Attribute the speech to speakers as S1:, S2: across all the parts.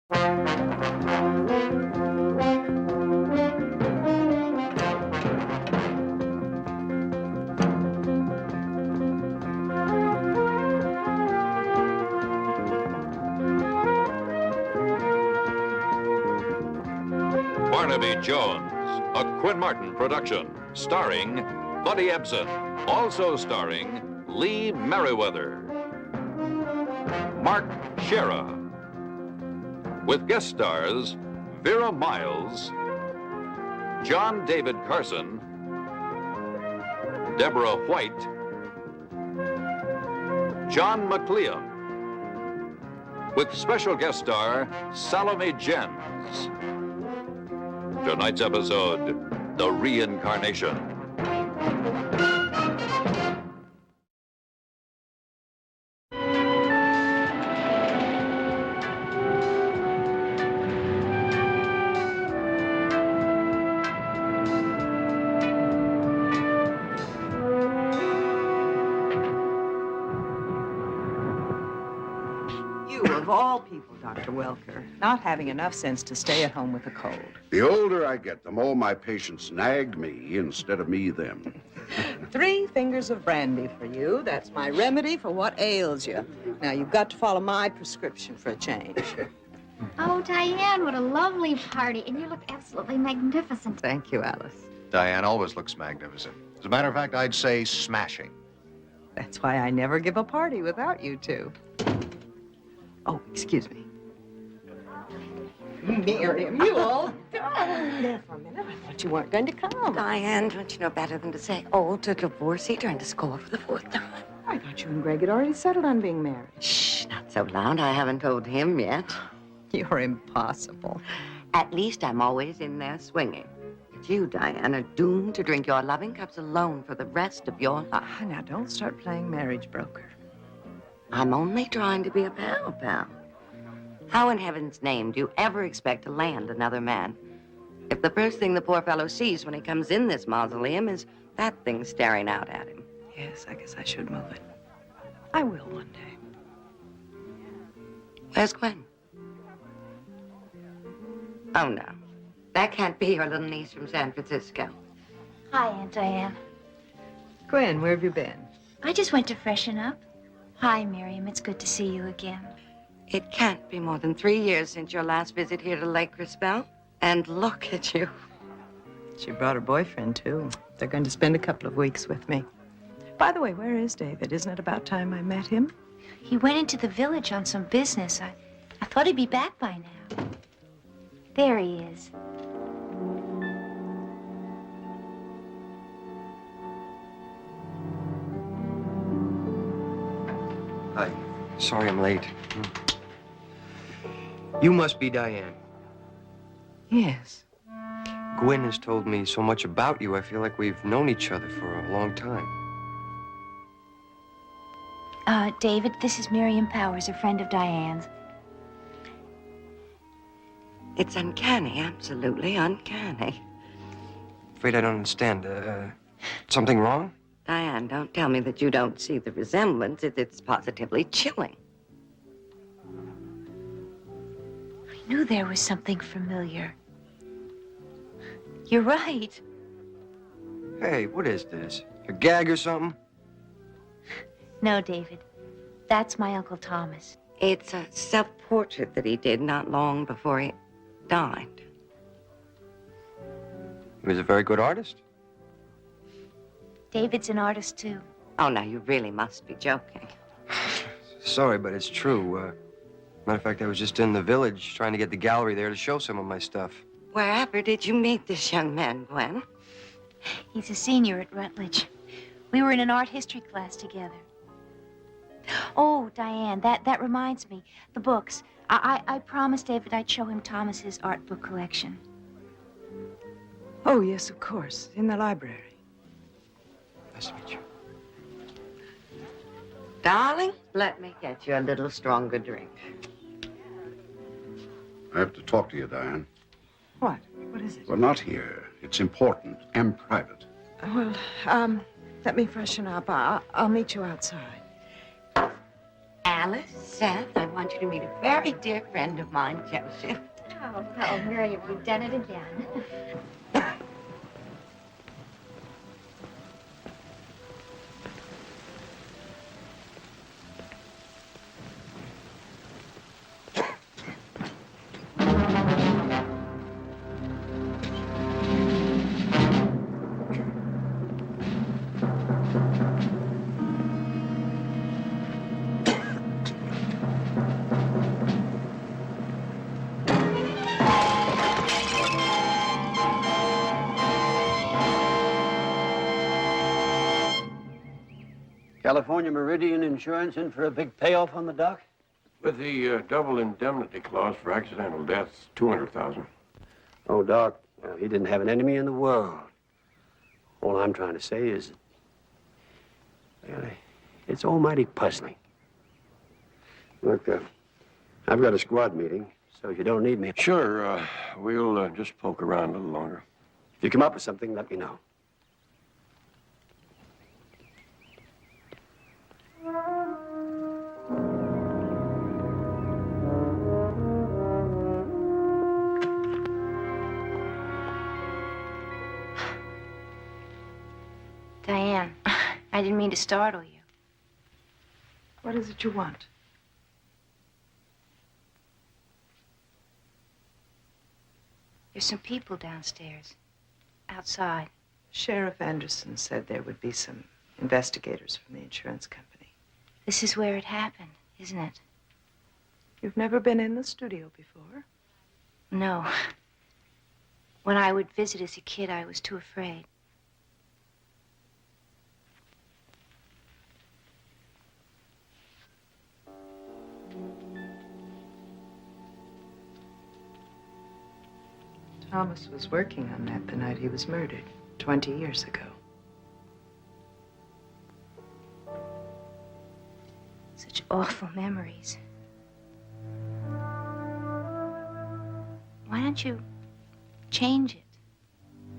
S1: Barnaby Jones, a Quinn Martin production, starring Buddy Ebsen, also starring Lee Merriweather, Mark Shera, with guest stars Vera Miles, John David Carson, Deborah White, John McLeod, with special guest star Salome Jens. Tonight's episode, The Reincarnation.
S2: Of all people, Dr. Welker, not having enough sense to stay at home with a cold.
S3: The older I get, the more my patients nag me instead of me them.
S2: 3 fingers of brandy for you. That's my remedy for what ails you. Now, you've got to follow my prescription for a change.
S4: Oh, Diane, what a lovely party. And you look absolutely magnificent.
S2: Thank you, Alice.
S5: Diane always looks magnificent. As a matter of fact, I'd say smashing.
S2: That's why I never give a party without you two. Oh, excuse me. Miriam, you old darling. There for a minute. I thought you weren't going to come.
S6: Diane, don't you know better than to say old to divorcee trying to score for the 4th time?
S2: I thought you and Greg had already settled on being married.
S6: Shh, not so loud. I haven't told him yet.
S2: You're impossible.
S6: At least I'm always in there swinging. But you, Diane, are doomed to drink your loving cups alone for the rest of your life.
S2: Now, don't start playing marriage broker.
S6: I'm only trying to be a pal. How in heaven's name do you ever expect to land another man if the first thing the poor fellow sees when he comes in this mausoleum is that thing staring out at him?
S2: Yes, I guess I should move it. I will one day.
S6: Where's Gwen? Oh, no. That can't be your little niece from San Francisco.
S4: Hi, Aunt Diane.
S2: Gwen, where have you been?
S4: I just went to freshen up. Hi, Miriam. It's good to see you again.
S6: It can't be more than 3 years since your last visit here to Lake Crispell. And look at you.
S2: She brought her boyfriend, too. They're going to spend a couple of weeks with me. By the way, where is David? Isn't it about time I met him?
S4: He went into the village on some business. I thought he'd be back by now. There he is.
S7: Hi. Sorry I'm late. You must be Diane.
S2: Yes.
S7: Gwen has told me so much about you. I feel like we've known each other for a long time.
S4: David, this is Miriam Powers, a friend of Diane's.
S6: It's uncanny, absolutely uncanny.
S7: Afraid I don't understand. Something wrong?
S6: Diane, don't tell me that you don't see the resemblance. It's positively chilling.
S4: I knew there was something familiar. You're right.
S7: Hey, what is this? A gag or something?
S4: No, David. That's my Uncle Thomas.
S6: It's a self-portrait that he did not long before he died.
S7: He was a very good artist.
S4: David's an artist, too.
S6: Oh, now, you really must be joking.
S7: Sorry, but it's true. Matter of fact, I was just in the village trying to get the gallery there to show some of my stuff.
S6: Wherever did you meet this young man, Gwen?
S4: He's a senior at Rutledge. We were in an art history class together. Oh, Diane, that reminds me. The books. I promised David I'd show him Thomas's art book collection.
S2: Oh, yes, of course. In the library.
S7: Nice to meet you.
S6: Darling, let me get you a little stronger drink.
S3: I have to talk to you, Diane.
S2: What? What is it?
S3: Well, not here. It's important and private.
S2: Well, let me freshen up. I'll meet you outside.
S6: Alice, Seth, I want you to meet a very dear friend of mine, Joseph.
S4: Oh, Miriam, we've done it again.
S8: California Meridian Insurance in for a big payoff on the dock?
S9: With the double indemnity clause for accidental deaths, $200,000.
S8: Oh, Doc, he didn't have an enemy in the world. All I'm trying to say is, well, it's almighty puzzling. Look, I've got a squad meeting, so if you don't need me...
S9: Sure, we'll just poke around a little longer.
S8: If you come up with something, let me know.
S4: Diane, I didn't mean to startle you.
S2: What is it you want?
S4: There's some people downstairs, outside.
S2: Sheriff Anderson said there would be some investigators from the insurance company.
S4: This is where it happened, isn't it?
S2: You've never been in the studio before?
S4: No. When I would visit as a kid, I was too afraid.
S2: Thomas was working on that the night he was murdered, 20 years ago.
S4: Such awful memories. Why don't you change it?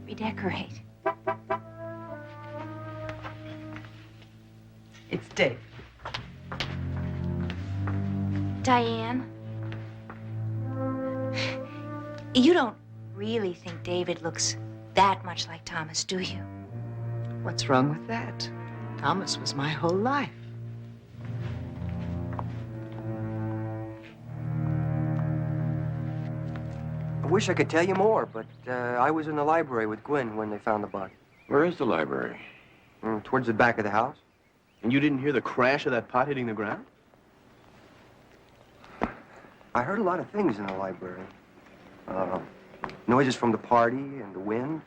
S4: Redecorate.
S2: It's Dave.
S4: Diane, you don't really think David looks that much like Thomas, do you?
S2: What's wrong with that? Thomas was my whole life.
S7: I wish I could tell you more, but I was in the library with Gwen when they found the body.
S9: Where is the library?
S7: Towards the back of the house.
S10: And you didn't hear the crash of that pot hitting the ground?
S7: I heard a lot of things in the library. Noises from the party and the wind.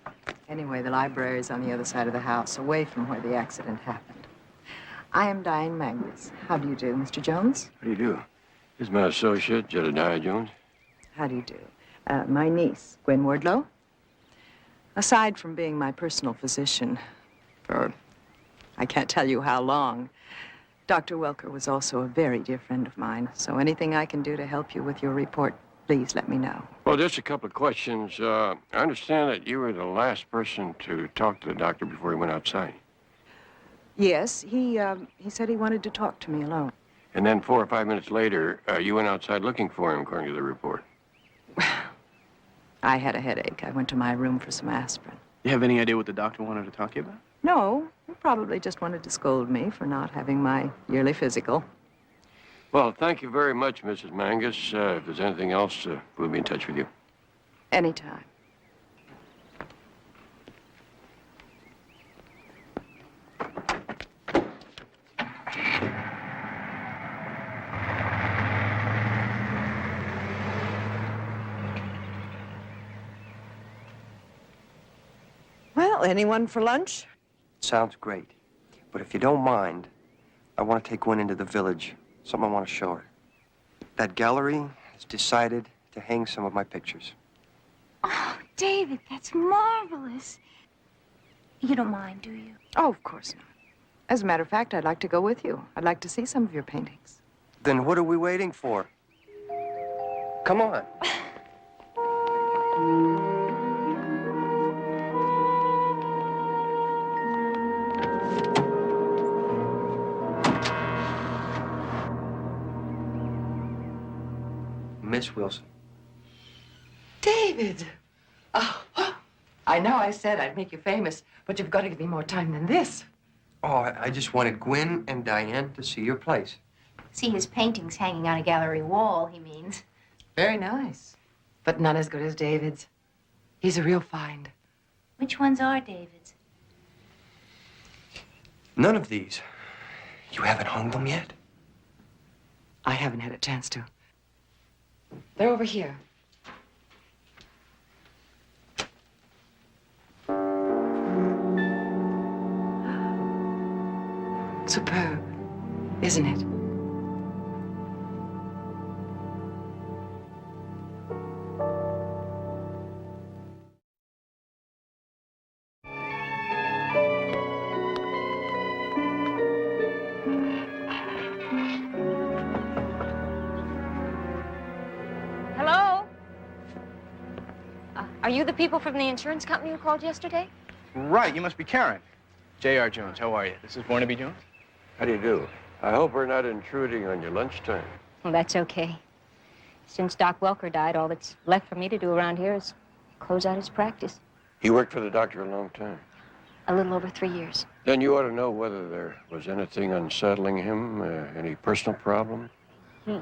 S2: Anyway, the library is on the other side of the house, away from where the accident happened. I am Diane Magnus. How do you do, Mr. Jones?
S9: How do you do? This is my associate, Jedediah Jones.
S2: How do you do? My niece, Gwen Wardlow. Aside from being my personal physician for I can't tell you how long, Dr. Welker was also a very dear friend of mine. So anything I can do to help you with your report, please let me know.
S9: Well, just a couple of questions. I understand that you were the last person to talk to the doctor before he went outside.
S2: Yes, he said he wanted to talk to me alone.
S9: And then 4 or 5 minutes later, you went outside looking for him, according to the report.
S2: I had a headache. I went to my room for some aspirin.
S10: You have any idea what the doctor wanted to talk to you about?
S2: No, he probably just wanted to scold me for not having my yearly physical.
S9: Well, thank you very much, Mrs. Mangus. If there's anything else, we'll be in touch with you.
S2: Anytime. Well, anyone for lunch?
S7: Sounds great. But if you don't mind, I want to take Gwen into the village. Something I want to show her. That gallery has decided to hang some of my pictures.
S4: Oh, David, that's marvelous. You don't mind, do you?
S2: Oh, of course not. As a matter of fact, I'd like to go with you. I'd like to see some of your paintings.
S7: Then what are we waiting for? Come on. Miss Wilson.
S6: David! Oh, I know I said I'd make you famous, but you've got to give me more time than this.
S7: Oh, I just wanted Gwen and Diane to see your place.
S4: See his paintings hanging on a gallery wall, he means.
S6: Very nice, but none as good as David's. He's a real find.
S4: Which ones are David's?
S7: None of these. You haven't hung them yet?
S6: I haven't had a chance to. They're over here. Superb, isn't it?
S11: Hello? Are you the people from the insurance company who called yesterday?
S10: Right, you must be Karen. J.R. Jones, how are you? This is Barnaby Jones?
S9: How do you do? I hope we're not intruding on your lunchtime.
S11: Well, that's okay. Since Doc Welker died, all that's left for me to do around here is close out his practice.
S9: You worked for the doctor a long time.
S11: A little over 3 years.
S9: Then you ought to know whether there was anything unsettling him, any personal problem.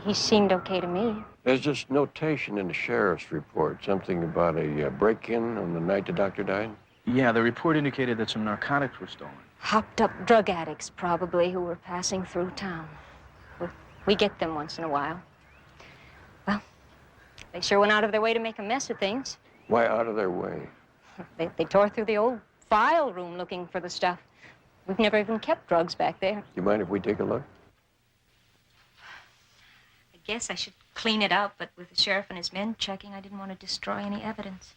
S11: He seemed okay to me.
S9: There's just notation in the sheriff's report, something about a break-in on the night the doctor died.
S10: Yeah, the report indicated that some narcotics were stolen.
S11: Hopped up drug addicts, probably, who were passing through town. We get them once in a while. Well, they sure went out of their way to make a mess of things.
S9: Why out of their way?
S11: They tore through the old file room looking for the stuff. We've never even kept drugs back there.
S9: You mind if we take a look?
S11: I guess I should clean it up, but with the sheriff and his men checking, I didn't want to destroy any evidence.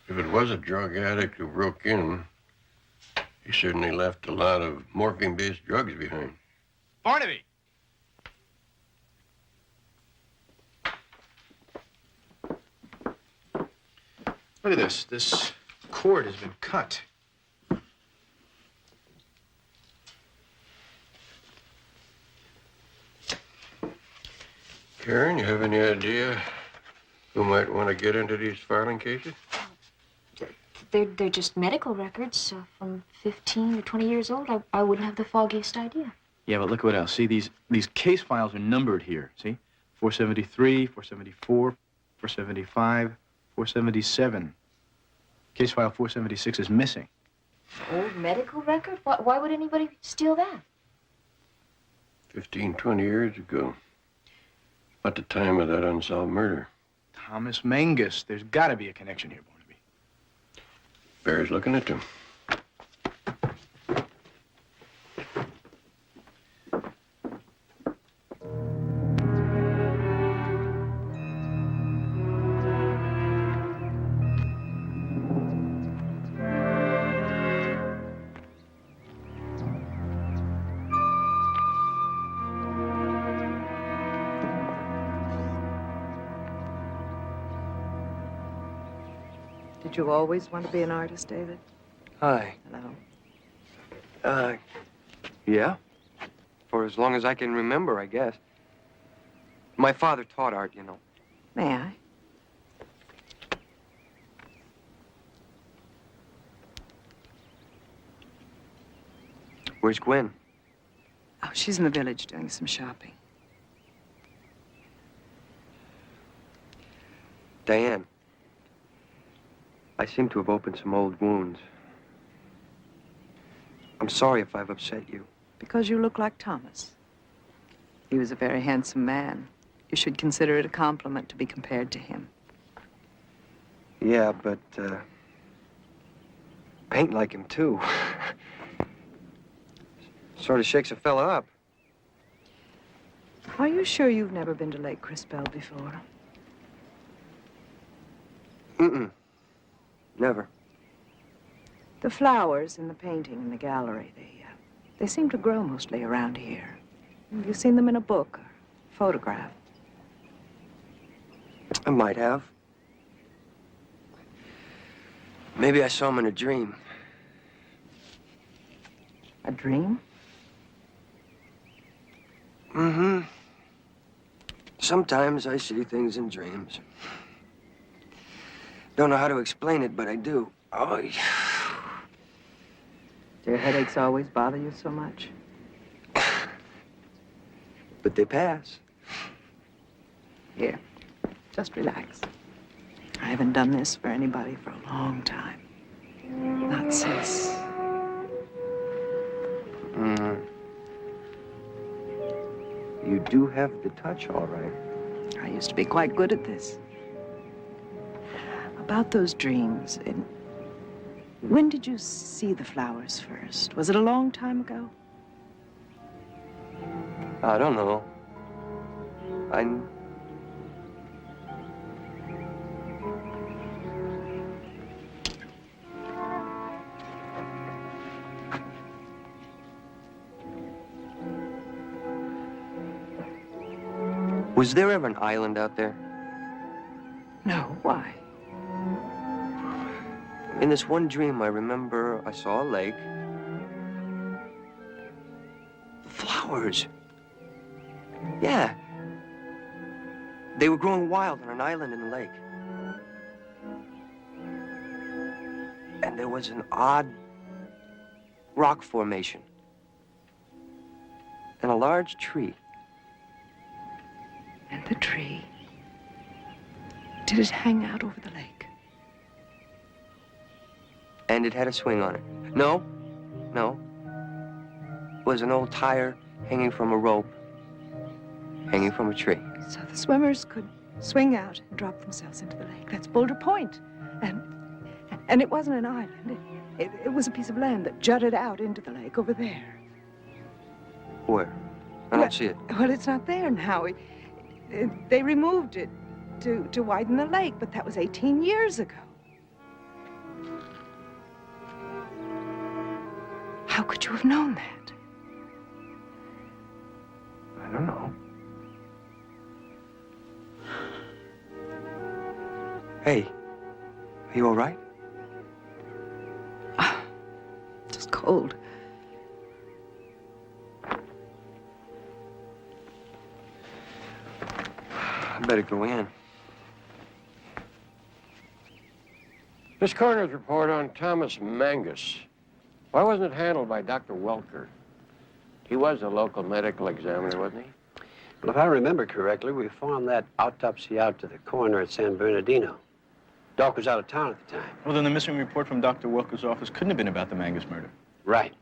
S9: If it was a drug addict who broke in, he certainly left a lot of morphine-based drugs behind.
S10: Barnaby! Look at this. This cord has been cut.
S9: Karen, you have any idea who might want to get into these filing cases?
S11: They're just medical records from 15 or 20 years old. I wouldn't have the foggiest idea.
S10: Yeah, but look what else. See, these case files are numbered here. See? 473, 474, 475, 477. Case file 476 is missing.
S11: Old medical record? Why would anybody steal that?
S9: 15, 20 years ago. About the time of that unsolved murder.
S10: Thomas Mangus. There's got to be a connection here, Barnaby.
S9: Bears looking at them.
S2: Did you always want to be an artist, David?
S7: Hi.
S2: Hello.
S7: Yeah. For as long as I can remember, I guess. My father taught art, you know.
S2: May I?
S7: Where's Gwen?
S2: Oh, she's in the village doing some shopping.
S7: Diane. I seem to have opened some old wounds. I'm sorry if I've upset you.
S2: Because you look like Thomas. He was a very handsome man. You should consider it a compliment to be compared to him.
S7: Yeah, but, paint like him, too. Sort of shakes a fella up.
S2: Are you sure you've never been to Lake Crispell before?
S7: Mm-mm. Never.
S2: The flowers in the painting in the gallery, they seem to grow mostly around here. Have you seen them in a book or photograph?
S7: I might have. Maybe I saw him in a dream.
S2: A dream?
S7: Mm-hmm. Sometimes I see things in dreams. Don't know how to explain it, but I do. Oh,
S2: Do your headaches always bother you so much?
S7: but they pass.
S2: Here, just relax. I haven't done this for anybody for a long time. Not since...
S7: You do have the touch, all right.
S2: I used to be quite good at this. About those dreams, when did you see the flowers first? Was it a long time ago?
S7: I don't know. Was there ever an island out there?
S2: No, why?
S7: In this one dream, I remember I saw a lake. Flowers. Yeah. They were growing wild on an island in the lake. And there was an odd rock formation. And a large tree.
S2: And the tree, did it hang out over the lake?
S7: And it had a swing on it. No. It was an old tire hanging from a rope, hanging from a tree.
S2: So the swimmers could swing out and drop themselves into the lake. That's Boulder Point. And it wasn't an island. It was a piece of land that jutted out into the lake over there.
S7: Where? I don't see it.
S2: Well, it's not there now. They removed it to widen the lake, but that was 18 years ago. How could you have known that?
S7: I don't know. Hey, are you all right?
S2: Just cold.
S7: I better go in.
S9: This coroner's report on Thomas Mangus. Why wasn't it handled by Dr. Welker? He was a local medical examiner, wasn't he?
S8: Well, if I remember correctly, we farmed that autopsy out to the coroner at San Bernardino. Doc was out of town at the time.
S10: Well, then the missing report from Dr. Welker's office couldn't have been about the Mangus murder.
S8: Right.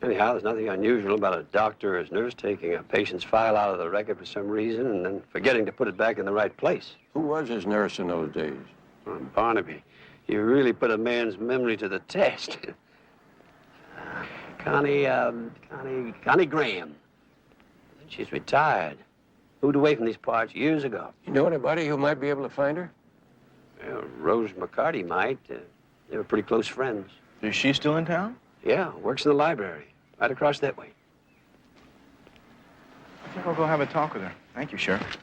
S8: Anyhow, there's nothing unusual about a doctor or his nurse taking a patient's file out of the record for some reason and then forgetting to put it back in the right place.
S9: Who was his nurse in those days?
S8: Barnaby. You really put a man's memory to the test. Connie Graham. She's retired. Moved away from these parts years ago.
S9: You know anybody who might be able to find her?
S8: Well, Rose McCarty might. They were pretty close friends.
S10: Is she still in town?
S8: Yeah, works in the library. Right across that way.
S10: I think I'll go have a talk with her. Thank you, Sheriff.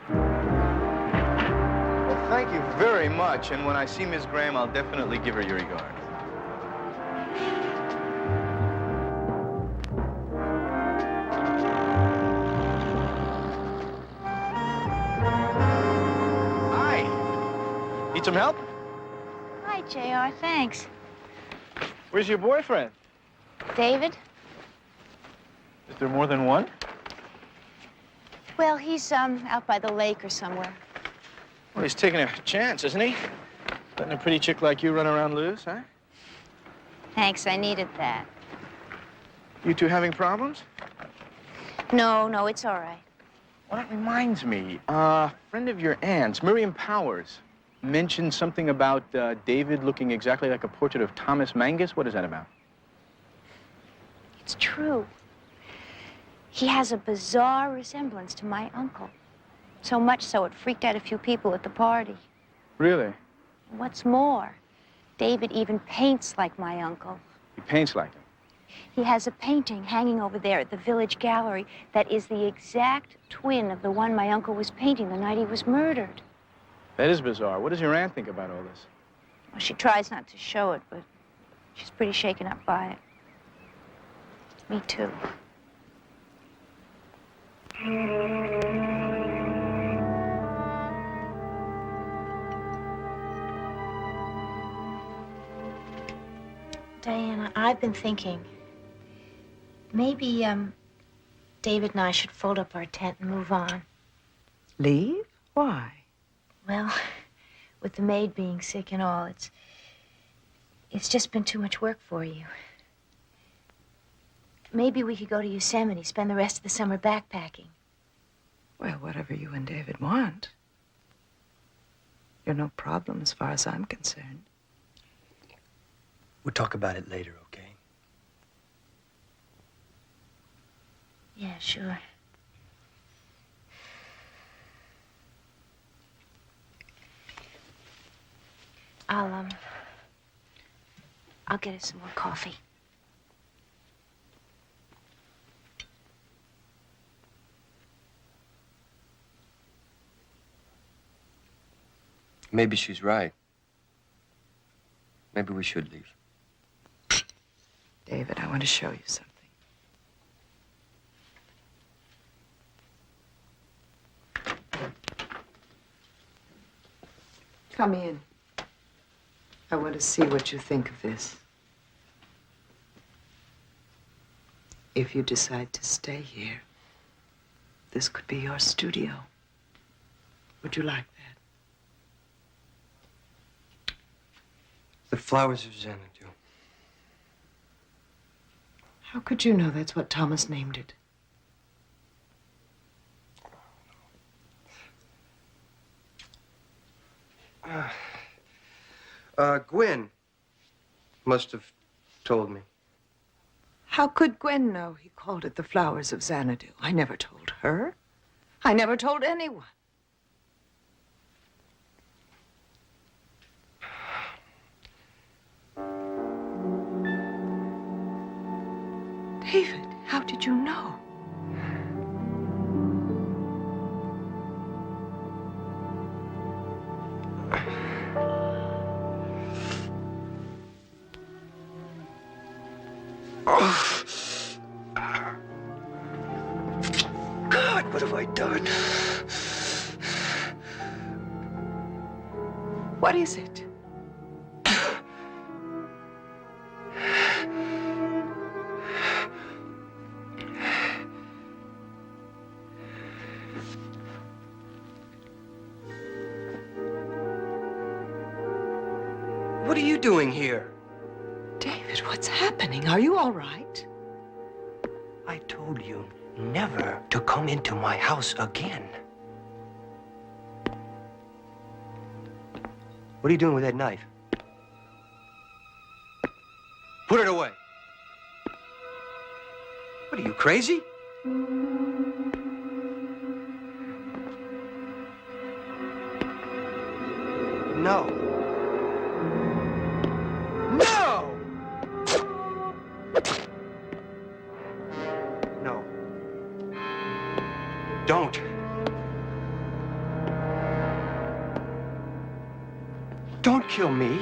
S10: Well, thank you very much. And when I see Miss Graham, I'll definitely give her your regard. Need some help?
S4: Hi, JR. Thanks.
S10: Where's your boyfriend?
S4: David?
S10: Is there more than one?
S4: Well, he's out by the lake or somewhere.
S10: Well, he's taking a chance, isn't he? Letting a pretty chick like you run around loose, huh?
S4: Thanks, I needed that.
S10: You two having problems?
S4: No, it's all right.
S10: Well, that reminds me. A friend of your aunt's, Miriam Powers, mentioned something about David looking exactly like a portrait of Thomas Mangus. What is that about?
S4: It's true. He has a bizarre resemblance to my uncle. So much so it freaked out a few people at the party.
S10: Really?
S4: What's more, David even paints like my uncle.
S10: He paints like him?
S4: He has a painting hanging over there at the village gallery that is the exact twin of the one my uncle was painting the night he was murdered.
S10: That is bizarre. What does your aunt think about all this?
S4: Well, she tries not to show it, but she's pretty shaken up by it. Me too. Diana, I've been thinking. Maybe, David and I should fold up our tent and move on.
S2: Leave? Why?
S4: Well, with the maid being sick and all, it's just been too much work for you. Maybe we could go to Yosemite, spend the rest of the summer backpacking.
S2: Well, whatever you and David want. You're no problem as far as I'm concerned.
S7: We'll talk about it later, okay?
S4: Yeah, sure. I'll get us some more coffee.
S7: Maybe she's right. Maybe we should leave.
S2: David, I want to show you something. Come in. I want to see what you think of this. If you decide to stay here, this could be your studio. Would you like that?
S7: The Flowers of Xanadu.
S2: How could you know that's what Thomas named it?
S7: Gwen must have told me.
S2: How could Gwen know he called it the Flowers of Xanadu? I never told her. I never told anyone. David, how did you know?
S7: God, what have I done?
S2: What is it?
S7: What are you doing here?
S2: David, what's happening? Are you all right?
S7: I told you never to come into my house again. What are you doing with that knife? Put it away. What are you, crazy? No. No! No. Don't. Don't kill me.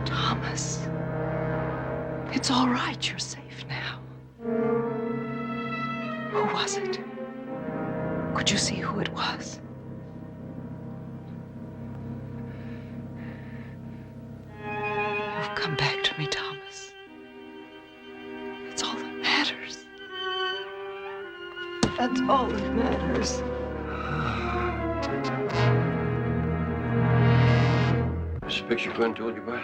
S2: Thomas. It's all right. You're safe now. Who was it? Could you see who it was? You've come back to me, Thomas. That's all that matters. That's all that matters.
S9: This picture Gwen told you about?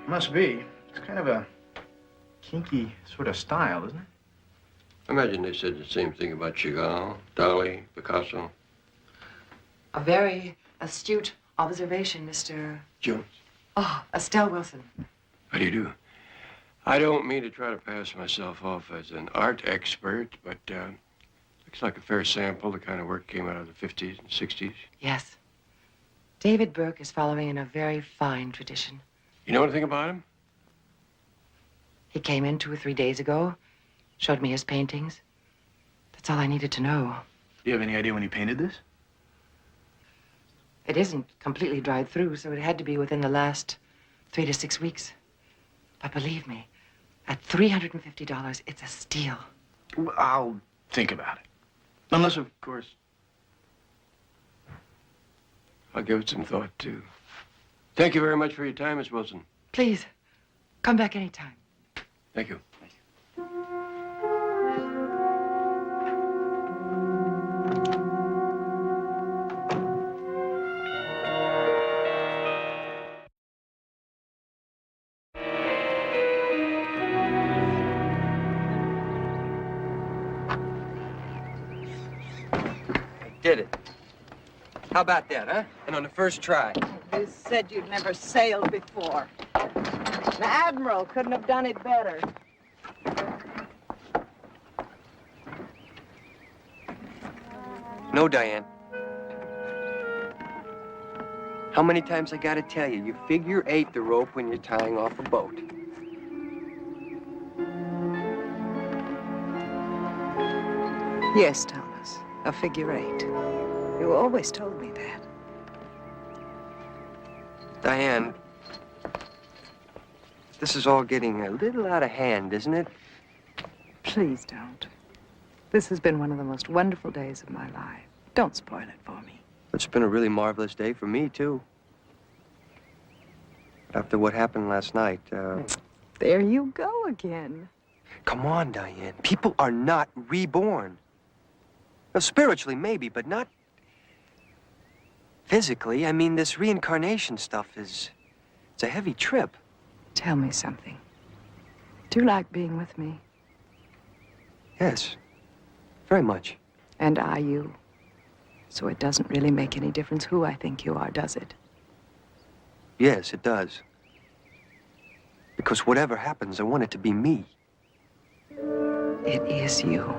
S10: Must be. It's kind of a kinky sort of style, isn't it?
S9: I imagine they said the same thing about Chagall, Dali, Picasso.
S2: A very astute observation, Mr.
S9: Jones.
S2: Oh, Estelle Wilson.
S9: How do you do? I don't mean to try to pass myself off as an art expert, but looks like a fair sample, the kind of work came out of the 50s and 60s.
S6: Yes. David Burke is following in a very fine tradition.
S9: You know anything about him?
S6: He came in 2 or 3 days ago, showed me his paintings. That's all I needed to know.
S10: Do you have any idea when he painted this?
S6: It isn't completely dried through, so it had to be within the last 3 to 6 weeks. But believe me, at $350, it's a steal.
S10: Well, I'll think about it. Unless, of course...
S9: I'll give it some thought, too. Thank you very much for your time, Miss Wilson.
S6: Please, come back anytime.
S9: Thank you.
S7: Did it. How about that, huh? And on the first try.
S2: You said you'd never sailed before. The Admiral couldn't have done it better.
S7: No, Diane. How many times I gotta tell you, you figure 8 the rope when you're tying off a boat.
S2: Yes, Thomas, a figure 8. You always told me that.
S7: Diane, this is all getting a little out of hand, isn't it?
S2: Please don't. This has been one of the most wonderful days of my life. Don't spoil it for me.
S7: It's been a really marvelous day for me, too. After what happened last night,
S2: There you go again.
S7: Come on, Diane. People are not reborn. Now, spiritually, maybe, but not physically. I mean, this reincarnation stuff it's a heavy trip.
S2: Tell me something. Do you like being with me?
S7: Yes, very much.
S2: And are you? So it doesn't really make any difference who I think you are, does it?
S7: Yes, it does. Because whatever happens, I want it to be me.
S2: It is you.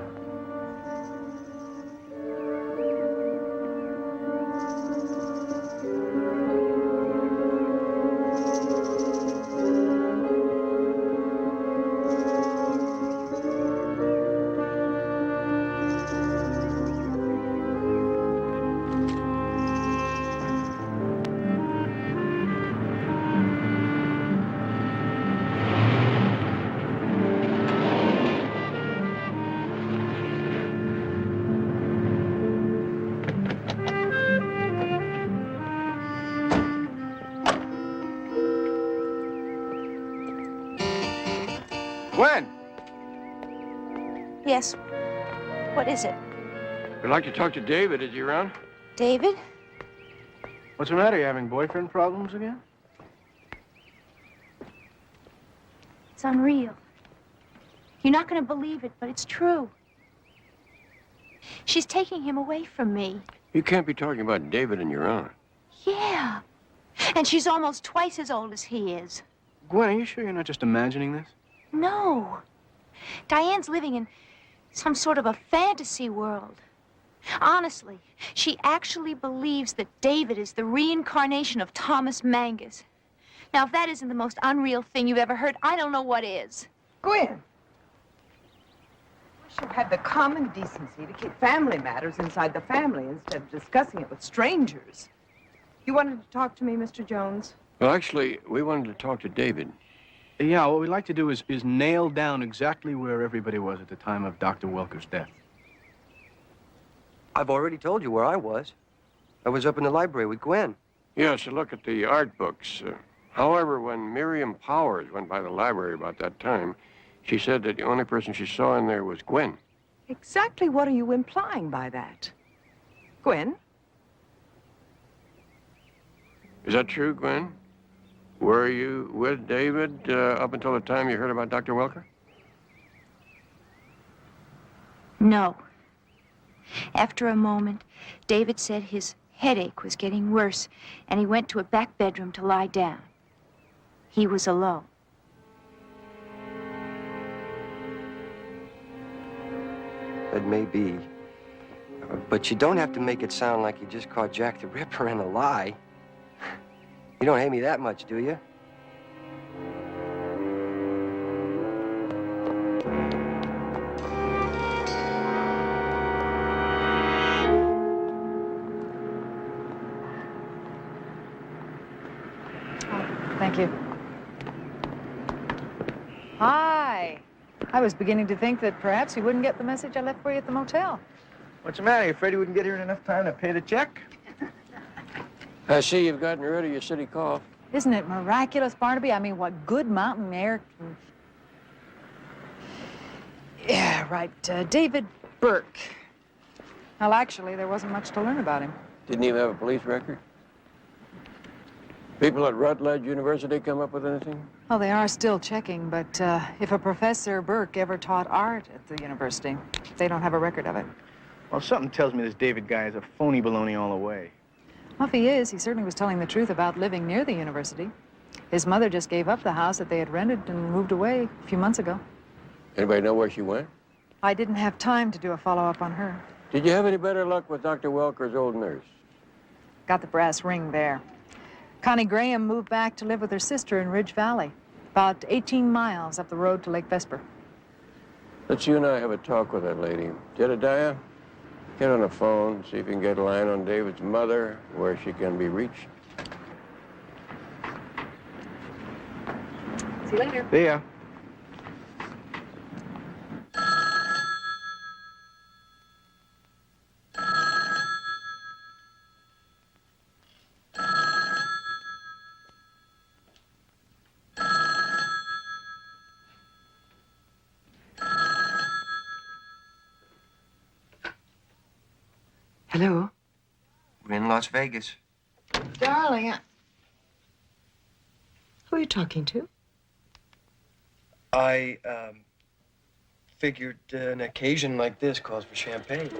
S9: Gwen!
S4: Yes. What is it?
S9: We'd like to talk to David. Is he around?
S4: David?
S10: What's the matter? You having boyfriend problems again?
S4: It's unreal. You're not going to believe it, but it's true. She's taking him away from me.
S9: You can't be talking about David and your aunt.
S4: Yeah. And she's almost twice as old as he is.
S10: Gwen, are you sure you're not just imagining this?
S4: No. Diane's living in some sort of a fantasy world. Honestly, she actually believes that David is the reincarnation of Thomas Mangus. Now, if that isn't the most unreal thing you've ever heard, I don't know what is.
S2: Gwen. Wish you had the common decency to keep family matters inside the family instead of discussing it with strangers. You wanted to talk to me, Mr. Jones?
S9: Well, actually, we wanted to talk to David.
S10: Yeah, what we'd like to do is nail down exactly where everybody was at the time of Dr. Welker's death.
S7: I've already told you where I was. I was up in the library with Gwen.
S9: Yes, to look at the art books. However, when Miriam Powers went by the library about that time, she said that the only person she saw in there was Gwen.
S2: Exactly what are you implying by that? Gwen?
S9: Is that true, Gwen? Were you with David up until the time you heard about Dr. Welker?
S4: No. After a moment, David said his headache was getting worse, and he went to a back bedroom to lie down. He was alone.
S7: said maybe. But you don't have to make it sound like you just caught Jack the Ripper in a lie. You don't hate me that much, do you?
S12: Thank you. Hi. I was beginning to think that perhaps you wouldn't get the message I left for you at the motel.
S10: What's the matter? You afraid you wouldn't get here in enough time to pay the check?
S9: I see you've gotten rid of your city cough.
S12: Isn't it miraculous, Barnaby? I mean, what good mountain air can... Yeah, right. David Burke. Well, actually, there wasn't much to learn about him.
S9: Didn't even have a police record? People at Rutledge University come up with anything?
S12: Well, they are still checking, but if a Professor Burke ever taught art at the university, they don't have a record of it.
S10: Well, something tells me this David guy is a phony baloney all the way.
S12: Well, if he is, he certainly was telling the truth about living near the university. His mother just gave up the house that they had rented and moved away a few months ago.
S9: Anybody know where she went?
S12: I didn't have time to do a follow-up on her.
S9: Did you have any better luck with Dr. Welker's old nurse?
S12: Got the brass ring there. Connie Graham moved back to live with her sister in Ridge Valley, about 18 miles up the road to Lake Vesper.
S9: Let's you and I have a talk with that lady. Jedediah, get on the phone, see if you can get a line on David's mother, where she can be reached.
S12: See you later.
S10: See ya.
S7: Hello? We're in Las Vegas.
S2: Darling, who are you talking to?
S7: I, figured an occasion like this calls for champagne.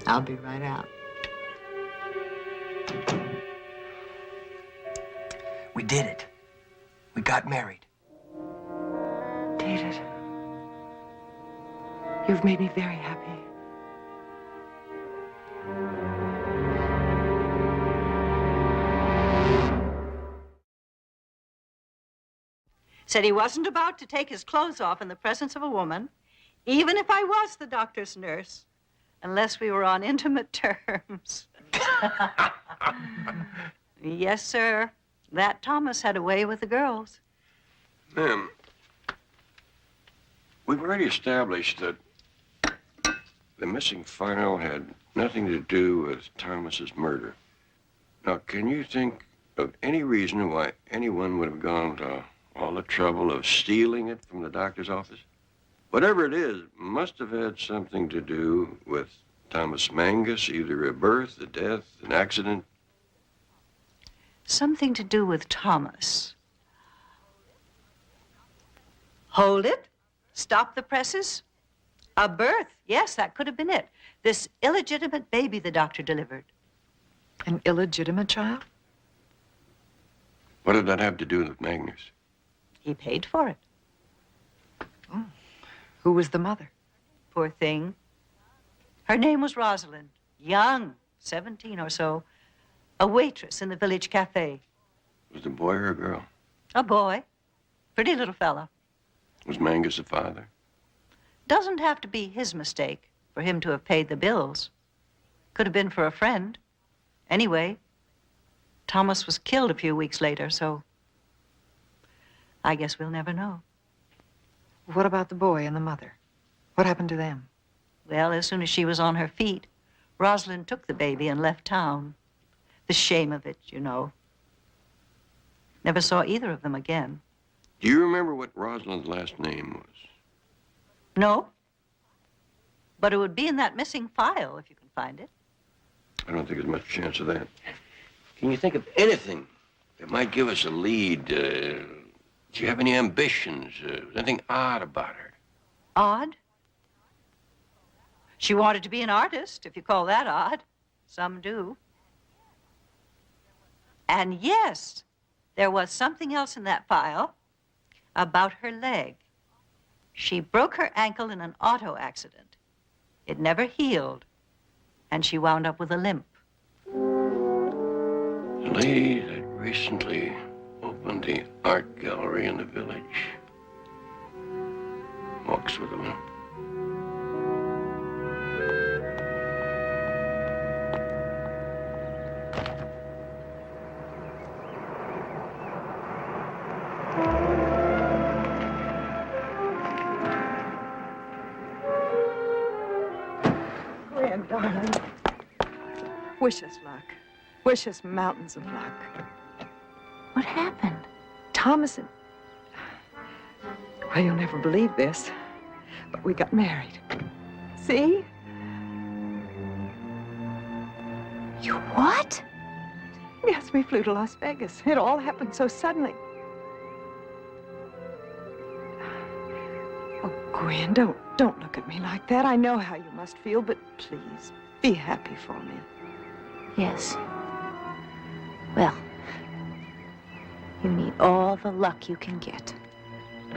S2: I'll be right out.
S7: We did it. We got married.
S2: David, you've made me very happy.
S13: Said he wasn't about to take his clothes off in the presence of a woman, even if I was the doctor's nurse, unless we were on intimate terms. Yes, sir. That Thomas had a way with the girls.
S9: Ma'am, we've already established that the missing file had nothing to do with Thomas's murder. Now, can you think of any reason why anyone would have gone to all the trouble of stealing it from the doctor's office? Whatever it is, must have had something to do with Thomas Mangus, either a birth, a death, an accident.
S13: Something to do with Thomas. Hold it. Stop the presses. A birth. Yes, that could have been it. This illegitimate baby the doctor delivered.
S12: An illegitimate child?
S9: What did that have to do with Magnus?
S13: He paid for it.
S12: Oh. Who was the mother?
S13: Poor thing. Her name was Rosalind. Young, 17 or so. A waitress in the village cafe.
S9: Was the boy or a girl?
S13: A boy. Pretty little fella.
S9: Was Mangus the father?
S13: Doesn't have to be his mistake for him to have paid the bills. Could have been for a friend. Anyway, Thomas was killed a few weeks later, so I guess we'll never know.
S12: What about the boy and the mother? What happened to them?
S13: Well, as soon as she was on her feet, Rosalind took the baby and left town. The shame of it, you know. Never saw either of them again.
S9: Do you remember what Rosalind's last name was?
S13: No. But it would be in that missing file, if you can find it.
S9: I don't think there's much chance of that. Can you think of anything that might give us a lead? Do you have any ambitions? Anything odd about her?
S13: Odd? She wanted to be an artist, if you call that odd. Some do. And yes, there was something else in that file about her leg. She broke her ankle in an auto accident. It never healed, and she wound up with a limp.
S9: The lady that recently opened the art gallery in the village walks with a limp.
S2: Gwen, darling. Wish us luck. Wish us mountains of luck.
S4: What happened?
S2: Thomas and... Well, you'll never believe this, but we got married. See?
S4: You what?
S2: Yes, we flew to Las Vegas. It all happened so suddenly. Oh, Gwen, don't look at me like that. I know how you must feel, but please, be happy for me.
S4: Yes. Well, you need all the luck you can get.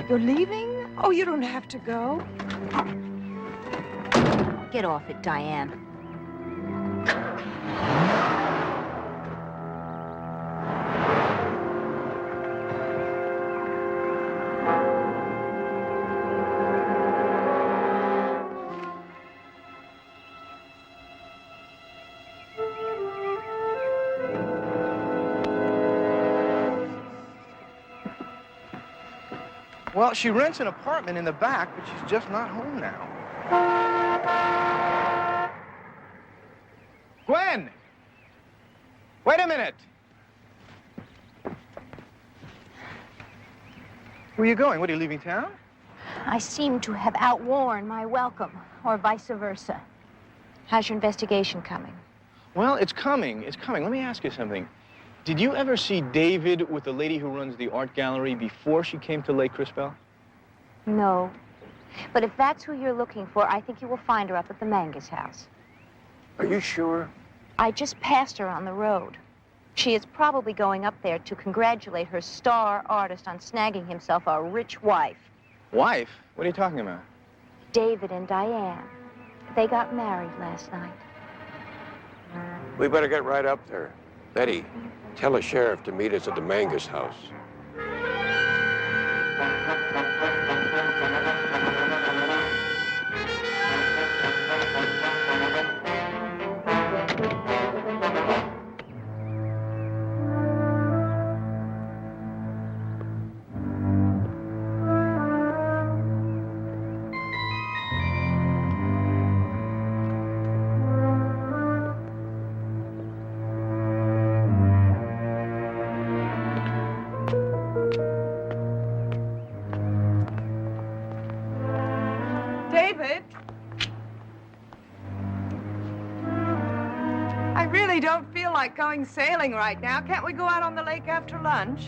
S2: You're leaving? Oh, you don't have to go.
S4: Get off it, Diane.
S10: Well, she rents an apartment in the back, but she's just not home now. Gwen! Wait a minute! Where are you going? What, are you leaving town?
S4: I seem to have outworn my welcome, or vice versa. How's your investigation coming?
S10: Well, it's coming. It's coming. Let me ask you something. Did you ever see David with the lady who runs the art gallery before she came to Lake Crispell?
S4: No. But if that's who you're looking for, I think you will find her up at the Mangus house.
S9: Are you sure?
S4: I just passed her on the road. She is probably going up there to congratulate her star artist on snagging himself a rich wife.
S10: Wife? What are you talking about?
S4: David and Diane. They got married last night.
S9: We better get right up there. Betty, tell the sheriff to meet us at the Mangus house.
S2: David? I really don't feel like going sailing right now. Can't we go out on the lake after lunch?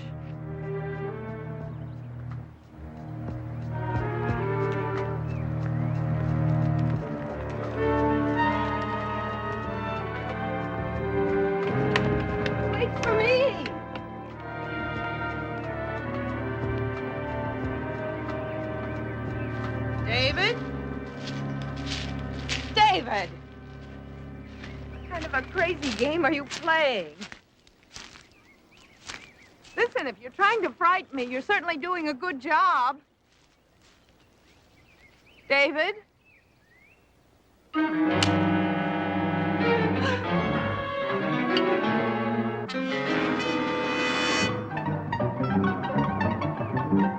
S2: Wait for me! David? David! What kind of a crazy game are you playing? Listen, if you're trying to frighten me, you're certainly doing a good job. David?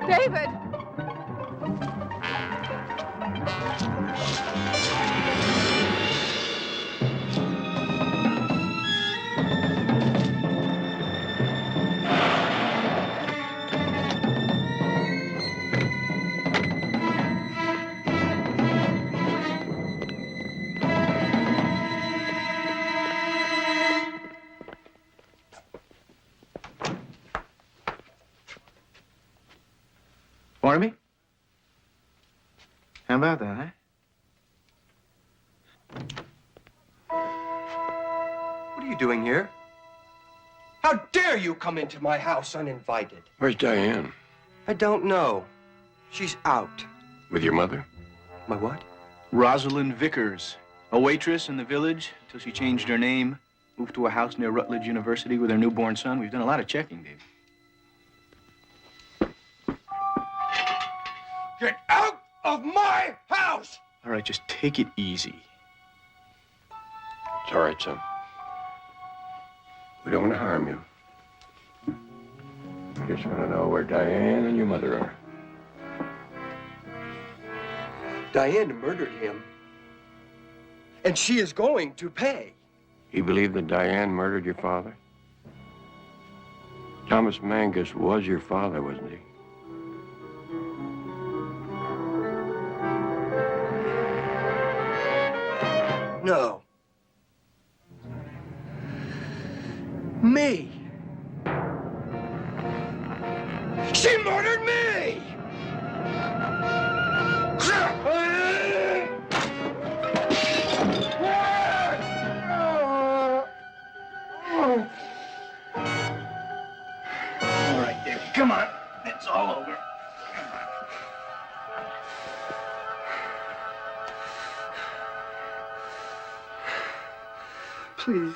S2: David!
S10: Barnaby? How about that,
S7: What are you doing here? How dare you come into my house uninvited?
S9: Where's Diane?
S7: I don't know. She's out.
S9: With your mother?
S7: My what?
S10: Rosalind Vickers, a waitress in the village until she changed her name, moved to a house near Rutledge University with her newborn son. We've done a lot of checking, Dave.
S9: Get out of my house!
S10: All right, just take it easy.
S9: It's all right, son. We don't want to harm you. We just want to know where Diane and your mother are.
S7: Diane murdered him. And she is going to pay.
S9: You believe that Diane murdered your father? Thomas Mangus was your father, wasn't he?
S7: No. Me. She murdered me!
S10: All right, Dave, come on. It's all over.
S7: Please,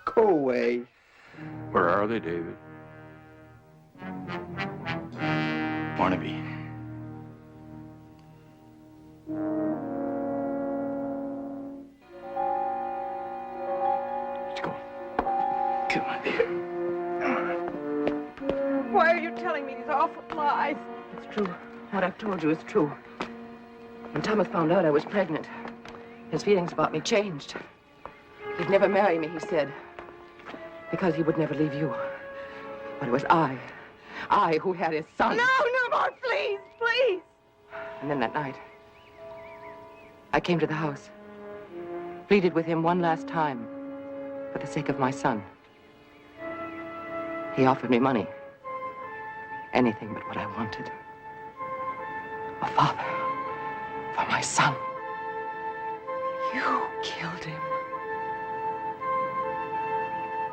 S7: go away.
S9: Where are they, David?
S10: Barnaby. Let's go. Come on, David. Come on.
S2: Why are you telling me these awful lies?
S6: It's true. What I've told you is true. When Thomas found out I was pregnant, his feelings about me changed. He'd never marry me, he said, because he would never leave you. But it was I who had his son.
S2: No, no more, please, please.
S6: And then that night, I came to the house, pleaded with him one last time for the sake of my son. He offered me money, anything but what I wanted. A father for my son.
S2: You killed him.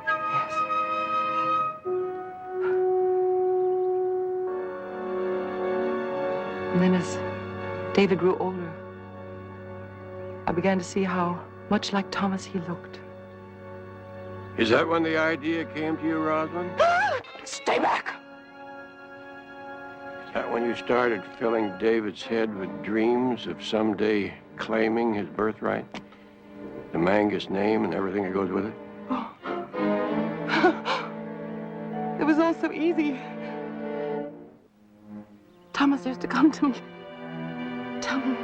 S6: Yes. And then as David grew older, I began to see how much like Thomas he looked.
S9: Is that when the idea came to you, Rosalind?
S6: Stay back!
S9: Is that when you started filling David's head with dreams of someday claiming his birthright? The Mangus name and everything that goes with it?
S6: It was all so easy. Thomas used to come to me, tell me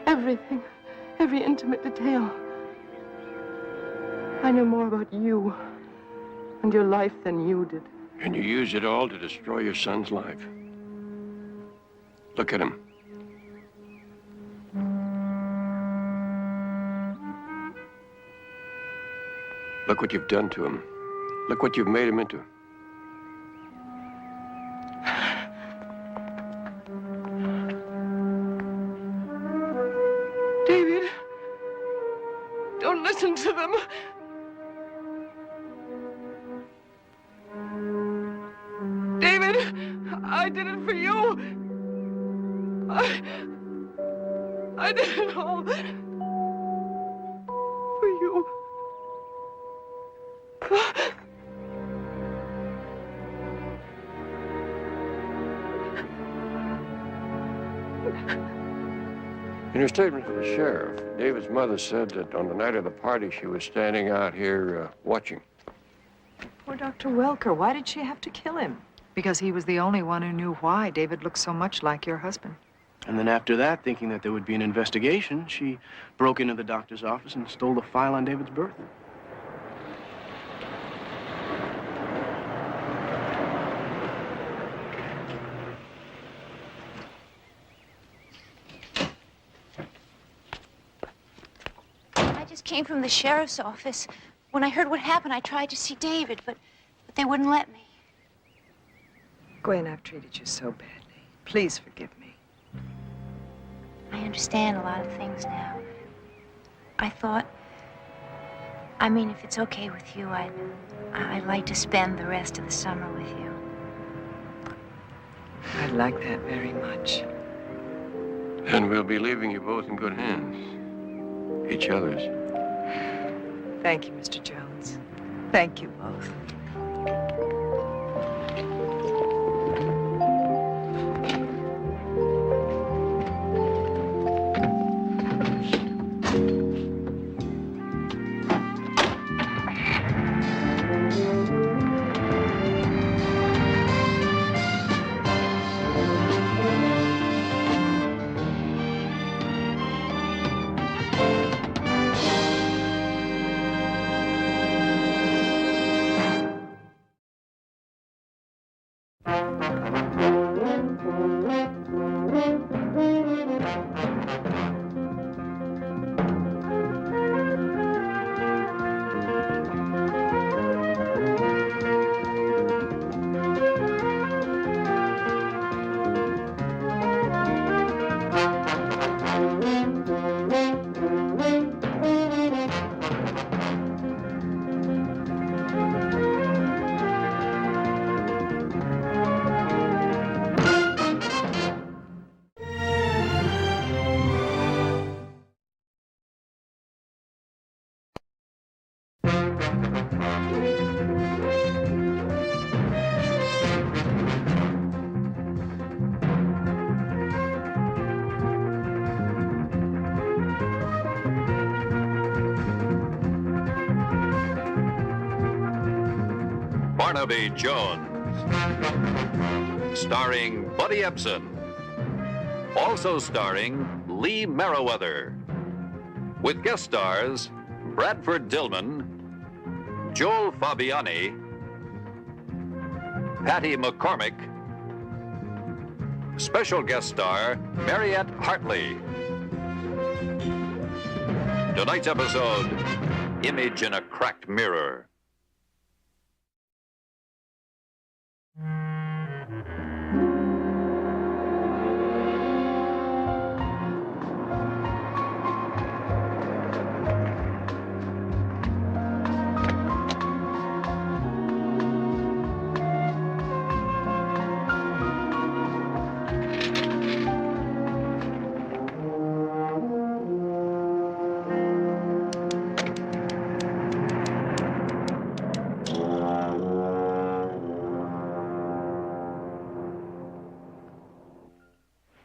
S6: everything, every intimate detail. I knew more about you and your life than you did.
S9: And you used it all to destroy your son's life. Look at him. Look what you've done to him. Look what you've made him into.
S6: David, don't listen to them. David, I did it for you. I did it all for you.
S9: In her statement to the sheriff, David's mother said that on the night of the party, she was standing out here watching.
S12: Poor Dr. Welker. Why did she have to kill him? Because he was the only one who knew why David looked so much like your husband.
S10: And then after that, thinking that there would be an investigation, she broke into the doctor's office and stole the file on David's birth.
S4: I just came from the sheriff's office. When I heard what happened, I tried to see David, but they wouldn't let me.
S2: Gwen, I've treated you so badly. Please forgive me.
S4: I understand a lot of things now. If it's okay with you, I'd like to spend the rest of the summer with you.
S2: I'd like that very much.
S9: And we'll be leaving you both in good hands. Each other's.
S2: Thank you, Mr. Jones. Thank you both.
S1: Barnaby Jones, starring Buddy Ebsen, also starring Lee Merriweather, with guest stars Bradford Dillman, Joel Fabiani, Patty McCormick, special guest star Mariette Hartley. Tonight's episode, Image in a Cracked Mirror.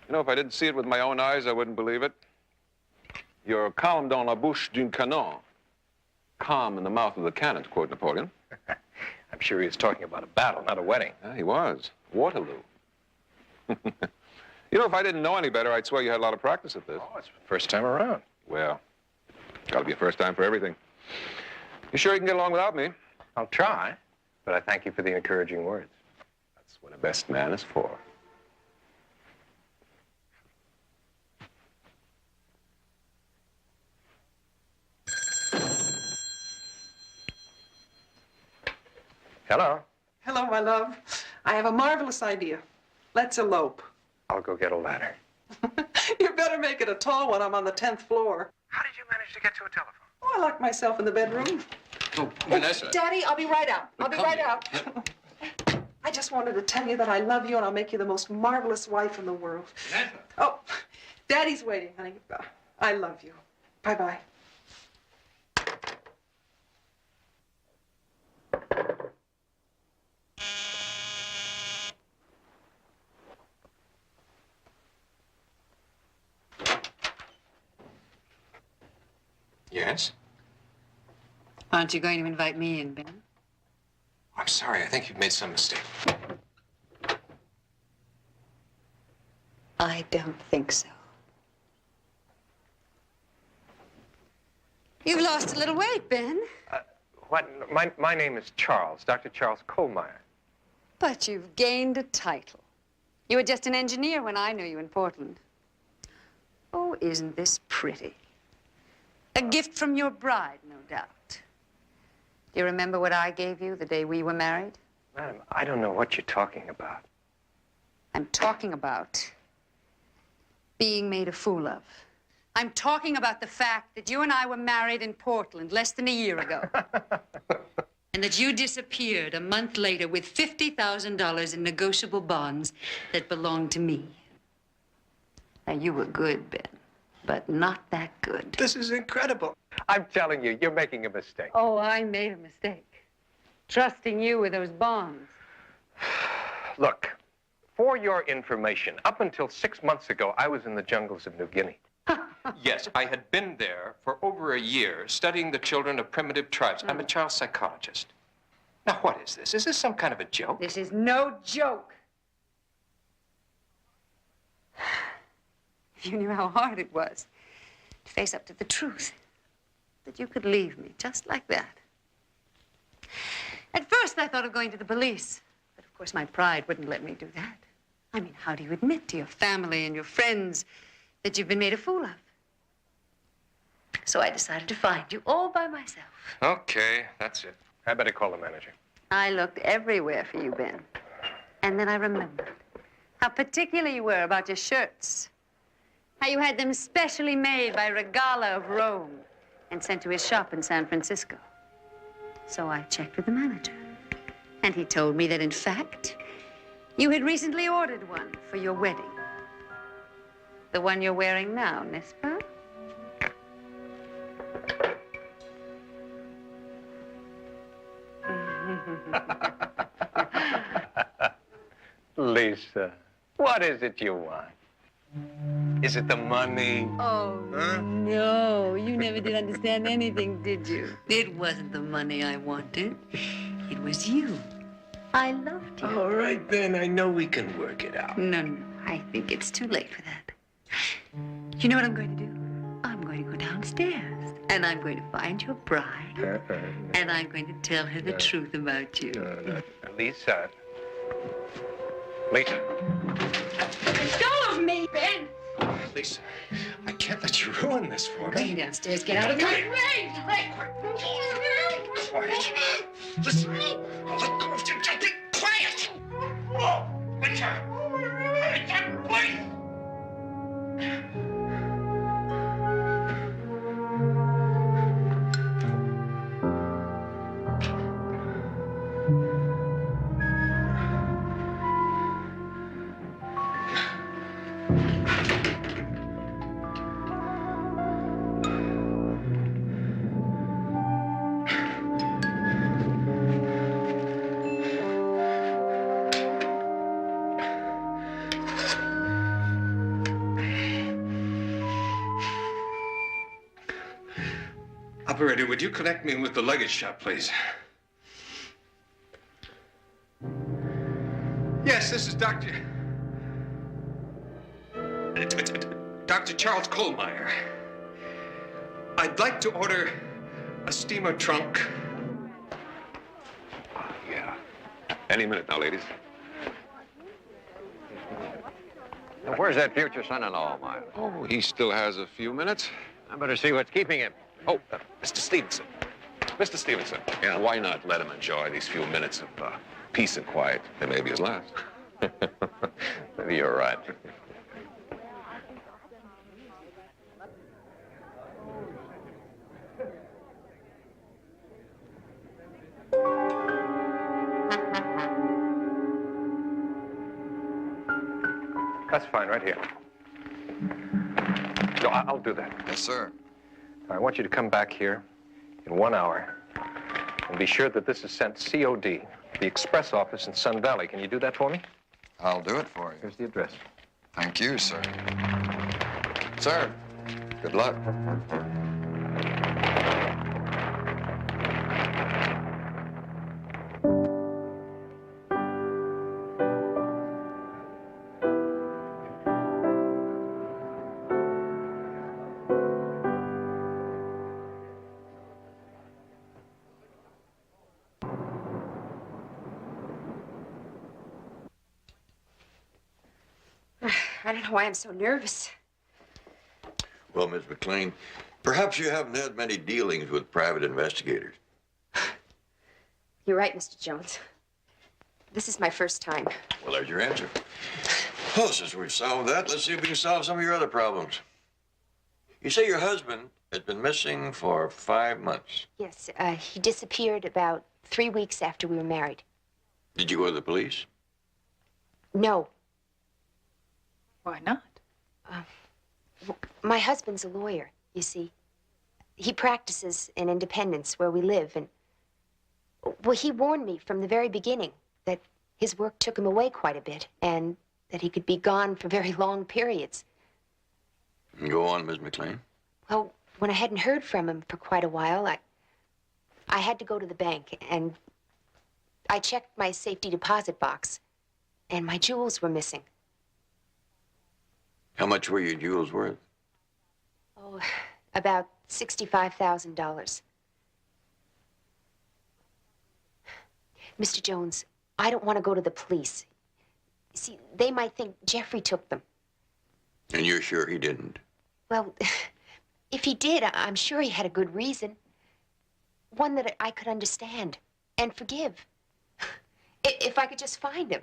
S14: You know, if I didn't see it with my own eyes, I wouldn't believe it. You're calme dans la bouche d'un canon. Calm in the mouth of the cannon, to quote Napoleon.
S15: I'm sure he was talking about a battle, not a wedding.
S14: Yeah, he was. Waterloo. You know, if I didn't know any better, I'd swear you had a lot of practice at this.
S15: Oh, it's the first time around.
S14: Well, gotta be a first time for everything. You sure you can get along without me?
S15: I'll try, but I thank you for the encouraging words.
S14: That's what a best man is for.
S15: Hello.
S16: Hello, my love. I have a marvelous idea. Let's elope.
S15: I'll go get a ladder.
S16: You better make it a tall one. I'm on the 10th floor.
S15: How did you manage to get to a telephone?
S16: Oh, I locked myself in the bedroom.
S14: Oh, Vanessa.
S16: Daddy, I'll be right out. I'll be
S14: Come
S16: right
S14: here.
S16: out. I just wanted to tell you that I love you and I'll make you the most marvelous wife in the world.
S14: Vanessa.
S16: Oh, Daddy's waiting, honey. I love you. Bye-bye.
S15: Yes?
S17: Aren't you going to invite me in, Ben?
S15: I'm sorry. I think you've made some mistake.
S17: I don't think so. You've lost a little weight, Ben.
S15: What? My name is Charles, Dr. Charles Kohlmeyer.
S17: But you've gained a title. You were just an engineer when I knew you in Portland. Oh, isn't this pretty? A gift from your bride, no doubt. Do you remember what I gave you the day we were married?
S15: Madam, I don't know what you're talking about.
S17: I'm talking about being made a fool of. I'm talking about the fact that you and I were married in Portland less than a year ago. And that you disappeared a month later with $50,000 in negotiable bonds that belonged to me. Now, you were good, Ben, but not that good.
S15: This is incredible. I'm telling you, you're making a mistake.
S17: Oh, I made a mistake. Trusting you with those bonds.
S15: Look, for your information, up until 6 months ago, I was in the jungles of New Guinea. Yes, I had been there for over a year studying the children of primitive tribes. I'm a child psychologist. Now, what is this? Is this some kind of a joke?
S17: This is no joke. If you knew how hard it was to face up to the truth, that you could leave me just like that. At first, I thought of going to the police, but of course my pride wouldn't let me do that. I mean, how do you admit to your family and your friends that you've been made a fool of? So I decided to find you all by myself.
S15: Okay, that's it. I better call the manager.
S17: I looked everywhere for you, Ben. And then I remembered how particular you were about your shirts. How you had them specially made by Regala of Rome and sent to his shop in San Francisco. So I checked with the manager. And he told me that, in fact, you had recently ordered one for your wedding. The one you're wearing now, n'est-ce pas?
S15: Lisa, what is it you want? Is it the money?
S17: Oh,
S15: huh?
S17: No. You never did understand anything, did you? It wasn't the money I wanted. It was you. I loved you.
S15: All right, then. I know we can work it out.
S17: No. I think it's too late for that. You know what I'm going to do? I'm going to go downstairs, and I'm going to find your bride, and I'm going to tell her the truth about you.
S15: Lisa. Lisa.
S17: Let go of me, Ben!
S15: Lisa, I can't let you ruin this for me.
S17: Go downstairs. Get out of my way!
S15: Quiet. Listen, I'll let go of you. Be quiet. Oh, Lisa. Lisa, please. Operator, would you connect me with the luggage shop, please? Yes, this is Dr. Charles Kohlmeyer. I'd like to order a steamer trunk.
S14: Yeah. Any minute now, ladies.
S1: Now, where's that future son-in-law of mine?
S14: Oh, he still has a few minutes.
S1: I better see what's keeping him.
S14: Oh, Mr. Stevenson. Mr. Stevenson. Yeah, why not let him enjoy these few minutes of peace and quiet? They may be his last.
S1: Maybe you're right.
S15: That's fine, right here. No, I'll do that.
S5: Yes, sir.
S15: I want you to come back here in 1 hour and be sure that this is sent COD, the express office in Sun Valley. Can you do that for me?
S5: I'll do it for you.
S15: Here's the address.
S5: Thank you, sir. Sir, good luck.
S18: I don't know why I'm so nervous.
S9: Well, Miss McLean, perhaps you haven't had many dealings with private investigators.
S18: You're right, Mr. Jones. This is my first time.
S9: Well, there's your answer. Well, since we've solved that, let's see if we can solve some of your other problems. You say your husband has been missing for 5 months.
S18: Yes, he disappeared about 3 weeks after we were married.
S9: Did you go to the police?
S18: No.
S12: Why not?
S18: My husband's a lawyer, you see. He practices in Independence, where we live, and... Well, he warned me from the very beginning that his work took him away quite a bit, and that he could be gone for very long periods.
S1: Go on, Miss McLean.
S18: Well, when I hadn't heard from him for quite a while, I had to go to the bank, and I checked my safety deposit box, and my jewels were missing.
S1: How much were your jewels worth?
S18: Oh, about $65,000. Mr. Jones, I don't want to go to the police. See, they might think Jeffrey took them.
S1: And you're sure he didn't?
S18: Well, if he did, I'm sure he had a good reason. One that I could understand and forgive. If I could just find him.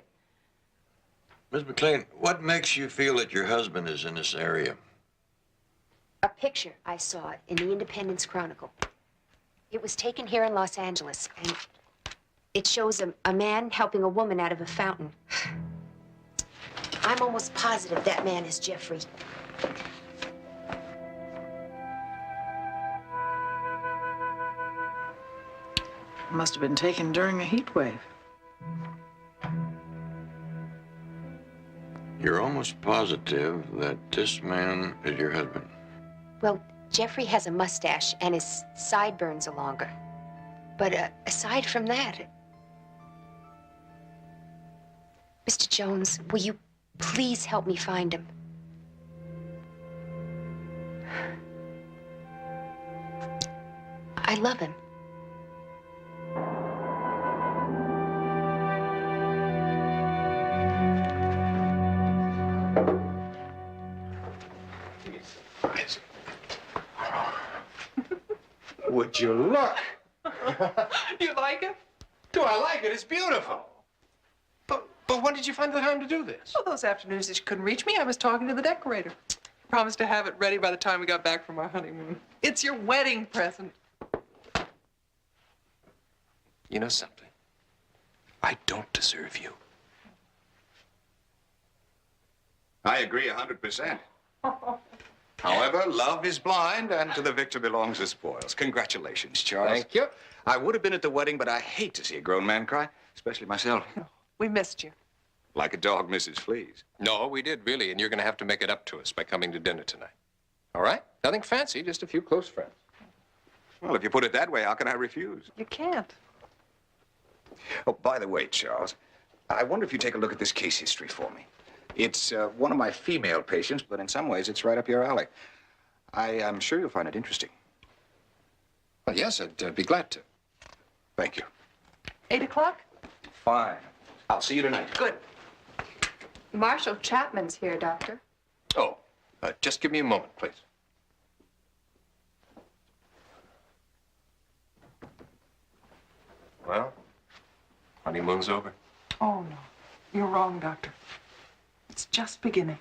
S1: Miss McLean, what makes you feel that your husband is in this area?
S18: A picture I saw in the Independence Chronicle. It was taken here in Los Angeles, and it shows a man helping a woman out of a fountain. I'm almost positive that man is Jeffrey.
S12: Must have been taken during a heat wave.
S1: You're almost positive that this man is your husband.
S18: Well, Jeffrey has a mustache and his sideburns are longer. But aside from that... Mr. Jones, will you please help me find him? I love him.
S19: Would you look?
S15: You like it?
S19: Do I like it? It's beautiful.
S15: But when did you find the time to do this?
S16: Oh, those afternoons that you couldn't reach me, I was talking to the decorator. He promised to have it ready by the time we got back from our honeymoon. It's your wedding present.
S15: You know something? I don't deserve you.
S5: I agree 100%. However, love is blind, and to the victor belongs the spoils. Congratulations, Charles.
S15: Thank you.
S5: I would have been at the wedding, but I hate to see a grown man cry, especially myself.
S16: We missed you.
S5: Like a dog misses fleas.
S15: No, we did, really, and you're going to have to make it up to us by coming to dinner tonight. All right? Nothing fancy, just a few close friends.
S5: Well, if you put it that way, how can I refuse?
S16: You can't.
S5: Oh, by the way, Charles, I wonder if you take a look at this case history for me. It's one of my female patients, but in some ways it's right up your alley. I am sure you'll find it interesting.
S15: Well, yes, I'd be glad to.
S5: Thank you.
S16: 8 o'clock?
S5: Fine. I'll see you tonight.
S16: Good.
S20: Marshal Chapman's here, Doctor.
S15: Oh, just give me a moment, please. Well, honeymoon's over.
S16: Oh, no. You're wrong, Doctor. It's just beginning.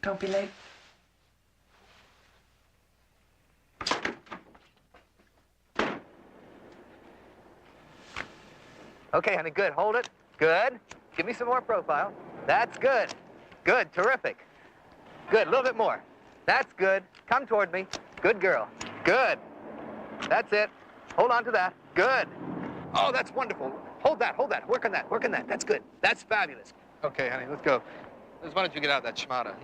S16: Don't be late.
S21: Okay, honey, good. Hold it. Good. Give me some more profile. That's good. Good. Terrific. Good. A little bit more. That's good. Come toward me. Good girl. Good. That's it. Hold on to that. Good. Oh, that's wonderful. Hold that. Hold that. Work on that. Work on that. That's good. That's fabulous. Okay, honey, let's go. Liz, why don't you get out that schmata,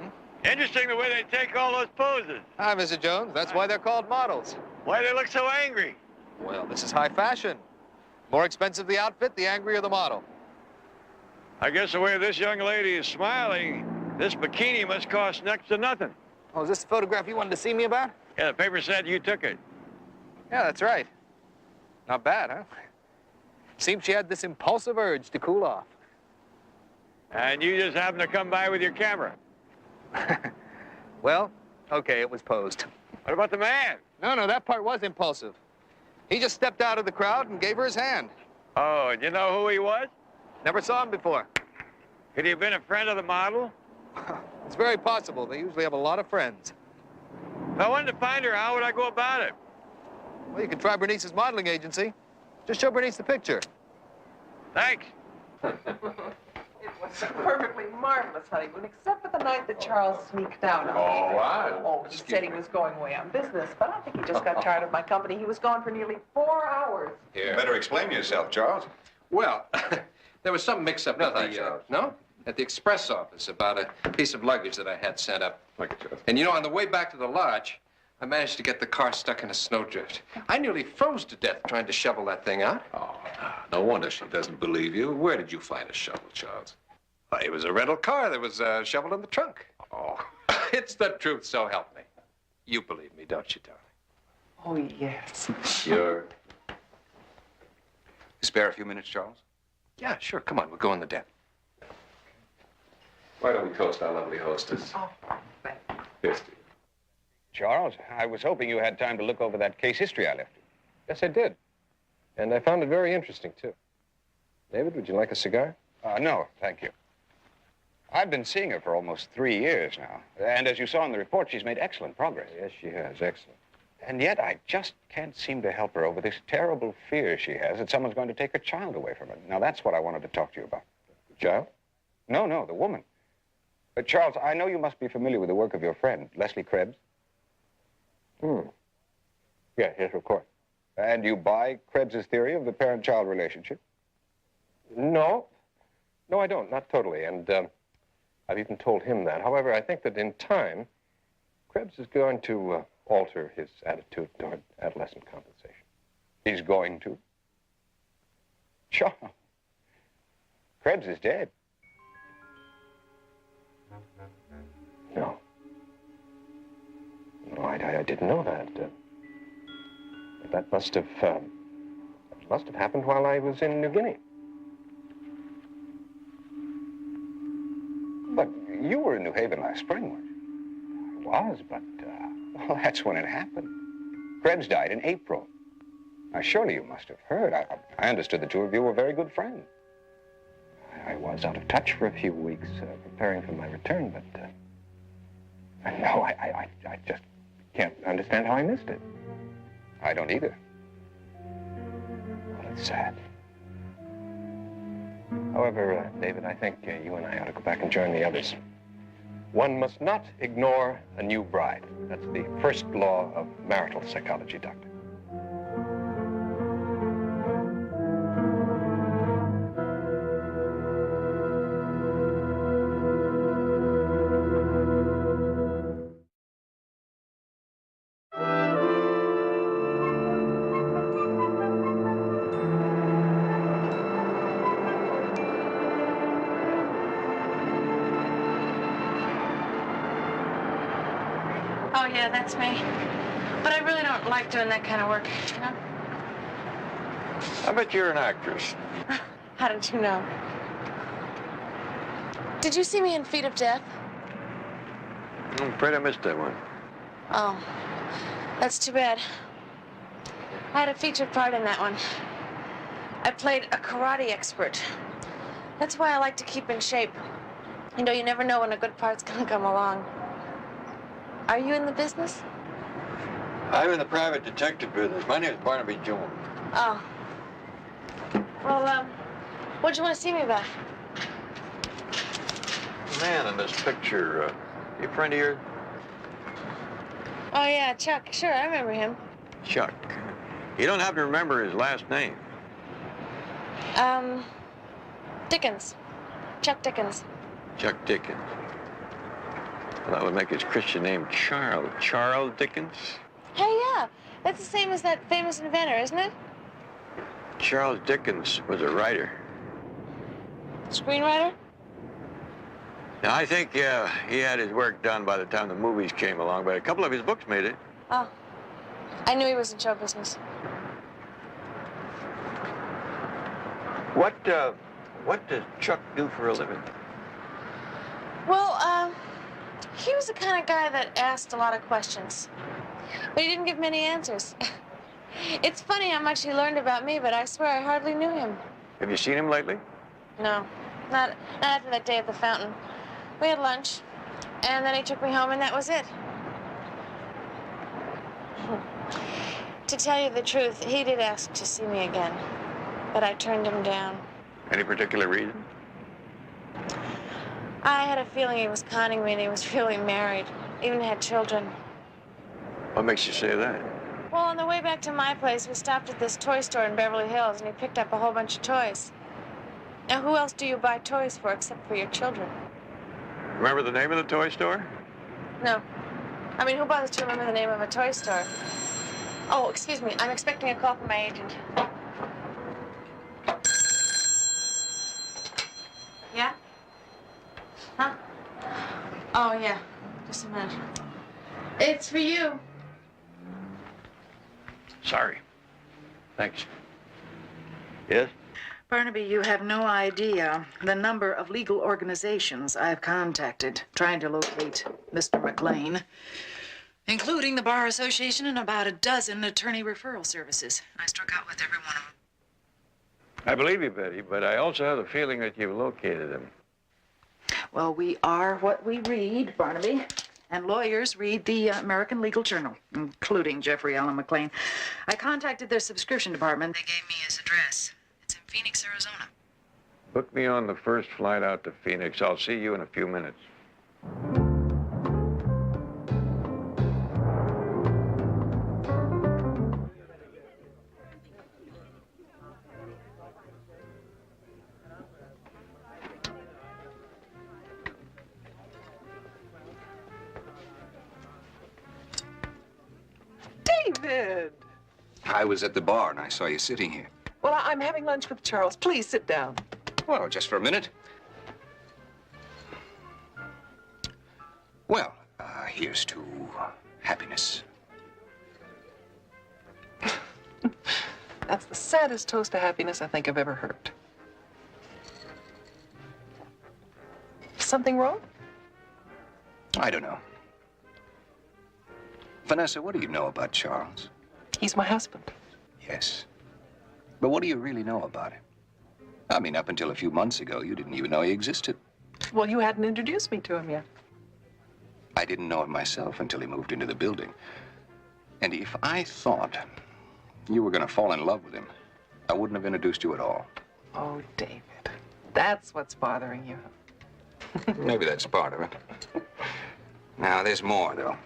S22: Interesting the way they take all those poses.
S21: Hi, Mr. Jones. That's why they're called models.
S22: Why they look so angry?
S21: Well, this is high fashion. More expensive the outfit, the angrier the model.
S22: I guess the way this young lady is smiling, this bikini must cost next to nothing.
S21: Oh, is this the photograph you wanted to see me about?
S22: Yeah, the paper said you took it.
S21: Yeah, that's right. Not bad, huh? Seems she had this impulsive urge to cool off.
S22: And you just happened to come by with your camera.
S21: Well, okay, it was posed.
S22: What about the man?
S21: No, that part was impulsive. He just stepped out of the crowd and gave her his hand.
S22: Oh, and you know who he was?
S21: Never saw him before.
S22: Could he have been a friend of the model?
S21: It's very possible. They usually have a lot of friends.
S22: If I wanted to find her, how would I go about it?
S21: Well, you could try Bernice's modeling agency. Just show Bernice the picture.
S22: Thanks.
S16: It was a perfectly marvelous honeymoon, except for the night that Charles sneaked out.
S14: Oh, what?
S16: Oh, he said he was going away on business, but I think he just got tired of my company. He was gone for nearly 4 hours.
S5: You better explain yourself, Charles.
S15: Well, there was some mix-up at the, no? At the express office about a piece of luggage that I had sent up. And you know, on the way back to the lodge, I managed to get the car stuck in a snowdrift. I nearly froze to death trying to shovel that thing out.
S14: Oh, no wonder she doesn't believe you. Where did you find a shovel, Charles?
S15: Well, it was a rental car that was shoveled in the trunk.
S14: Oh.
S15: It's the truth, so help me. You believe me, don't you, darling?
S16: Oh, yes.
S14: Sure.
S5: Spare a few minutes, Charles?
S15: Yeah, sure. Come on, we'll go in the den.
S14: Why don't we toast our lovely hostess?
S16: Oh, thank you.
S14: Here's to you.
S3: Charles, I was hoping you had time to look over that case history I left you.
S15: Yes, I did. And I found it very interesting, too. David, would you like a cigar?
S3: No, thank you. I've been seeing her for almost 3 years now. And as you saw in the report, she's made excellent progress.
S15: Yes, she has. Excellent.
S3: And yet, I just can't seem to help her over this terrible fear she has that someone's going to take her child away from her. Now, that's what I wanted to talk to you about.
S15: The child?
S3: No, the woman. But, Charles, I know you must be familiar with the work of your friend, Leslie Krebs.
S15: Yes, of course.
S3: And you buy Krebs's theory of the parent-child relationship?
S15: No. No, I don't. Not totally. And I've even told him that. However, I think that in time, Krebs is going to alter his attitude toward adolescent compensation.
S3: He's going to? Charles, Krebs is dead.
S15: No. No, I didn't know that. That must have happened while I was in New Guinea.
S3: But you were in New Haven last spring, weren't you? I was, but, well, that's when it happened. Krebs died in April. Now, surely you must have heard. I understood the two of you were very good friends.
S15: I was out of touch for a few weeks, preparing for my return, but, no, I just can't understand how I missed it.
S3: I don't either.
S15: Well, it's sad. However, David, I think you and I ought to go back and join the others. One must not ignore a new bride. That's the first law of marital psychology, Doctor.
S11: Oh, yeah, that's me. But I really don't like doing that kind of work, you know?
S22: I bet you're an actress.
S11: How did you know? Did you see me in Feet of Death?
S22: I'm afraid I missed that one.
S11: Oh, that's too bad. I had a featured part in that one. I played a karate expert. That's why I like to keep in shape. You know, you never know when a good part's gonna come along. Are you in the business?
S22: I'm in the private detective business. My name is Barnaby Jones.
S11: Oh. Well, what'd you want to see me about?
S22: The man in this picture, you a friend of yours?
S11: Oh, yeah, Chuck. Sure, I remember him.
S22: Chuck. You don't happen to remember his last name?
S11: Dickens. Chuck Dickens.
S22: Chuck Dickens. Well, that would make his Christian name Charles. Charles Dickens?
S11: Hey, yeah. That's the same as that famous inventor, isn't it?
S22: Charles Dickens was a writer.
S11: Screenwriter?
S22: Now, I think he had his work done by the time the movies came along, but a couple of his books made it.
S11: Oh. I knew he was in show business.
S22: What does Chuck do for a living?
S11: Well, he was the kind of guy that asked a lot of questions. But he didn't give many answers. It's funny how much he learned about me, but I swear I hardly knew him.
S22: Have you seen him lately?
S11: No, not after that day at the fountain. We had lunch, and then he took me home, and that was it. To tell you the truth, he did ask to see me again, but I turned him down.
S22: Any particular reason?
S11: I had a feeling he was conning me and he was really married. Even had children.
S22: What makes you say that?
S11: Well, on the way back to my place, we stopped at this toy store in Beverly Hills and he picked up a whole bunch of toys. Now, who else do you buy toys for except for your children?
S22: Remember the name of the toy store?
S11: No. I mean, who bothers to remember the name of a toy store? Oh, excuse me. I'm expecting a call from my agent. Yeah? Huh? Oh, yeah. Just a minute. It's for you.
S22: Sorry. Thanks. Yes?
S12: Barnaby, you have no idea the number of legal organizations I've contacted trying to locate Mr. McLean, including the Bar Association and about a dozen attorney referral services. I struck out with every one of them.
S22: I believe you, Betty, but I also have the feeling that you've located him.
S12: Well, we are what we read, Barnaby. And lawyers read the American Legal Journal, including Jeffrey Allen McLean. I contacted their subscription department. They gave me his address. It's in Phoenix, Arizona.
S22: Book me on the first flight out to Phoenix. I'll see you in a few minutes.
S16: David!
S3: I was at the bar and I saw you sitting here.
S16: Well, I'm having lunch with Charles. Please sit down.
S3: Well, just for a minute. Well, here's to happiness.
S16: That's the saddest toast to happiness I think I've ever heard. Something wrong?
S3: I don't know. Vanessa, what do you know about Charles?
S16: He's my husband.
S3: Yes. But what do you really know about him? I mean, up until a few months ago, you didn't even know he existed.
S16: Well, you hadn't introduced me to him yet.
S3: I didn't know him myself until he moved into the building. And if I thought you were going to fall in love with him, I wouldn't have introduced you at all.
S16: Oh, David. That's what's bothering you.
S3: Maybe that's part of it. Now, there's more, though.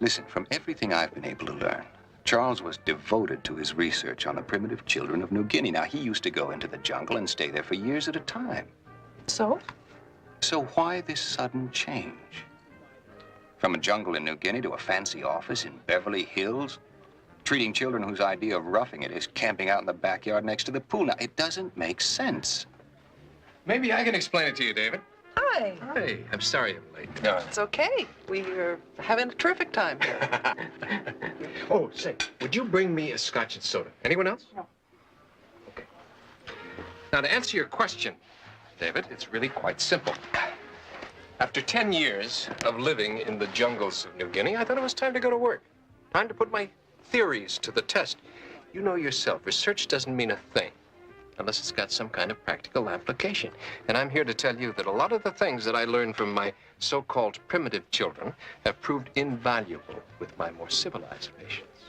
S3: Listen, from everything I've been able to learn, Charles was devoted to his research on the primitive children of New Guinea. Now, he used to go into the jungle and stay there for years at a time.
S16: So?
S3: So why this sudden change? From a jungle in New Guinea to a fancy office in Beverly Hills, treating children whose idea of roughing it is camping out in the backyard next to the pool. Now, it doesn't make sense.
S15: Maybe I can explain it to you, David.
S16: Hi.
S15: Hey, I'm sorry I'm late.
S16: It's okay. We're having a terrific time here.
S15: Oh, say, would you bring me a scotch and soda? Anyone else?
S16: No.
S15: Okay. Now, to answer your question, David, it's really quite simple. After 10 years of living in the jungles of New Guinea, I thought it was time to go to work. Time to put my theories to the test. You know yourself, research doesn't mean a thing unless it's got some kind of practical application. And I'm here to tell you that a lot of the things that I learned from my so-called primitive children have proved invaluable with my more civilized patients.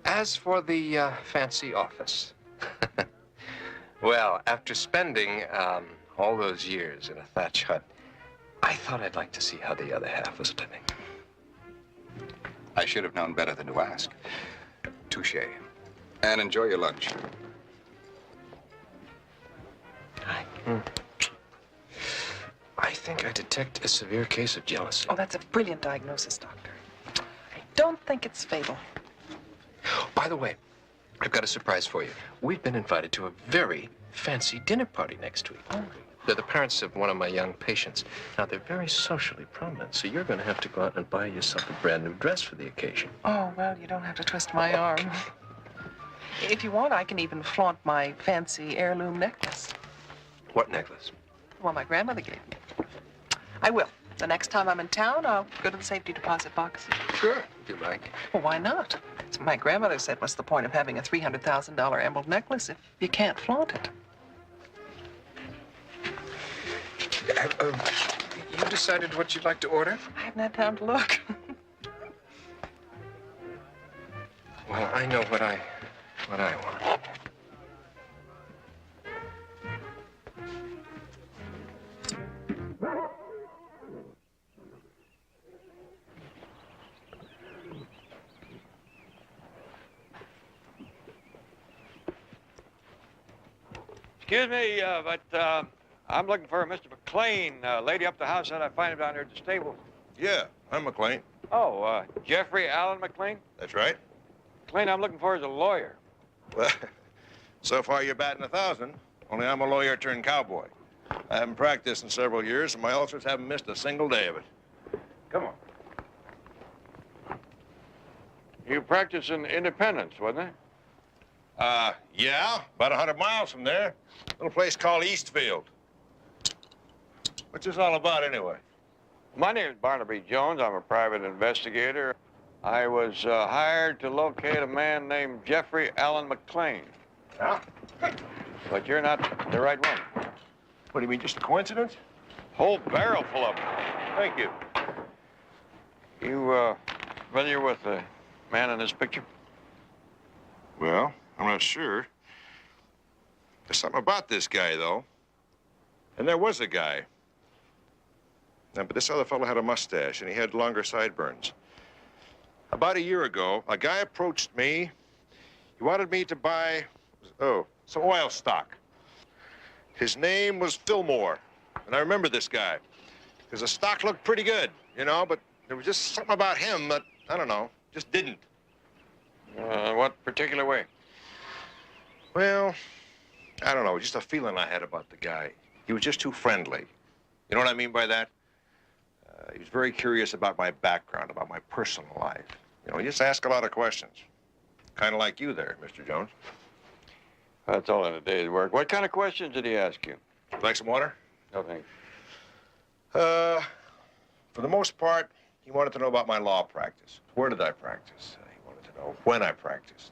S15: As for the fancy office, well, after spending all those years in a thatch hut, I thought I'd like to see how the other half was living.
S3: I should have known better than to ask. Touché. And enjoy your lunch.
S15: I think I detect a severe case of jealousy.
S16: Oh, that's a brilliant diagnosis, Doctor. I don't think it's fatal.
S15: By the way, I've got a surprise for you. We've been invited to a very fancy dinner party next week.
S16: Oh.
S15: They're the parents of one of my young patients. Now, they're very socially prominent, so you're going to have to go out and buy yourself a brand new dress for the occasion.
S16: Oh, well, you don't have to twist my arm. If you want, I can even flaunt my fancy heirloom necklace.
S15: What necklace?
S16: The one my grandmother gave me. I will. The next time I'm in town, I'll go to the safety deposit box.
S15: Sure, if you like.
S16: Well, why not? So my grandmother said, what's the point of having a $300,000 emerald necklace if you can't flaunt it?
S15: You decided what you'd like to order?
S16: I haven't had time to look.
S15: Well, I know what I want.
S22: Excuse me, but I'm looking for a Mr. McLean. Lady up the house said I'd find him down there at the stable.
S8: Yeah, I'm McLean.
S22: Oh, Jeffrey Allen McLean?
S8: That's right.
S22: McLean I'm looking for is a lawyer.
S8: Well, so far you're batting 1,000. Only I'm a lawyer turned cowboy. I haven't practiced in several years, and my ulcers haven't missed a single day of it. Come on.
S22: You practice in Independence, wasn't it?
S8: Yeah, about 100 miles from there. A little place called Eastfield. What's this all about, anyway?
S22: My name is Barnaby Jones. I'm a private investigator. I was hired to locate a man named Jeffrey Allen McLean.
S8: Yeah?
S22: But you're not the right one.
S8: What do you mean, just a coincidence?
S22: Whole barrel full of them.
S8: Thank you.
S22: You, familiar with the man in this picture?
S8: Well, I'm not sure. There's something about this guy, though. And there was a guy. Now, but this other fellow had a mustache, and he had longer sideburns. About a year ago, a guy approached me. He wanted me to buy, some oil stock. His name was Fillmore, and I remember this guy, because the stock looked pretty good, you know, but there was just something about him that, I don't know, just didn't.
S22: What particular way?
S8: Well, I don't know, just a feeling I had about the guy. He was just too friendly. You know what I mean by that? He was very curious about my background, about my personal life. You know, he just asked a lot of questions. Kind of like you there, Mr. Jones.
S22: That's all in a day's work. What kind of questions did he ask you?
S8: Like some water?
S22: No, thanks.
S8: For the most part, he wanted to know about my law practice. Where did I practice? He wanted to know when I practiced.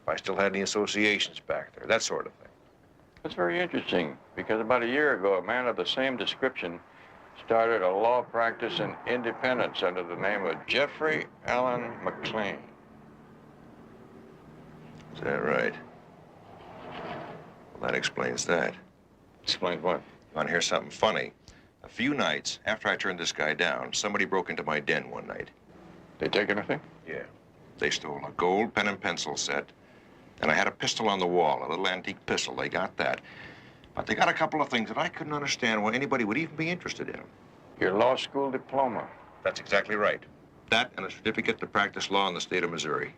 S8: If I still had any associations back there, that sort of thing.
S22: That's very interesting, because about a year ago, a man of the same description started a law practice in Independence under the name of Jeffrey Allen McLean.
S8: Is that right? Well, that explains that.
S22: Explains what?
S8: You want to hear something funny? A few nights after I turned this guy down, somebody broke into my den one night.
S22: They take anything?
S8: Yeah. They stole a gold pen and pencil set, and I had a pistol on the wall, a little antique pistol. They got that. But they got a couple of things that I couldn't understand why anybody would even be interested in them.
S22: Your law school diploma.
S8: That's exactly right. That and a certificate to practice law in the state of Missouri.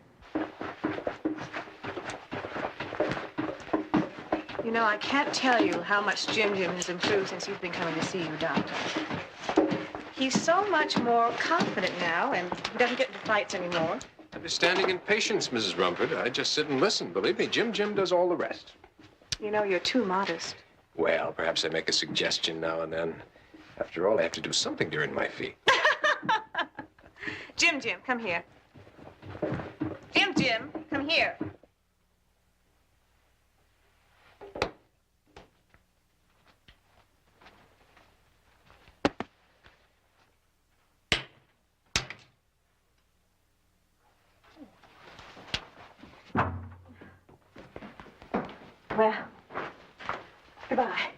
S11: You know, I can't tell you how much Jim has improved since you've been coming to see you, Doctor. He's so much more confident now, and he doesn't get into fights anymore.
S15: Understanding and patience, Mrs. Rumford. I just sit and listen. Believe me, Jim does all the rest.
S11: You know, you're too modest.
S15: Well, perhaps I make a suggestion now and then. After all, I have to do something to earn my fee.
S11: Jim, come here. Jim, come here. Well, goodbye.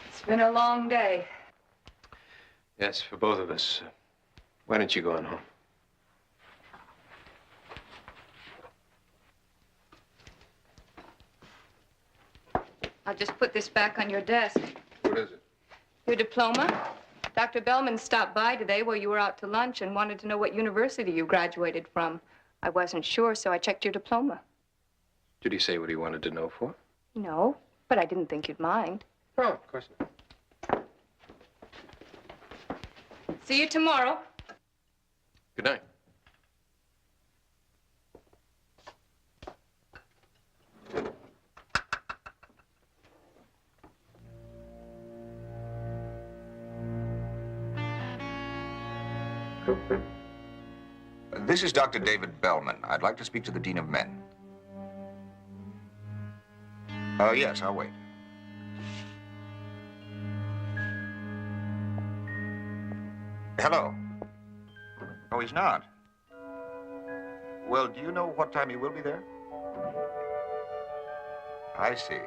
S20: It's been a long day.
S15: Yes, for both of us. Why don't you go on home?
S20: I'll just put this back on your desk.
S15: What is it?
S20: Your diploma. Dr. Bellman stopped by today while you were out to lunch and wanted to know what university you graduated from. I wasn't sure, so I checked your diploma.
S15: Did he say what he wanted to know for?
S20: No, but I didn't think you'd mind.
S15: Oh, of course not.
S20: See you tomorrow.
S15: Good night.
S5: This is Dr. David Bellman. I'd like to speak to the Dean of Men. Yes, I'll wait. Hello. Oh, he's not. Well, do you know what time he will be there? I see.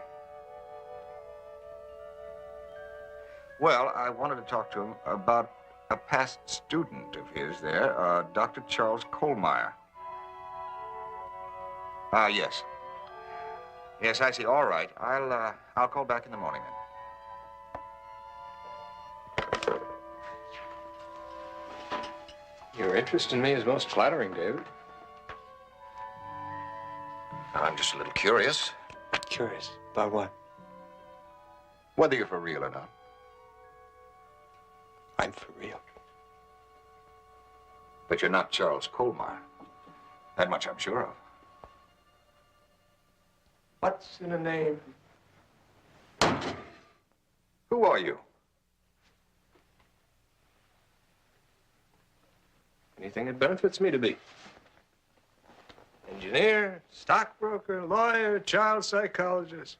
S5: Well, I wanted to talk to him about a past student of his there, Dr. Charles Kohlmeyer. Yes. Yes, I see. All right. I'll call back in the morning then.
S15: Your interest in me is most flattering, David.
S5: I'm just a little curious.
S15: Curious? About what?
S5: Whether you're for real or not.
S15: I'm for real.
S5: But you're not Charles Kohlmeyer. That much I'm sure of.
S15: What's in a name?
S5: Who are you?
S15: Anything that benefits me to be. Engineer, stockbroker, lawyer, child psychologist.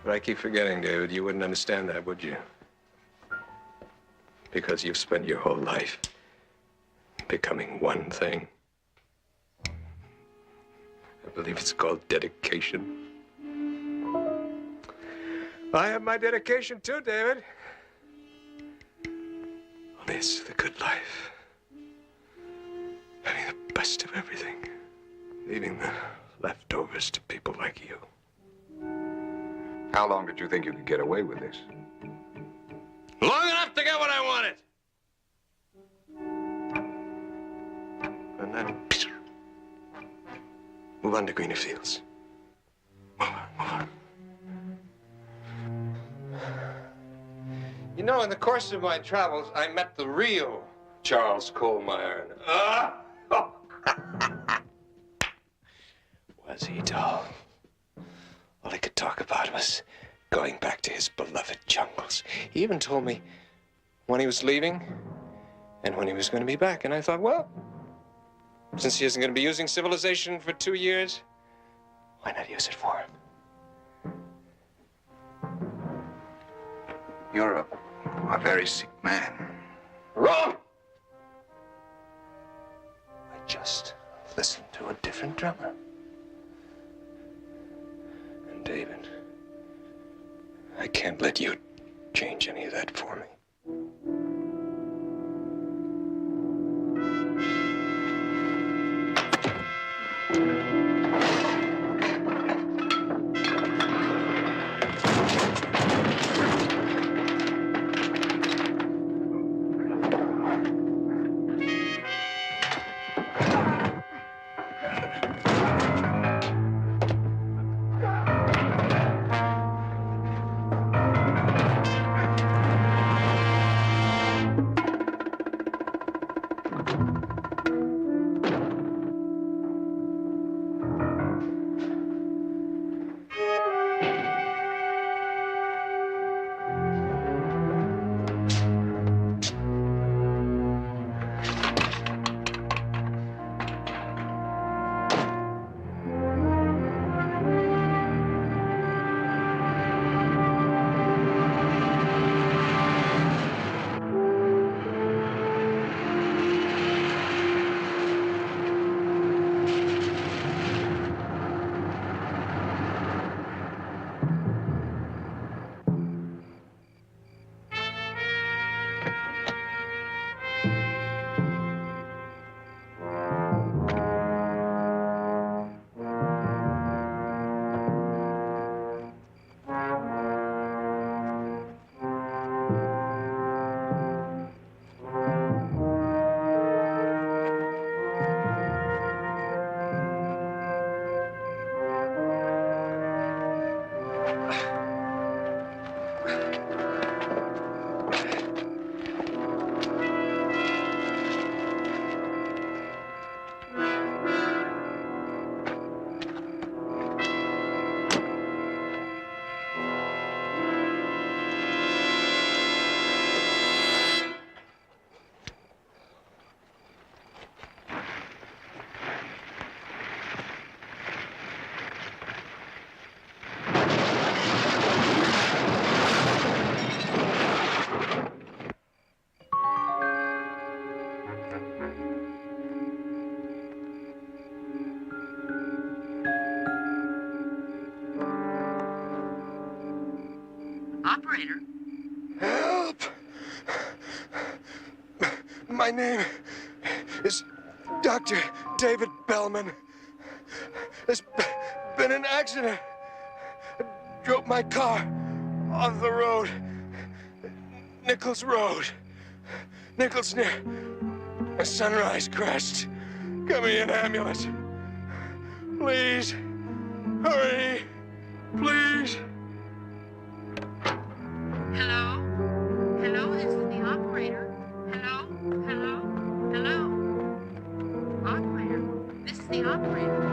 S15: But I keep forgetting, David, you wouldn't understand that, would you? Because you've spent your whole life becoming one thing. I believe it's called dedication. I have my dedication too, David. Only it's the good life. Having the best of everything. Leaving the leftovers to people like you.
S5: How long did you think you could get away with this?
S15: Long enough to get what I wanted. And then move on to greener fields. Move on. You know, in the course of my travels, I met the real Charles Kohlmeyer. Was he dull? All he could talk about was going back to his beloved jungles. He even told me when he was leaving and when he was going to be back. And I thought, well, since he isn't going to be using civilization for 2 years, why not use it for him?
S5: You're a very sick man.
S15: Wrong! I just listened to a different drummer. And David, I can't let you change any of that for me.
S17: Operator?
S19: Help! My name is Dr. David Bellman. There's been an accident. I drove my car off the road. Nichols Road. Nichols near a Sunrise crashed. Get me an ambulance. Please. Hurry. Please.
S17: Hello? Hello, this is the operator. Hello? Hello? Hello? Operator? This is the operator.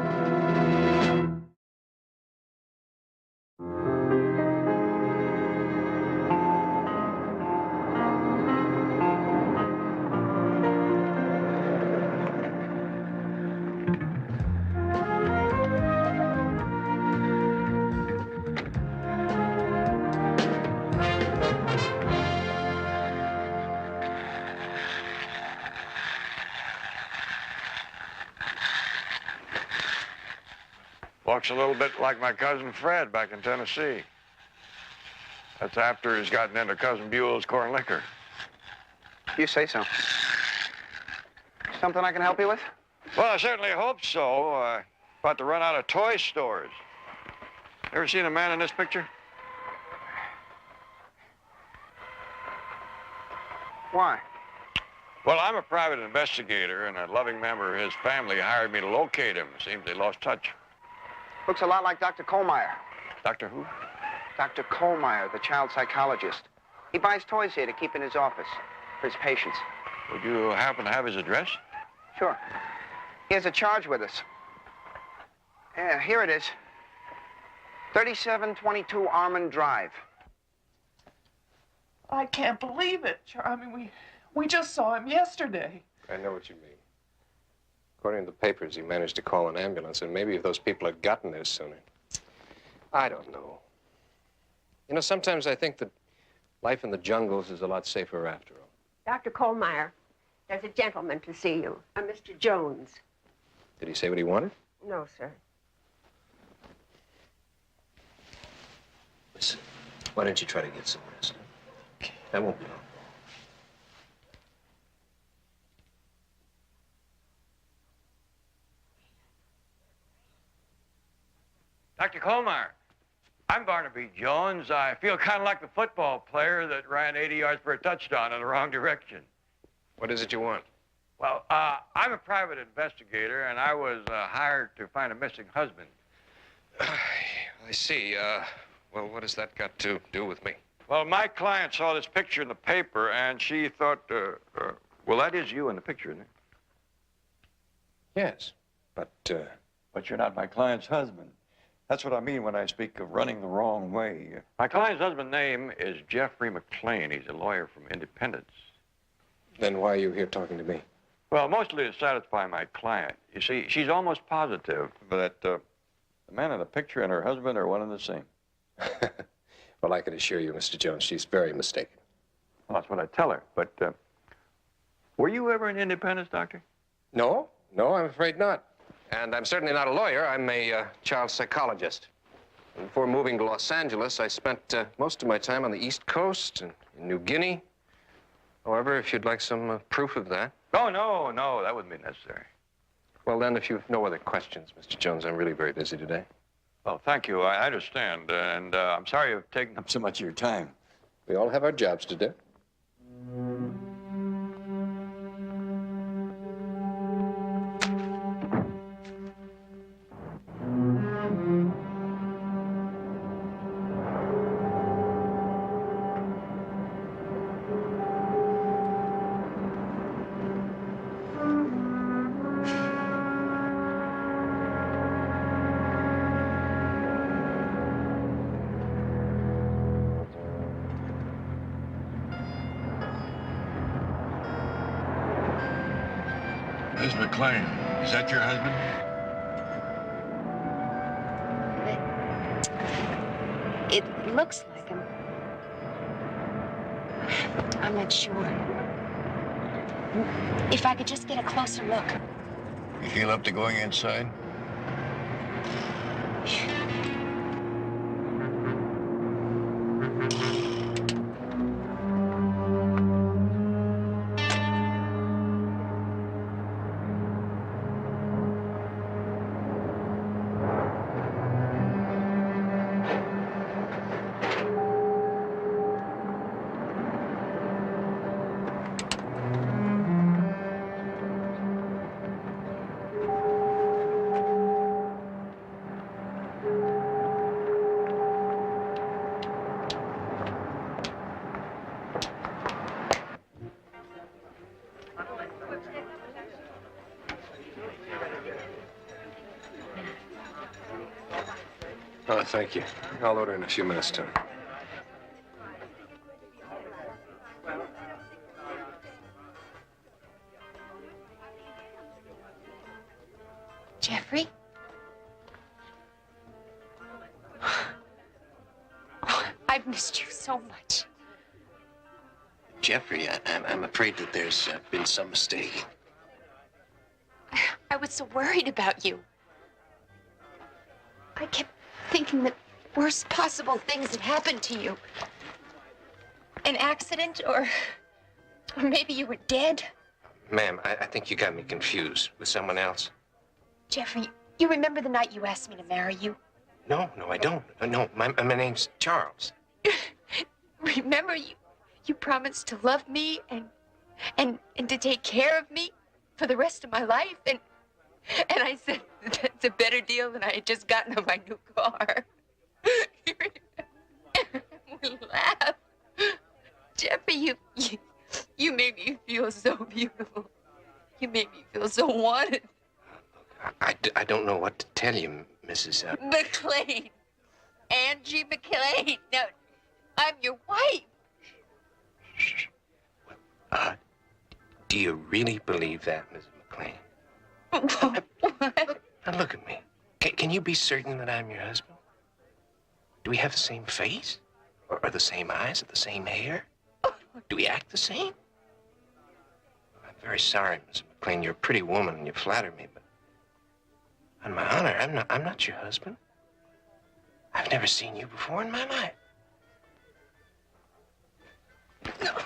S22: Looks a little bit like my cousin Fred back in Tennessee. That's after he's gotten into Cousin Buell's corn liquor.
S21: You say so. Something I can help you with?
S22: Well, I certainly hope so. About to run out of toy stores. Ever seen a man in this picture?
S21: Why?
S22: Well, I'm a private investigator, and a loving member of his family hired me to locate him. Seems they lost touch.
S21: Looks a lot like Dr. Kohlmeyer.
S22: Dr. who?
S21: Dr. Kohlmeyer, the child psychologist. He buys toys here to keep in his office for his patients.
S22: Would you happen to have his address?
S21: Sure. He has a charge with us. Yeah, here it is. 3722 Armand Drive.
S16: I can't believe it. I mean, we just saw him yesterday.
S14: I know what you mean. According to the papers, he managed to call an ambulance, and maybe if those people had gotten there sooner. I don't know. You know, sometimes I think that life in the jungles is a lot safer after all.
S7: Dr. Kohlmeyer, there's a gentleman to see you, a Mr. Jones.
S14: Did he say what he wanted?
S7: No, sir.
S14: Listen, why don't you try to get some rest? That won't be long.
S22: Dr. Kohlmeyer, I'm Barnaby Jones. I feel kind of like the football player that ran 80 yards for a touchdown in the wrong direction.
S14: What is it you want?
S22: Well, I'm a private investigator, and I was hired to find a missing husband.
S14: I see. Well, what has that got to do with me?
S22: Well, my client saw this picture in the paper, and she thought, well, that is you in the picture, isn't it?
S14: Yes, but...
S22: But you're not my client's husband. That's what I mean when I speak of running the wrong way. My client's husband's name is Jeffrey McLean. He's a lawyer from Independence.
S14: Then why are you here talking to me?
S22: Well, mostly to satisfy my client. You see, she's almost positive that the man in the picture and her husband are one and the same.
S14: Well, I can assure you, Mr. Jones, she's very mistaken.
S22: Well, that's what I tell her. But were you ever in Independence, Doctor?
S14: No, I'm afraid not. And I'm certainly not a lawyer. I'm a child psychologist. And before moving to Los Angeles, I spent most of my time on the East Coast and in New Guinea. However, if you'd like some proof of that.
S22: Oh, no, that wouldn't be necessary.
S14: Well, then, if you've no other questions, Mr. Jones, I'm really very busy today.
S22: Well, thank you. I understand. And I'm sorry you've taken up so much of your time.
S14: We all have our jobs to do.
S22: Miss McLean, is that your husband?
S18: It looks like him. I'm not sure. If I could just get a closer look.
S22: You feel up to going inside?
S14: Oh, thank you. I'll order in a few minutes, Tony.
S18: Jeffrey? Oh, I've missed you so much.
S6: Jeffrey, I'm afraid that there's been some mistake.
S18: I was so worried about you. I kept thinking that worst possible things had happened to you. An accident, or maybe you were dead.
S14: Ma'am, I think you got me confused with someone else.
S18: Jeffrey, you remember the night you asked me to marry you?
S14: No, I don't. No, my name's Charles.
S18: Remember, you promised to love me and to take care of me for the rest of my life, and I said that's a better deal than I had just gotten on my new car. We laughed. Jeffrey, you made me feel so beautiful. You made me feel so wanted.
S14: I don't know what to tell you, Mrs.
S18: McLean. Angie McLean. Now, I'm your wife.
S14: Do you really believe that, Mrs. McLean?
S18: What?
S14: Now look at me. Can you be certain that I'm your husband? Do we have the same face? Or the same eyes? Or the same hair? Do we act the same? I'm very sorry, Mrs. McLean. You're a pretty woman and you flatter me, but on my honor, I'm not your husband. I've never seen you before in my life. No.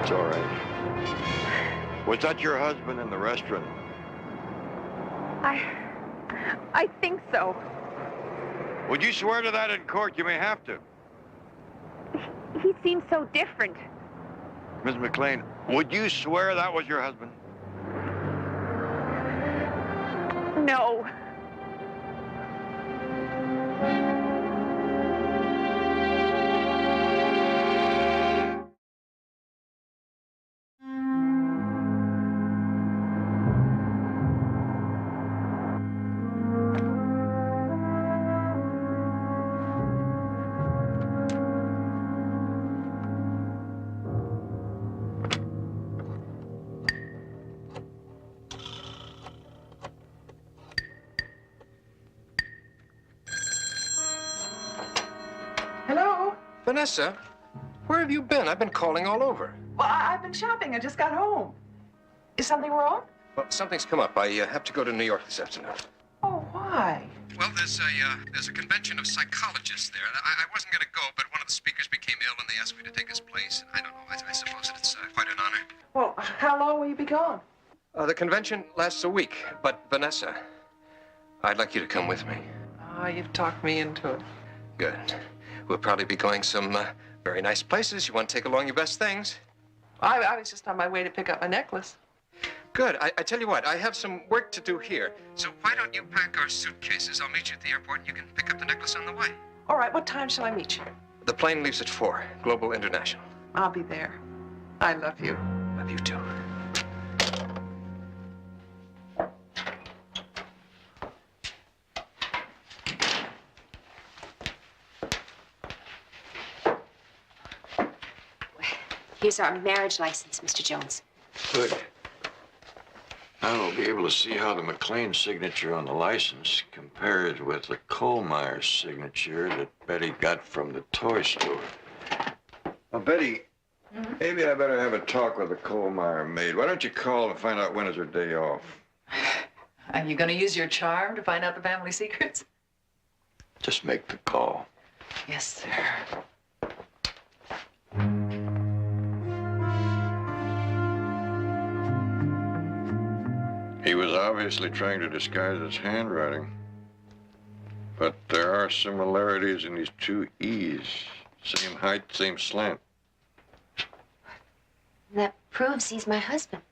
S8: It's all right. Was that your husband in the restaurant?
S18: I think so.
S8: Would you swear to that in court? You may have to.
S18: He seems so different.
S8: Ms. McLean, would you swear that was your husband?
S18: No.
S16: Hello?
S14: Vanessa, where have you been? I've been calling all over.
S16: Well, I've been shopping. I just got home. Is something wrong?
S14: Well, something's come up. I have to go to New York this afternoon.
S16: Oh, why?
S14: Well, there's a convention of psychologists there. I wasn't going to go, but one of the speakers became ill, and they asked me to take his place. I don't know. I suppose it's quite an honor.
S16: Well, how long will you be gone?
S14: The convention lasts a week, but Vanessa, I'd like you to come with me.
S16: Ah, you've talked me into it.
S14: Good. We'll probably be going some very nice places. You want to take along your best things?
S16: I was just on my way to pick up my necklace.
S14: Good. I tell you what, I have some work to do here. So why don't you pack our suitcases? I'll meet you at the airport and you can pick up the necklace on the way.
S16: All right, what time shall I meet you?
S14: The plane leaves at 4, Global International.
S16: I'll be there. I love you.
S14: Love you too.
S18: Here's our marriage license, Mr. Jones.
S22: Good. Now we'll be able to see how the McLean signature on the license compares with the Kohlmeyer signature that Betty got from the toy store.
S8: Well, Betty, maybe I better have a talk with the Kohlmeyer maid. Why don't you call and find out when is her day off?
S12: Are you going to use your charm to find out the family secrets?
S22: Just make the call.
S12: Yes, sir.
S22: He was obviously trying to disguise his handwriting. But there are similarities in these two E's. Same height, same slant.
S18: That proves he's my husband.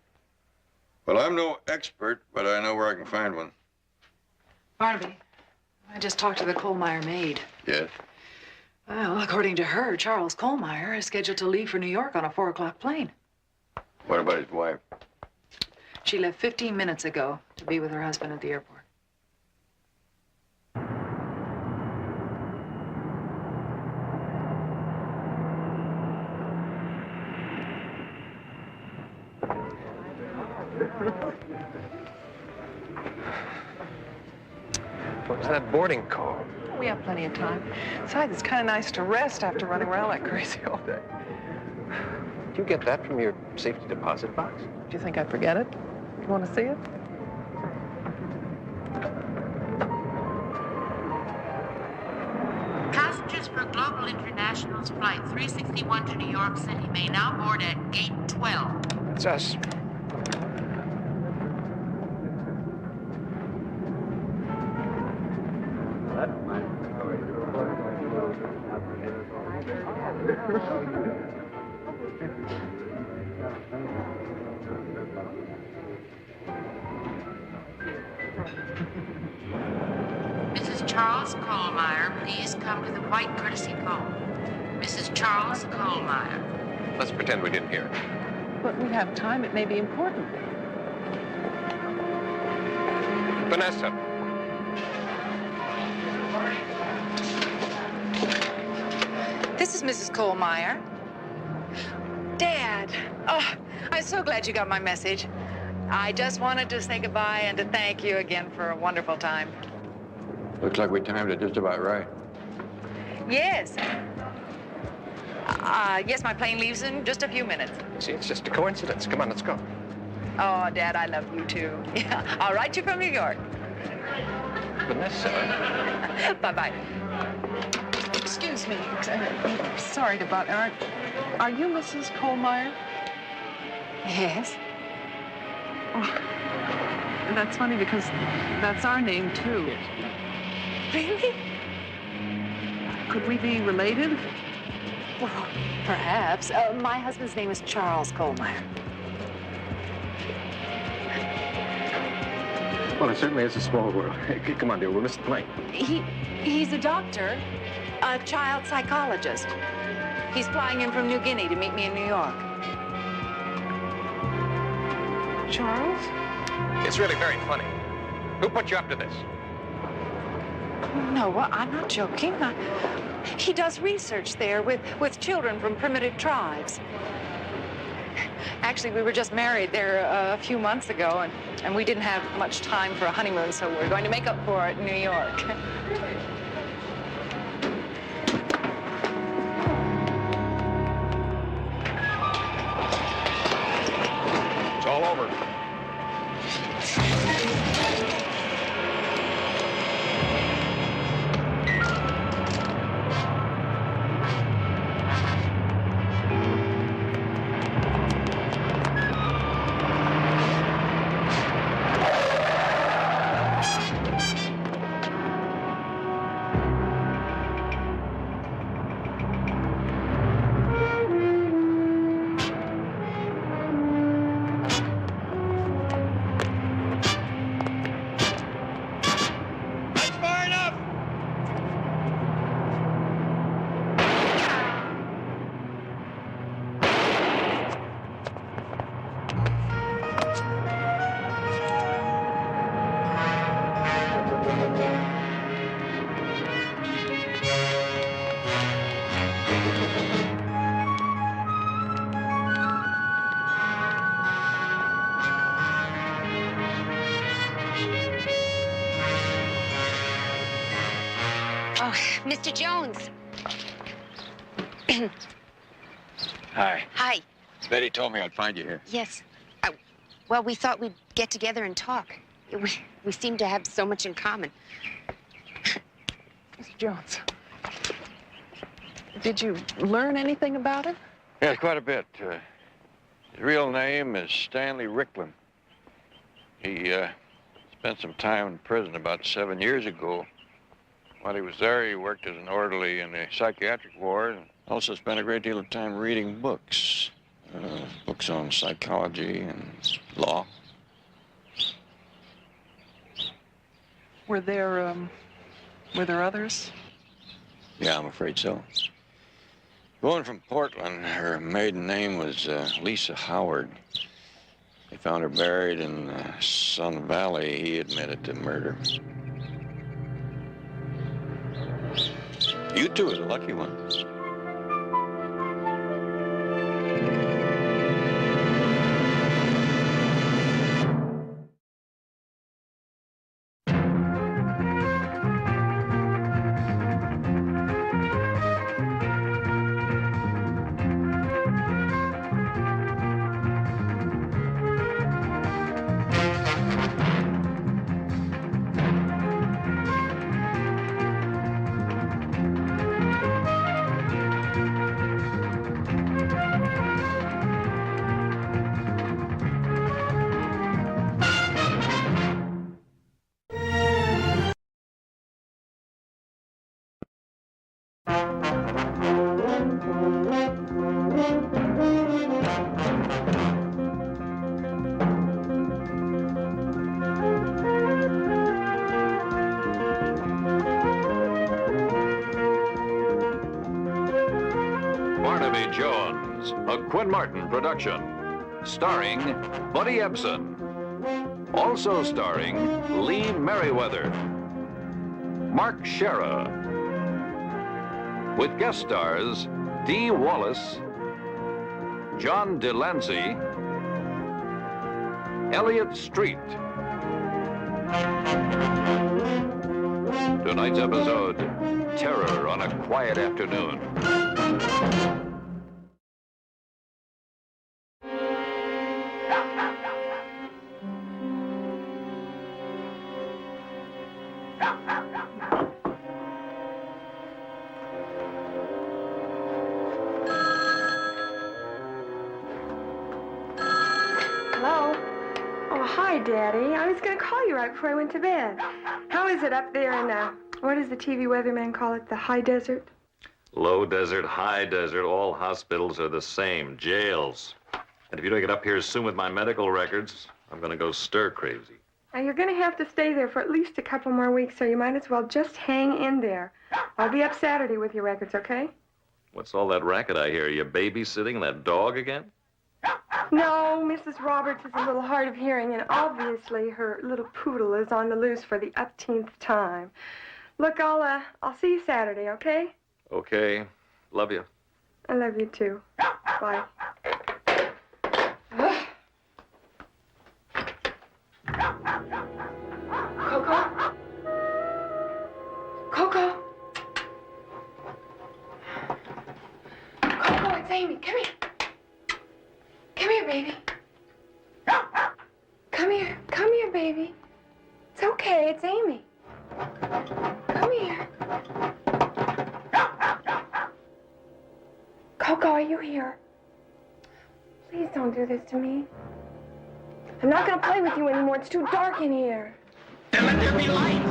S22: Well, I'm no expert, but I know where I can find one.
S12: Barnaby, I just talked to the Kohlmeyer maid.
S22: Yes?
S12: Well, according to her, Charles Kohlmeyer is scheduled to leave for New York on a 4 o'clock plane.
S22: What about his wife?
S12: She left 15 minutes ago to be with her husband at the airport.
S14: What was that boarding call?
S16: We have plenty of time. Besides, it's kind of nice to rest after running around like crazy all day.
S14: Did you get that from your safety deposit box?
S16: Do you think I'd forget it? You want to see it?
S10: Passengers for Global International's Flight 361 to New York City may now board at Gate 12.
S14: It's us.
S10: Mrs. Charles Kohlmeyer, please come to the white courtesy phone. Mrs. Charles Kohlmeyer.
S14: Let's pretend we didn't hear it.
S16: But we have time. It may be important.
S14: Vanessa.
S12: This is Mrs. Kohlmeyer. Dad. Oh, I'm so glad you got my message. I just wanted to say goodbye and to thank you again for a wonderful time.
S22: Looks like we timed it just about right.
S12: Yes. Yes, my plane leaves in just a few minutes.
S14: See, it's just a coincidence. Come on, let's go.
S12: Oh, Dad, I love you too. Yeah, I'll write you from New York.
S14: Vanessa.
S12: Bye-bye.
S16: Excuse me. Sorry to butt. Are you Mrs. Kohlmeyer?
S12: Yes.
S16: Oh, that's funny because that's our name, too.
S12: Really?
S16: Could we be related?
S12: Well, perhaps. My husband's name is Charles Kohlmeyer.
S14: Well, it certainly is a small world. Hey, come on, dear, we'll miss the plane.
S12: He's a doctor, a child psychologist. He's flying in from New Guinea to meet me in New York.
S16: Charles?
S14: It's really very funny. Who put you up to this?
S12: No, well, I'm not joking. He does research there with children from primitive tribes. Actually, we were just married there a few months ago, and we didn't have much time for a honeymoon, so we're going to make up for it in New York.
S14: It's all over.
S18: Oh, Mr. Jones.
S22: Hi.
S18: Hi.
S22: Betty told me I'd find you here.
S18: Yes. Well, we thought we'd get together and talk. We seem to have so much in common.
S16: Mr. Jones, did you learn anything about him?
S22: Yeah, quite a bit. His real name is Stanley Ricklin. He spent some time in prison about 7 years ago. While he was there, he worked as an orderly in the psychiatric ward and also spent a great deal of time reading books. Books on psychology and law.
S16: Were there others?
S22: Yeah, I'm afraid so. Going from Portland, her maiden name was Lisa Howard. They found her buried in Sun Valley. He admitted to murder. You two are the lucky ones.
S1: Barnaby Jones, a Quinn Martin production, starring Buddy Ebsen. Also starring Lee Merriweather, Mark Shera, with guest stars Dee Wallace, John Delancey, Elliot Street. Tonight's episode, Terror on a Quiet Afternoon.
S4: Hello? Oh, hi, Daddy. I was going to call you right before I went to bed. How is it up there in, what does the TV weatherman call it, the high desert?
S1: Low desert, high desert, all hospitals are the same, jails. And if you don't get up here soon with my medical records, I'm going to go stir crazy.
S4: Now, you're going to have to stay there for at least a couple more weeks, so you might as well just hang in there. I'll be up Saturday with your records, okay?
S1: What's all that racket I hear? You babysitting that dog again?
S4: No, Mrs. Roberts is a little hard of hearing, and obviously her little poodle is on the loose for the upteenth time. Look, I'll see you Saturday, okay?
S1: Okay. Love you.
S4: I love you, too. Bye. Coco? Coco? Coco, it's Amy. Come here. Come here, baby. Come here. Come here, baby. It's okay. It's Amy. Come here. Coco, are you here? Please don't do this to me. I'm not going to play with you anymore. It's too dark in here.
S13: Then let there be light.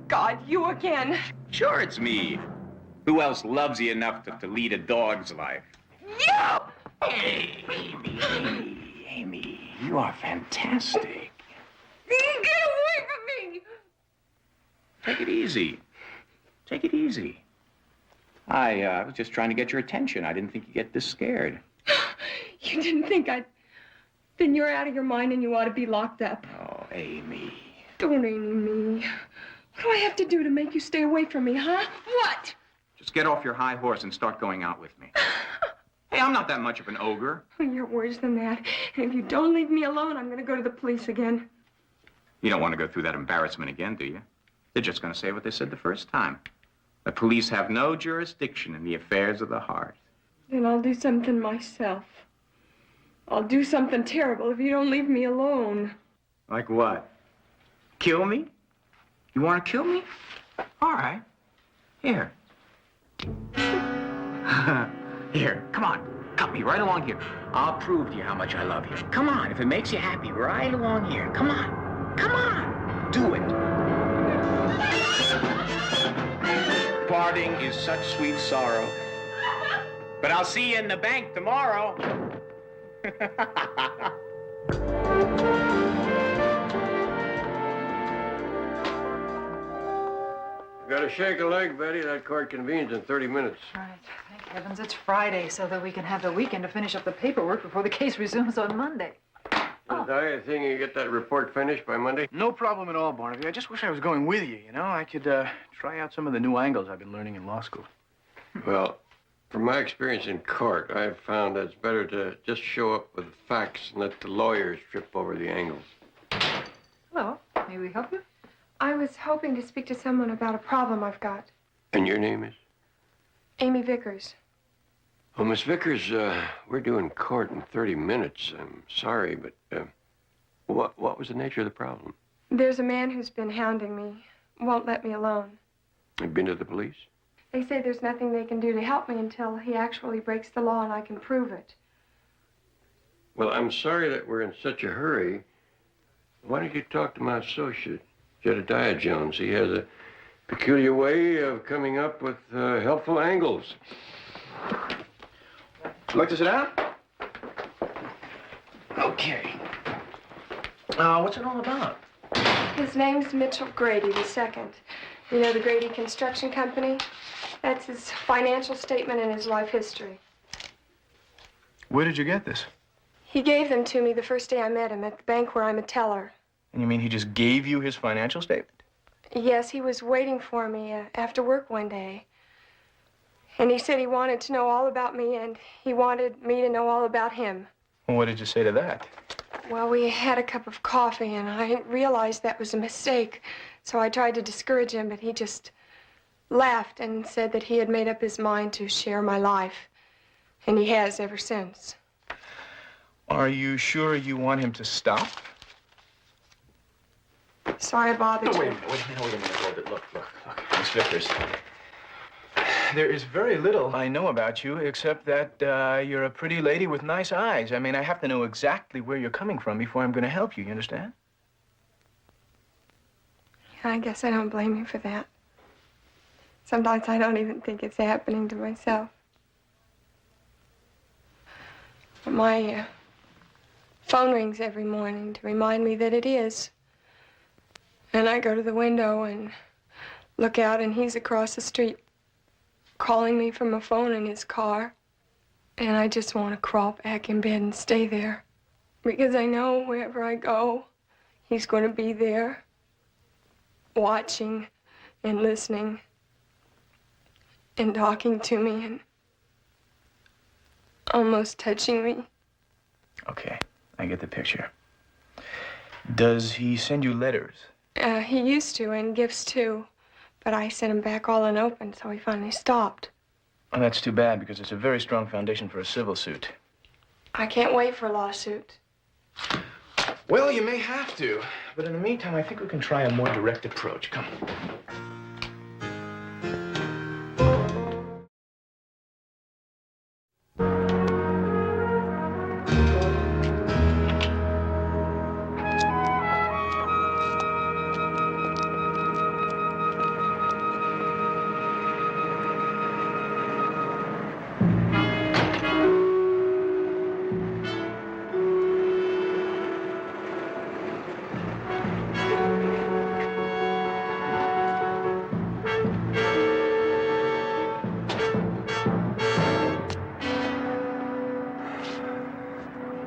S4: God, you again.
S13: Sure, it's me. Who else loves you enough to lead a dog's life?
S4: No!
S13: Hey, Amy, you are fantastic.
S4: Get away from me!
S13: Take it easy. Take it easy. I was just trying to get your attention. I didn't think you'd get this scared.
S4: You didn't think I'd... Then you're out of your mind and you ought to be locked up.
S13: Oh, Amy.
S4: Don't Amy me. What do I have to do to make you stay away from me, huh? What?
S13: Just get off your high horse and start going out with me. Hey, I'm not that much of an ogre.
S4: You're worse than that. And if you don't leave me alone, I'm going to go to the police again.
S13: You don't want to go through that embarrassment again, do you? They're just going to say what they said the first time. The police have no jurisdiction in the affairs of the heart.
S4: Then I'll do something myself. I'll do something terrible if you don't leave me alone.
S13: Like what? Kill me? You want to kill me? All right. Here. Here, come on. Cut me right along here. I'll prove to you how much I love you. Come on, if it makes you happy, right along here. Come on. Come on. Do it. Parting is such sweet sorrow. But I'll see you in the bank tomorrow.
S2: Got to shake a leg, Betty. That court convenes in 30 minutes.
S12: Right. Thank heavens it's Friday so that we can have the weekend to finish up the paperwork before the case resumes on Monday.
S2: I think you get that report finished by Monday?
S9: No problem at all, Barnaby. I just wish I was going with you, you know? I could try out some of the new angles I've been learning in law school.
S2: Well, from my experience in court, I've found that it's better to just show up with facts and let the lawyers trip over the angles.
S12: Hello. May we help you?
S4: I was hoping to speak to someone about a problem I've got.
S2: And your name is?
S4: Amy Vickers.
S2: Oh, Miss Vickers, we're doing court in 30 minutes. I'm sorry, but what was the nature of the problem?
S4: There's a man who's been hounding me, won't let me alone.
S2: You've been to the police?
S4: They say there's nothing they can do to help me until he actually breaks the law and I can prove it.
S2: Well, I'm sorry that we're in such a hurry. Why don't you talk to my associate, Jedediah Jones? He has a peculiar way of coming up with helpful angles.
S9: Would you like to sit down? Okay. What's it all about?
S4: His name's Mitchell Grady II. You know the Grady Construction Company? That's his financial statement and his life history.
S9: Where did you get this?
S4: He gave them to me the first day I met him at the bank where I'm a teller.
S9: And you mean he just gave you his financial statement?
S4: Yes, he was waiting for me after work one day. And he said he wanted to know all about me, and he wanted me to know all about him.
S9: Well, what did you say to that?
S4: Well, we had a cup of coffee, and I realized that was a mistake. So I tried to discourage him, but he just laughed and said that he had made up his mind to share my life. And he has ever since.
S9: Are you sure you want him to stop?
S4: Sorry I bothered you.
S9: Wait a minute, hold it. Look, Miss Vickers. There is very little I know about you except that you're a pretty lady with nice eyes. I mean, I have to know exactly where you're coming from before I'm going to help you understand?
S4: I guess I don't blame you for that. Sometimes I don't even think it's happening to myself. My phone rings every morning to remind me that it is. And I go to the window and look out, and he's across the street calling me from a phone in his car. And I just want to crawl back in bed and stay there. Because I know wherever I go, he's going to be there, watching and listening and talking to me and almost touching me.
S9: Okay, I get the picture. Does he send you letters?
S4: He used to, and gifts too. But I sent him back all unopened, so he finally stopped.
S9: Oh, that's too bad, because it's a very strong foundation for a civil suit.
S4: I can't wait for a lawsuit.
S9: Well, you may have to. But in the meantime, I think we can try a more direct approach. Come.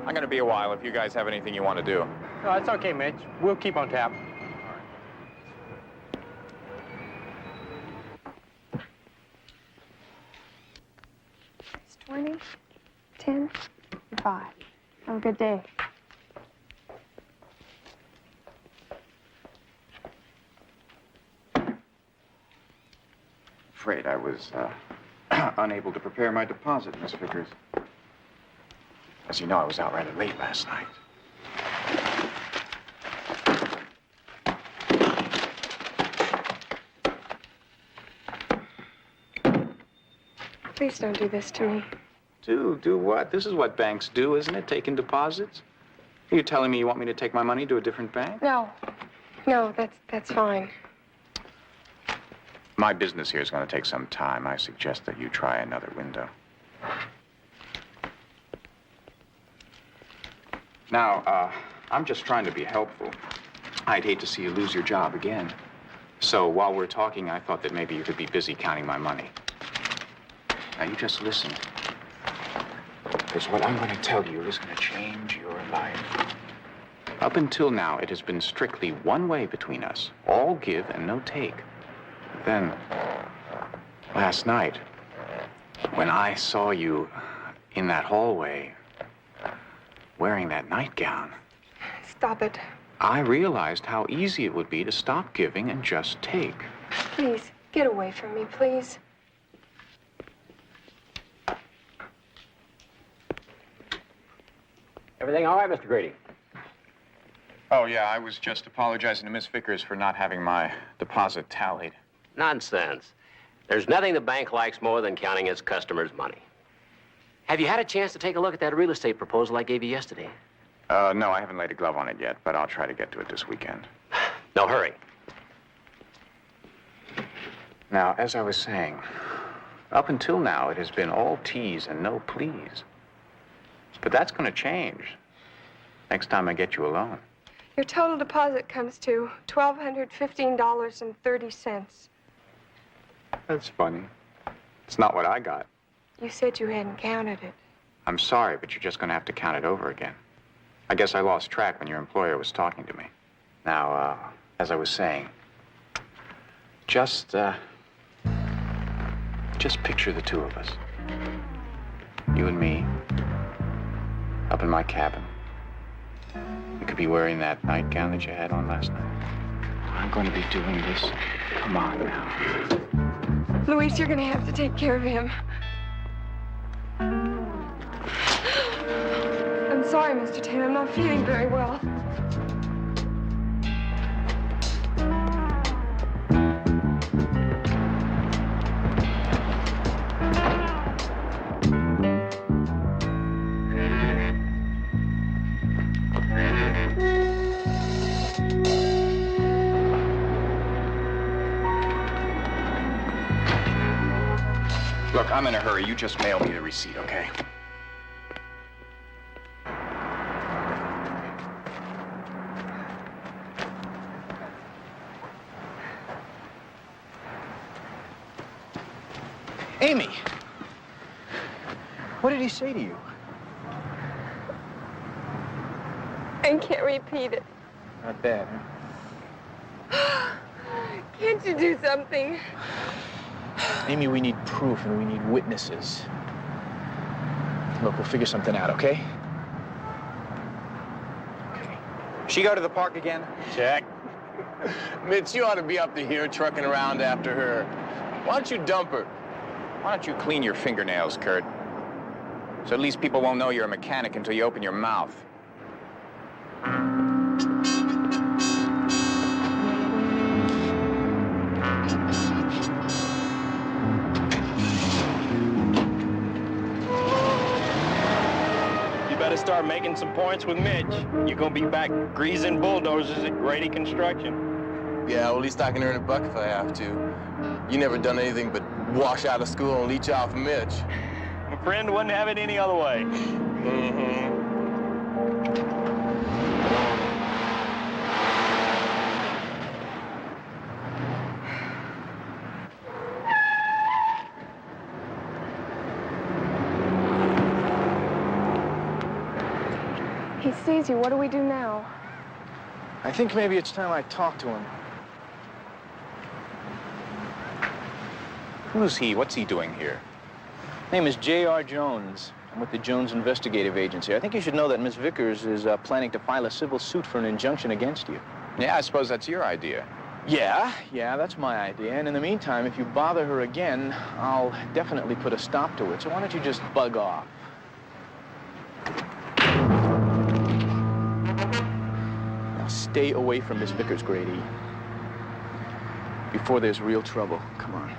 S23: I'm going to be a while if you guys have anything you want to do.
S21: No, it's okay, Mitch. We'll keep on tap.
S4: It's 20, 10, 5. Have a good day.
S13: Afraid I was unable to prepare my deposit, Miss Vickers. As you know, I was out rather late last night.
S4: Please don't do this to me.
S13: Do what? This is what banks do, isn't it? Taking deposits? Are you telling me you want me to take my money to a different bank?
S4: No. No, that's fine.
S13: My business here is going to take some time. I suggest that you try another window. Now, I'm just trying to be helpful. I'd hate to see you lose your job again. So while we're talking, I thought that maybe you could be busy counting my money. Now, you just listen. Because what I'm going to tell you is going to change your life. Up until now, it has been strictly one way between us. All give and no take. Then, last night, when I saw you in that hallway wearing that nightgown,
S4: Stop it.
S13: I realized how easy it would be to stop giving and just take.
S4: Please, get away from me, please.
S3: Everything all right, Mr. Grady?
S13: Oh, yeah, I was just apologizing to Miss Vickers for not having my deposit tallied.
S3: Nonsense. There's nothing the bank likes more than counting its customers' money. Have you had a chance to take a look at that real estate proposal I gave you yesterday?
S13: No, I haven't laid a glove on it yet, but I'll try to get to it this weekend.
S3: No hurry.
S13: Now, as I was saying, up until now, it has been all tease and no please. But that's going to change next time I get you alone.
S4: Your total deposit comes to $1,215.30.
S13: That's funny. It's not what I got.
S4: You said you hadn't counted it.
S13: I'm sorry, but you're just going to have to count it over again. I guess I lost track when your employer was talking to me. Now, as I was saying, just picture the two of us. You and me, up in my cabin. You could be wearing that nightgown that you had on last night. I'm going to be doing this. Come on now.
S4: Luis, you're going to have to take care of him. I'm sorry, Mr. Tan. I'm not feeling very well.
S13: Look, I'm in a hurry. You just mail me the receipt, okay?
S9: Amy! What did he say to you?
S4: I can't repeat it.
S9: Not bad, huh?
S4: Can't you do something?
S9: Amy, we need proof and we need witnesses. Look, we'll figure something out, okay?
S13: She go to the park again?
S11: Check. Mitch, you ought to be up to here trucking around after her. Why don't you dump her?
S13: Why don't you clean your fingernails, Kurt? So at least people won't know you're a mechanic until you open your mouth.
S20: Start making some points with Mitch. You're gonna be back greasing bulldozers at Grady Construction.
S11: Yeah, well, at least I can earn a buck if I have to. You never done anything but wash out of school and leech off Mitch.
S20: My friend wouldn't have it any other way.
S4: He sees you. What do we do now?
S9: I think maybe it's time I talk to him.
S13: Who's he? What's he doing here?
S9: Name is J.R. Jones. I'm with the Jones Investigative Agency. I think you should know that Miss Vickers is planning to file a civil suit for an injunction against you.
S13: Yeah, I suppose that's your idea.
S9: Yeah, that's my idea. And in the meantime, if you bother her again, I'll definitely put a stop to it. So why don't you just bug off? stay away from Miss Vickers, Grady. Before there's real trouble. Come on.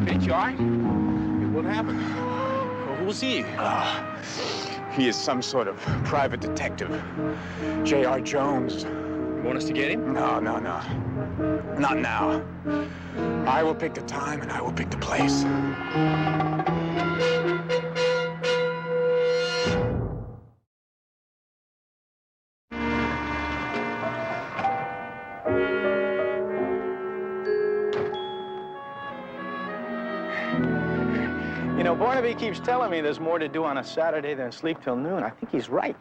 S13: Hey, Joy. What happened? Well, who's he? He is some sort of private detective. J.R. Jones. You want us to get him? No. Not now. I will pick the time and I will pick the place.
S9: You know, Barnaby keeps telling me there's more to do on a Saturday than sleep till noon. I think he's right.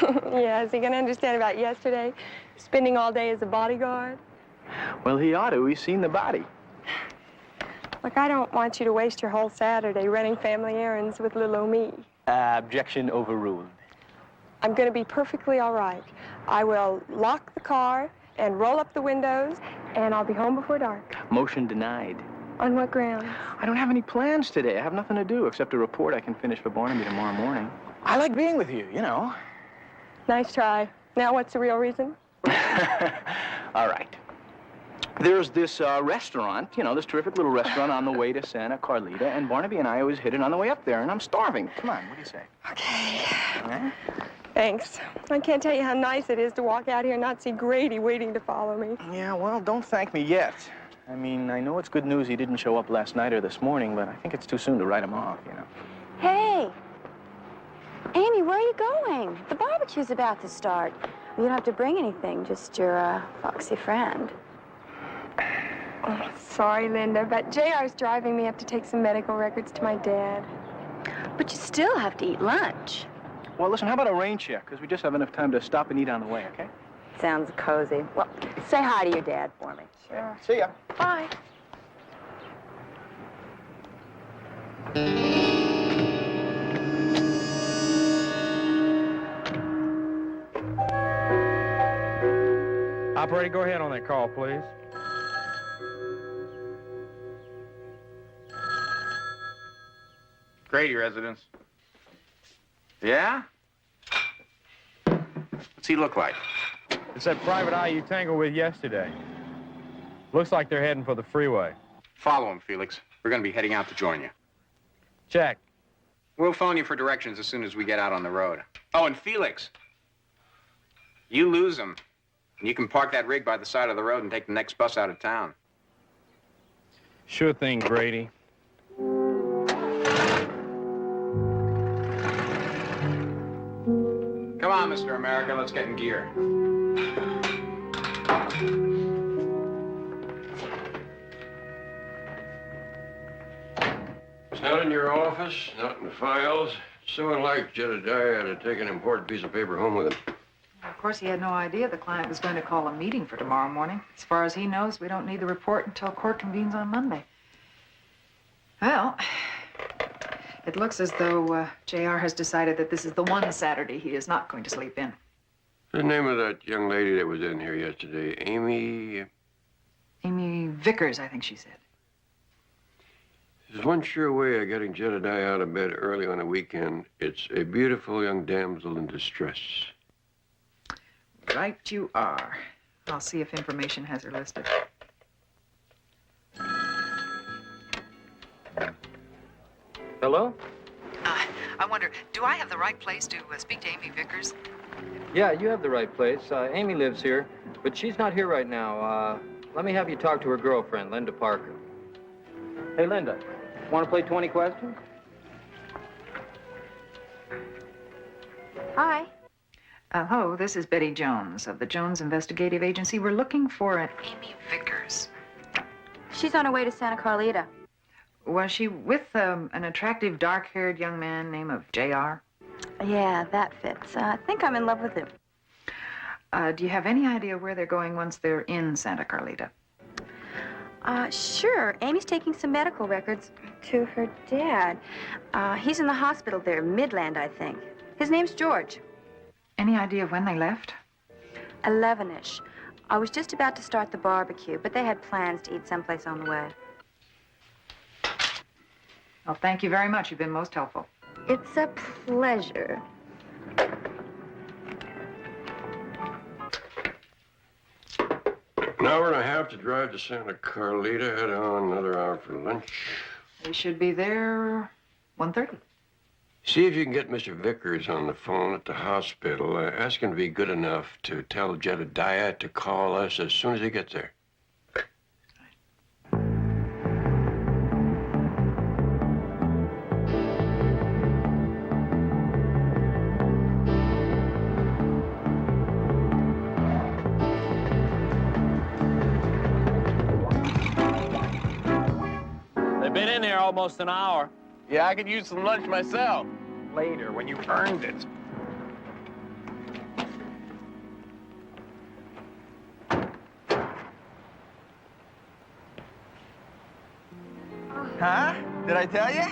S4: Yeah, is he going to understand about yesterday? Spending all day as a bodyguard?
S9: Well, he ought to. He's seen the body.
S4: Look, I don't want you to waste your whole Saturday running family errands with little old me.
S9: Objection overruled.
S4: I'm going to be perfectly all right. I will lock the car and roll up the windows, and I'll be home before dark.
S9: Motion denied.
S4: On what grounds?
S9: I don't have any plans today. I have nothing to do except a report I can finish for Barnaby tomorrow morning. I like being with you, you know.
S4: Nice try. Now, what's the real reason?
S9: All right. There's this restaurant, you know, this terrific little restaurant on the way to Santa Carlita, and Barnaby and I always hit it on the way up there, and I'm starving. Come on, what do you say?
S4: Okay.
S9: Huh?
S4: Thanks. I can't tell you how nice it is to walk out here and not see Grady waiting to follow me.
S9: Yeah, well, don't thank me yet. I mean, I know it's good news he didn't show up last night or this morning, but I think it's too soon to write him off, you know.
S5: Hey! Amy, where are you going? The barbecue's about to start. You don't have to bring anything, just your foxy friend.
S4: Oh, sorry, Linda, but JR's driving me up to take some medical records to my dad.
S5: But you still have to eat lunch.
S9: Well, listen, how about a rain check? Because we just have enough time to stop and eat on the way, okay?
S5: Sounds cozy. Well, say hi to your dad for me.
S9: Sure. See ya.
S5: Bye.
S20: Operator, go ahead on that call, please.
S13: Grady residence. Yeah? What's he look like?
S20: It's that private eye you tangled with yesterday. Looks like they're heading for the freeway.
S13: Follow him, Felix. We're going to be heading out to join you.
S20: Check.
S13: We'll phone you for directions as soon as we get out on the road. Oh, and Felix, you lose him. You can park that rig by the side of the road and take the next bus out of town.
S20: Sure thing, Grady.
S13: Come on, Mr. America, let's get in gear.
S2: It's not in your office, not in the files. So unlike Jedediah to take an important piece of paper home with him.
S12: Of course, he had no idea the client was going to call a meeting for tomorrow morning. As far as he knows, we don't need the report until court convenes on Monday. Well, it looks as though J.R. has decided that this is the one Saturday he is not going to sleep in.
S2: The name of that young lady that was in here yesterday, Amy...
S12: Amy Vickers, I think she said.
S2: There's one sure way of getting Jedediah out of bed early on a weekend. It's a beautiful young damsel in distress.
S12: Right you are. I'll see if information has her listed.
S15: Hello?
S12: I wonder, do I have the right place to speak to Amy Vickers?
S15: Yeah, you have the right place. Amy lives here, but she's not here right now. Let me have you talk to her girlfriend, Linda Parker. Hey, Linda, want to play 20 questions?
S5: Hi.
S12: Hello, this is Betty Jones of the Jones Investigative Agency. We're looking for an Amy Vickers.
S5: She's on her way to Santa Carlita.
S12: Was she with an attractive, dark-haired young man named of J.R.?
S5: Yeah, that fits. I think I'm in love with him.
S12: Do you have any idea where they're going once they're in Santa Carlita?
S5: Sure. Amy's taking some medical records to her dad. He's in the hospital there, Midland, I think. His name's George.
S12: Any idea of when they left?
S5: 11-ish. I was just about to start the barbecue, but they had plans to eat someplace on the way.
S12: Well, thank you very much. You've been most helpful.
S5: It's a pleasure.
S2: An hour and a half to drive to Santa Carlita, head on another hour for lunch.
S12: We should be there 1:30.
S2: See if you can get Mr. Vickers on the phone at the hospital. Ask him to be good enough to tell Jedediah to call us as soon as he gets there.
S20: They've been in there almost an hour.
S11: Yeah, I could use some lunch myself.
S20: Later, when you've earned it.
S21: Huh? Did I tell you?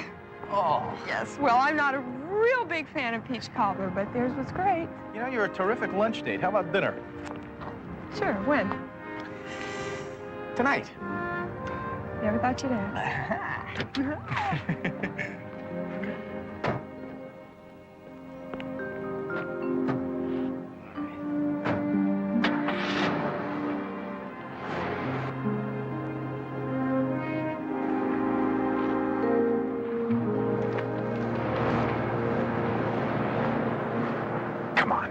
S4: Oh. Yes, well, I'm not a real big fan of peach cobbler, but theirs was great.
S9: You know, you're a terrific lunch date. How about dinner?
S4: Sure, when?
S9: Tonight.
S4: Never thought you'd ask.
S9: Come on.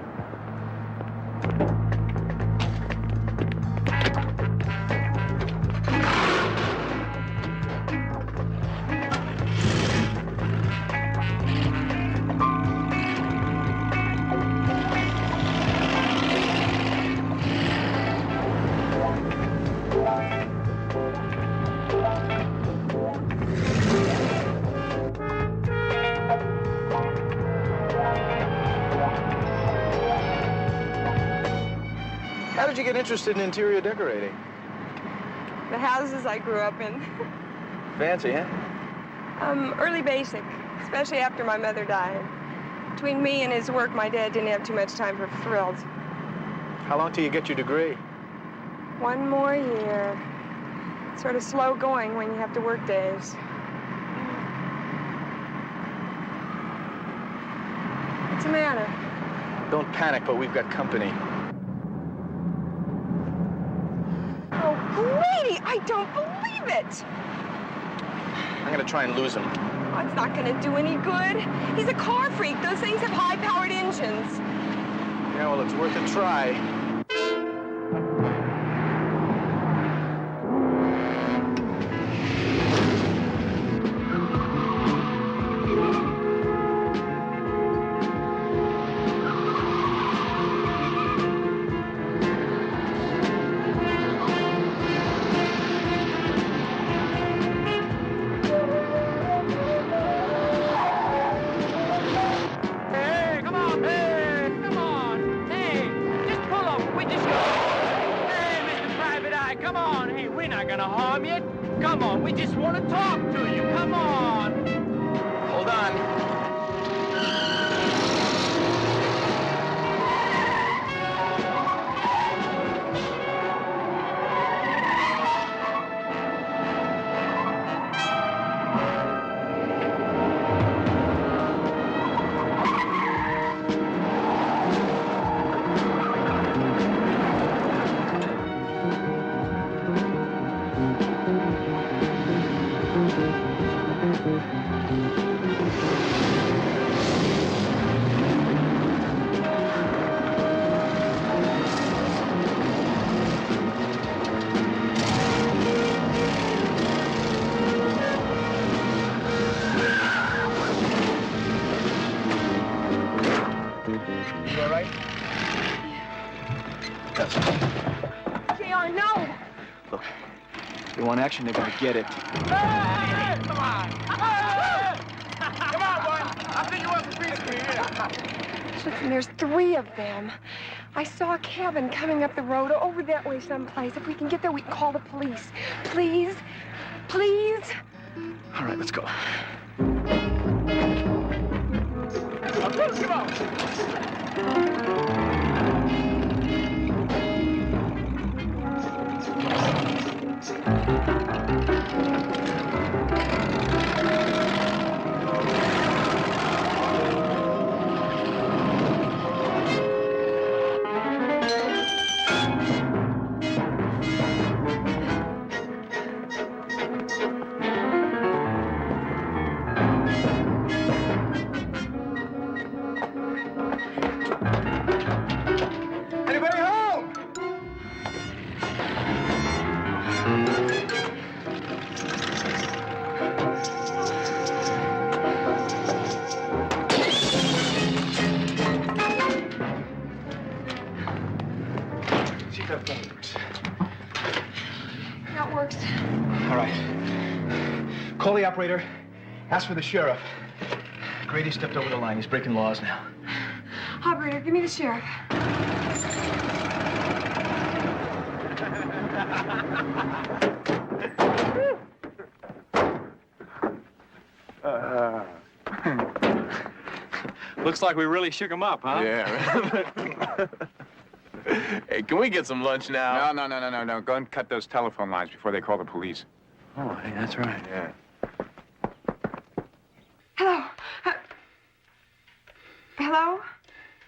S9: How did you get interested in interior decorating?
S4: The houses I grew up in.
S9: Fancy, huh?
S4: Early basic, especially after my mother died. Between me and his work, my dad didn't have too much time for frills.
S9: How long till you get your degree?
S4: 1 more year. Sort of slow going when you have to work days. What's the matter?
S9: Don't panic, but we've got company.
S4: Oh, Grady, I don't believe it!
S9: I'm gonna try and lose him.
S4: Oh, it's not gonna do any good. He's a car freak. Those things have high-powered engines.
S9: Yeah, well, it's worth a try.
S20: Hey, come on, hey, come on. Hey, just pull up. We just go. Hey, Mr. Private Eye, come on. Hey, we're not gonna harm you. Come on, we just want to talk to you. Come on.
S11: Hold on.
S9: You all right?
S4: JR, no!
S9: Look, they want action, they're gonna get it.
S20: Hey, come on. Hey, come on, boy. I'll send you up the street here.
S4: Listen, there's 3 of them. I saw a cabin coming up the road over that way someplace. If we can get there, we can call the police. Please? Please?
S9: All right, let's go.
S20: Come on.
S9: that phone works.
S4: That works.
S9: All right. Call the operator. Ask for the sheriff. Grady stepped over the line. He's breaking laws now.
S4: Operator, give me the sheriff.
S13: Looks like we really shook him up, huh?
S11: Yeah. Hey, can we get some lunch now?
S13: No. Go and cut those telephone lines before they call the police.
S9: Oh, hey, that's right.
S11: Yeah.
S4: Hello. Hello?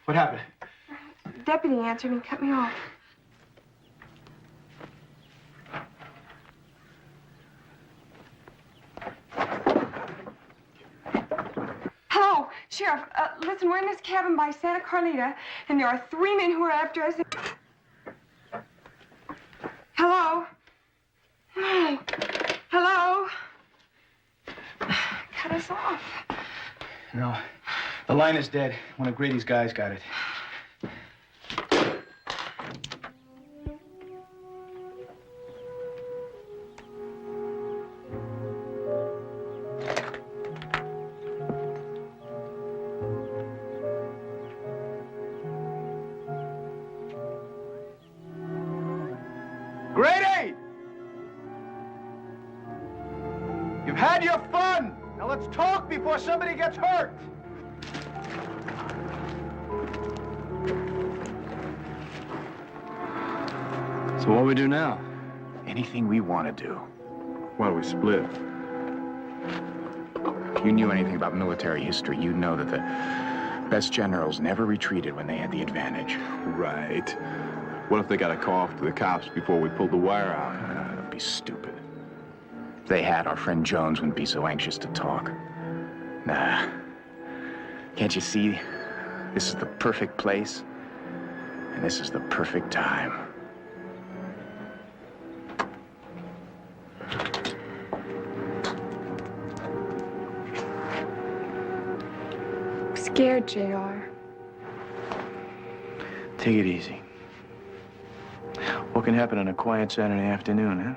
S9: What happened?
S4: Deputy answered and cut me off. Hello, Sheriff. Listen, we're in this cabin by Santa Carlita, and there are 3 men who are after us. Hello? Hello? Hello? Cut us off.
S9: No. The line is dead. One of Grady's guys got it. Grady! You've had your fun. Now let's talk before somebody gets hurt.
S13: So what do we do now? Anything we want to do.
S7: Why don't we split?
S13: If you knew anything about military history, you'd know that the best generals never retreated when they had the advantage.
S7: Right. What if they got a call off to the cops before we pulled the wire out?
S13: Don't be stupid. If they had, our friend Jones wouldn't be so anxious to talk. Nah. Can't you see? This is the perfect place, and this is the perfect time.
S4: I'm scared, JR.
S9: Take it easy. What can happen on a quiet Saturday afternoon, huh?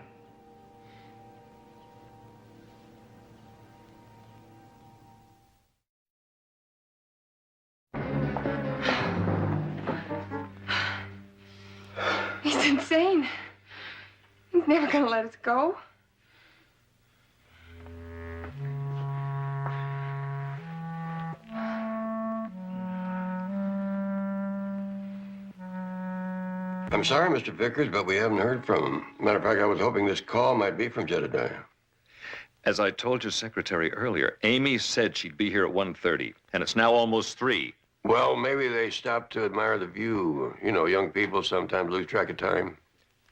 S4: He's insane. He's never gonna let us go.
S2: I'm sorry, Mr. Vickers, but we haven't heard from him. Matter of fact, I was hoping this call might be from Jedediah.
S1: As I told your secretary earlier, Amy said she'd be here at 1:30, and it's now almost 3.
S2: Well, maybe they stopped to admire the view. You know, young people sometimes lose track of time.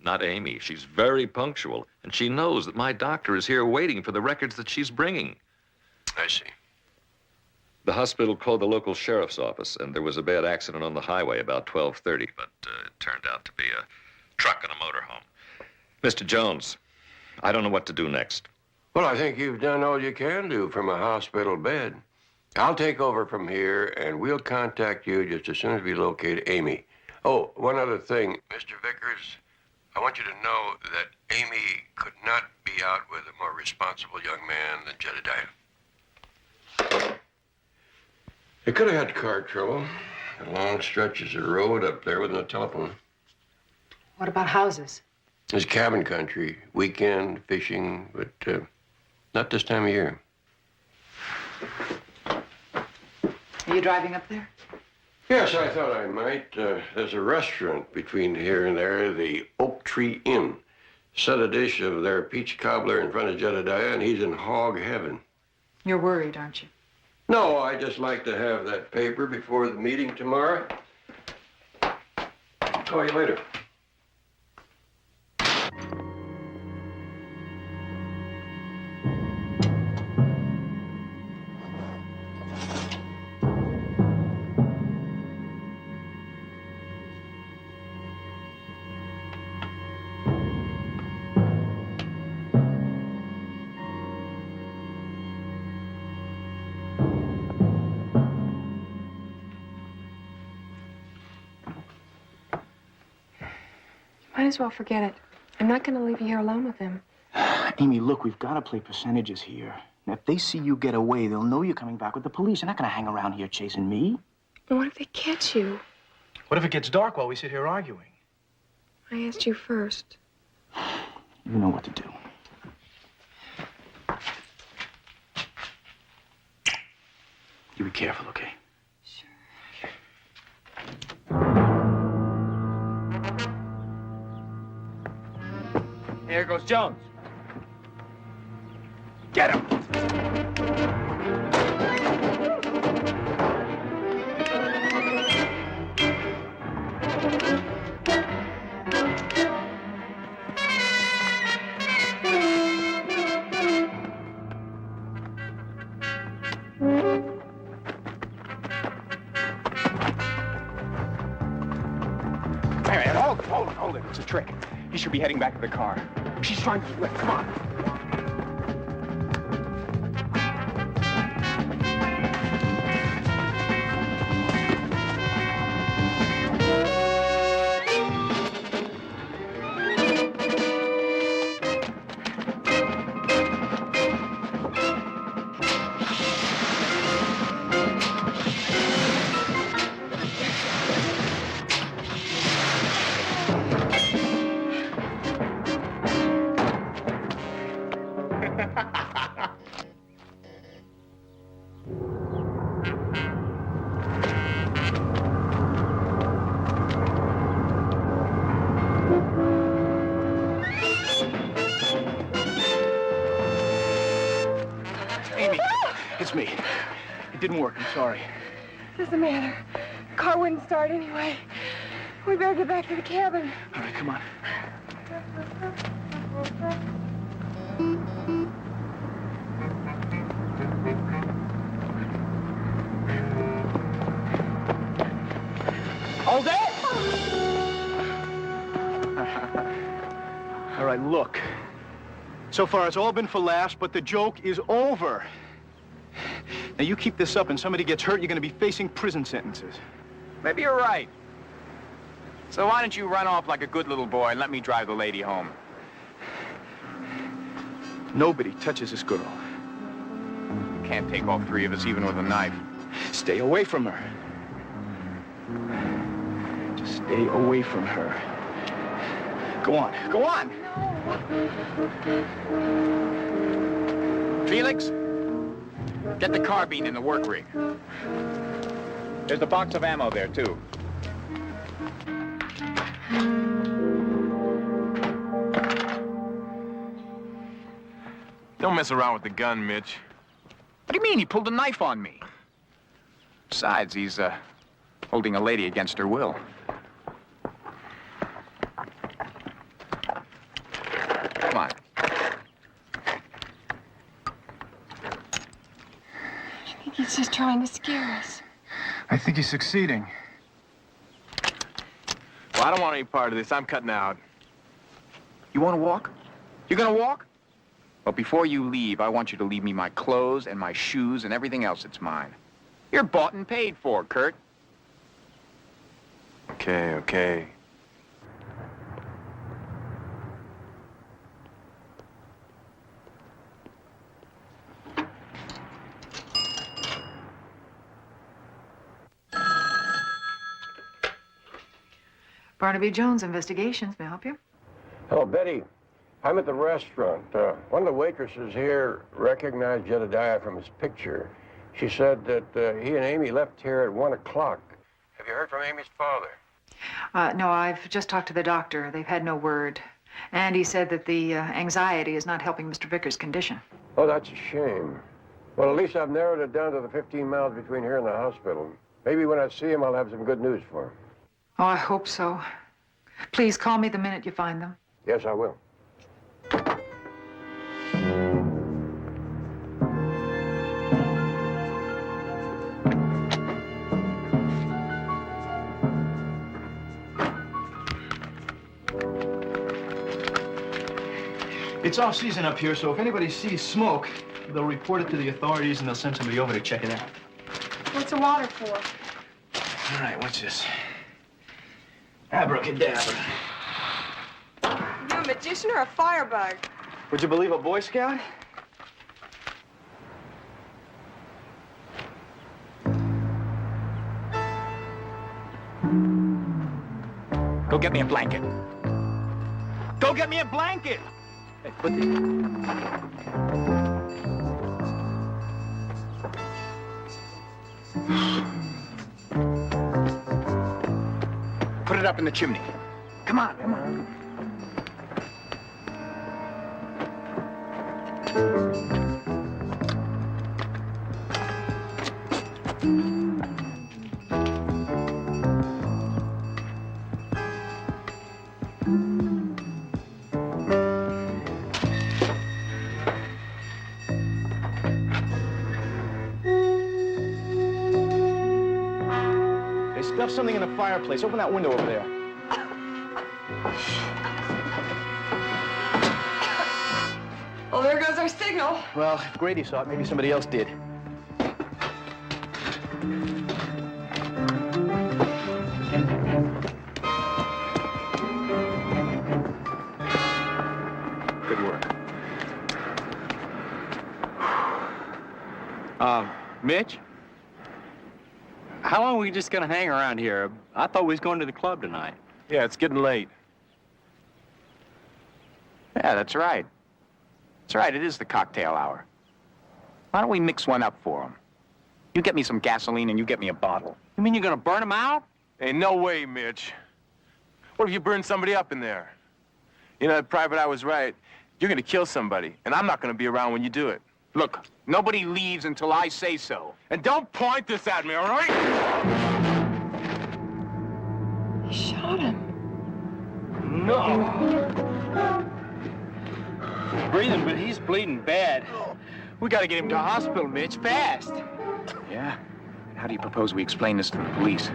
S1: Not Amy. She's very punctual, and she knows that my doctor is here waiting for the records that she's bringing.
S2: I see.
S1: The hospital called the local sheriff's office, and there was a bad accident on the highway about 12:30, but it turned out to be a truck and a motorhome. Mr. Jones, I don't know what to do next.
S2: Well, I think you've done all you can do from a hospital bed. I'll take over from here, and we'll contact you just as soon as we locate Amy. Oh, one other thing. Mr. Vickers, I want you to know that Amy could not be out with a more responsible young man than Jedediah. They could have had car trouble. Long stretches of road up there with no telephone.
S12: What about houses?
S2: It's cabin country, weekend fishing, but not this time of year.
S12: Are you driving up there?
S2: Yes, I thought I might. There's a restaurant between here and there, the Oak Tree Inn. Set a dish of their peach cobbler in front of Jedediah, and he's in hog heaven.
S12: You're worried, aren't you?
S2: No, I just like to have that paper before the meeting tomorrow. Call you later.
S4: Might as well forget it. I'm not going to leave you here alone with him.
S9: Amy, look, we've got to play percentages here. Now, if they see you get away, they'll know you're coming back with the police. They're not going to hang around here chasing me.
S4: What if they catch you?
S9: What if it gets dark while we sit here arguing?
S4: I asked you first.
S9: You know what to do. You be careful, okay?
S20: Here goes Jones.
S9: Get him!
S13: Hey, man, hold it. It's a trick. He should be heading back to the car. She's trying to slip. Come on.
S9: Amy, it's me. It didn't work. I'm sorry.
S4: Doesn't matter. The car wouldn't start anyway. We better get back to the cabin.
S9: All right, come on.
S13: Hold it!
S9: All right, look. So far, it's all been for laughs, but the joke is over. Now, you keep this up and somebody gets hurt, you're going to be facing prison sentences.
S13: Maybe you're right. So why don't you run off like a good little boy and let me drive the lady home?
S9: Nobody touches this girl.
S13: You can't take all three of us, even with a knife.
S9: Stay away from her. Just stay away from her. Go on. Go on!
S13: Felix, get the carbine in the work rig. There's a box of ammo there, too.
S11: Don't mess around with the gun, Mitch.
S13: What do you mean? He pulled a knife on me. Besides, he's holding a lady against her will. Come on.
S4: I think he's just trying to scare us.
S9: I think he's succeeding.
S11: Well, I don't want any part of this. I'm cutting out.
S13: You want to walk? You gonna walk? Well, before you leave, I want you to leave me my clothes and my shoes and everything else that's mine. You're bought and paid for, Kurt.
S11: Okay, okay.
S12: Barnaby Jones Investigations. May I help you?
S2: Oh, Betty, I'm at the restaurant. One of the waitresses here recognized Jedediah from his picture. She said that he and Amy left here at 1 o'clock. Have you heard from Amy's father?
S12: No, I've just talked to the doctor. They've had no word. And he said that the anxiety is not helping Mr. Vickers' condition.
S2: Oh, that's a shame. Well, at least I've narrowed it down to the 15 miles between here and the hospital. Maybe when I see him, I'll have some good news for him.
S12: Oh, I hope so. Please call me the minute you find them.
S2: Yes, I will.
S9: It's off season up here, so if anybody sees smoke, they'll report it to the authorities and they'll send somebody over to check it out.
S4: What's the water for?
S9: All right, what's this? Abracadabra.
S4: magician or a firebug?
S9: Would you believe a Boy Scout?
S13: Go get me a blanket. Go get me a blanket!
S9: Hey, put the...
S13: Put it up in the chimney. Come on, come on.
S9: They stuffed something in the fireplace. Open that window over there.
S4: Well, there goes our signal.
S9: Well, if Grady saw it, maybe somebody else did. Good work.
S15: Mitch? How long are we just gonna hang around here? I thought we was going to the club tonight.
S11: Yeah, it's getting late.
S13: Yeah, that's right. That's right, it is the cocktail hour. Why don't we mix one up for him? You get me some gasoline and you get me a bottle.
S15: You mean you're gonna burn him out?
S11: Hey, no way, Mitch. What if you burn somebody up in there? You know, Private, I was right. You're gonna kill somebody, and I'm not gonna be around when you do it.
S13: Look, nobody leaves until I say so.
S11: And don't point this at me, all right?
S4: He shot him.
S15: No. He's breathing, but he's bleeding bad.
S9: We gotta get him to a hospital, Mitch, fast.
S13: Yeah? How do you propose we explain this to the police?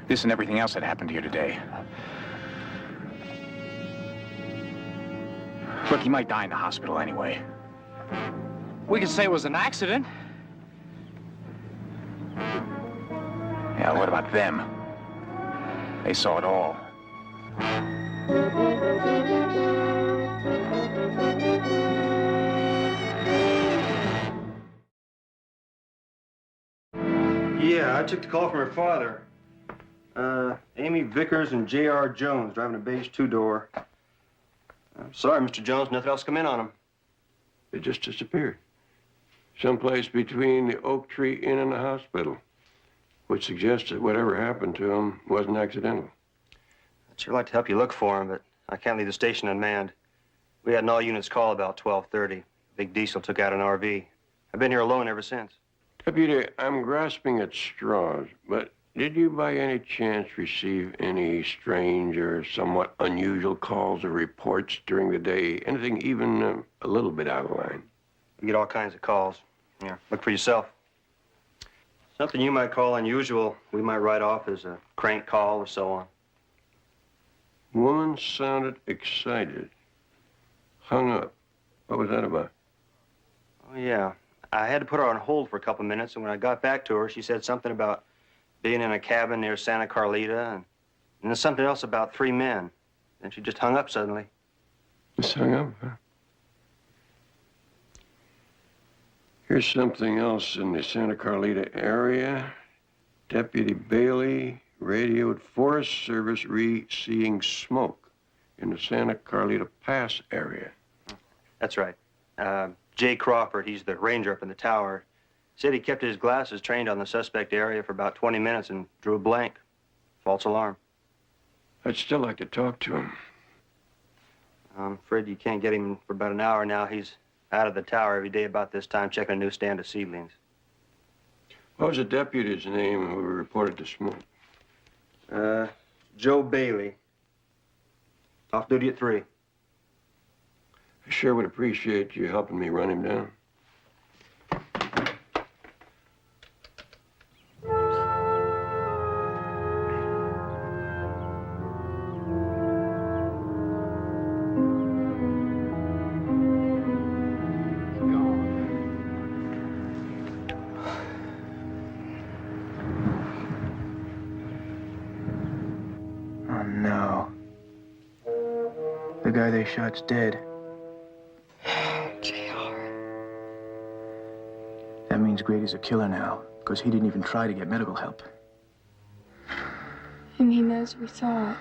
S13: This and everything else that happened here today. Look, he might die in the hospital anyway.
S15: We could say it was an accident.
S13: Yeah, what about them? They saw it all.
S6: Yeah, I took the call from her father. Amy Vickers and J.R. Jones driving a beige two-door. I'm sorry, Mr. Jones, nothing else come in on them.
S2: They just disappeared. Someplace between the Oak Tree Inn and the hospital, which suggests that whatever happened to them wasn't accidental.
S6: I'd sure like to help you look for them, but I can't leave the station unmanned. We had an all-units call about 12:30. Big Diesel took out an RV. I've been here alone ever since.
S2: Deputy, I'm grasping at straws, but did you by any chance receive any strange or somewhat unusual calls or reports during the day? Anything even a little bit out of line?
S6: We get all kinds of calls. Yeah, look for yourself. Something you might call unusual, we might write off as a crank call or so on.
S2: Woman sounded excited. Hung up. What was that about?
S6: Oh, yeah. I had to put her on hold for a couple minutes, and when I got back to her, she said something about being in a cabin near Santa Carlita, and then something else about 3 men. Then she just hung up suddenly.
S2: Just hung up, huh? Here's something else in the Santa Carlita area. Deputy Bailey radioed Forest Service seeing smoke in the Santa Carlita Pass area.
S6: That's right. Jay Crawford, he's the ranger up in the tower, said he kept his glasses trained on the suspect area for about 20 minutes and drew a blank. False alarm.
S2: I'd still like to talk to him.
S6: I'm afraid you can't get him for about an hour now. He's out of the tower every day about this time, checking a new stand of seedlings.
S2: What was the deputy's name who reported the smoke?
S6: Joe Bailey. Off duty at 3.
S2: I sure would appreciate you helping me run him down.
S9: The guy they shot's dead.
S4: JR.
S9: That means Grady's a killer now, because he didn't even try to get medical help.
S4: And he knows we saw it.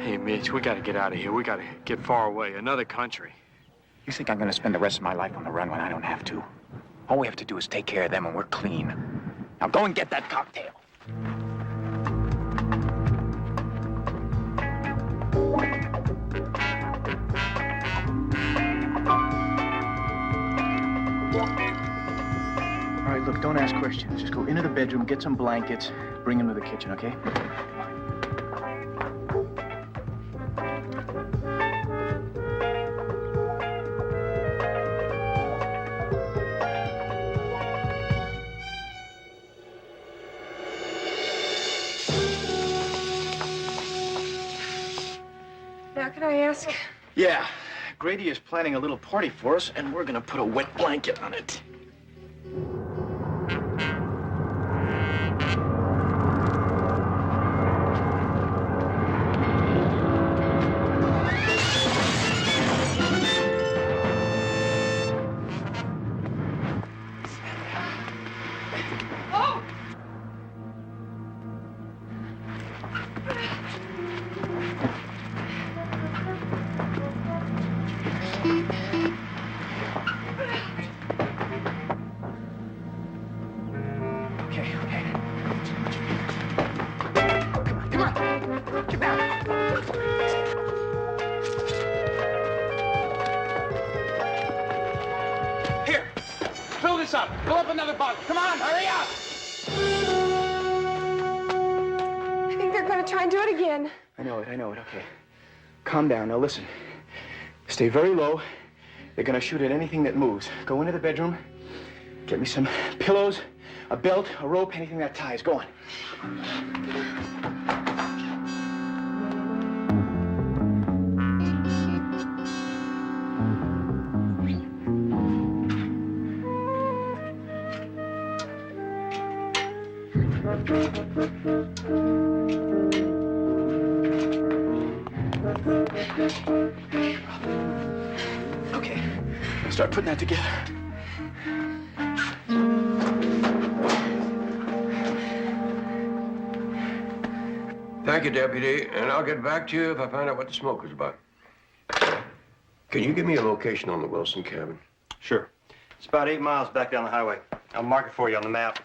S8: Hey, Mitch, we gotta get out of here. We gotta get far away, another country.
S13: You think I'm gonna spend the rest of my life on the run when I don't have to? All we have to do is take care of them and we're clean. Now go and get that cocktail.
S9: All right, look, don't ask questions. Just go into the bedroom, get some blankets, bring them to the kitchen, okay?
S4: Now, can I ask?
S9: Yeah, Grady is planning a little party for us, and we're gonna put a wet blanket on it.
S20: Fill this up. Fill up another bottle. Come on, hurry up!
S4: I think they're gonna try and do it again.
S9: I know it, okay. Calm down, now listen. Stay very low. They're gonna shoot at anything that moves. Go into the bedroom, get me some pillows, a belt, a rope, anything that ties. Go on. Okay, start putting that together.
S2: Thank you, Deputy, and I'll get back to you if I find out what the smoke was about. Can you give me a location on the Wilson cabin?
S6: Sure. It's about 8 miles back down the highway. I'll mark it for you on the map.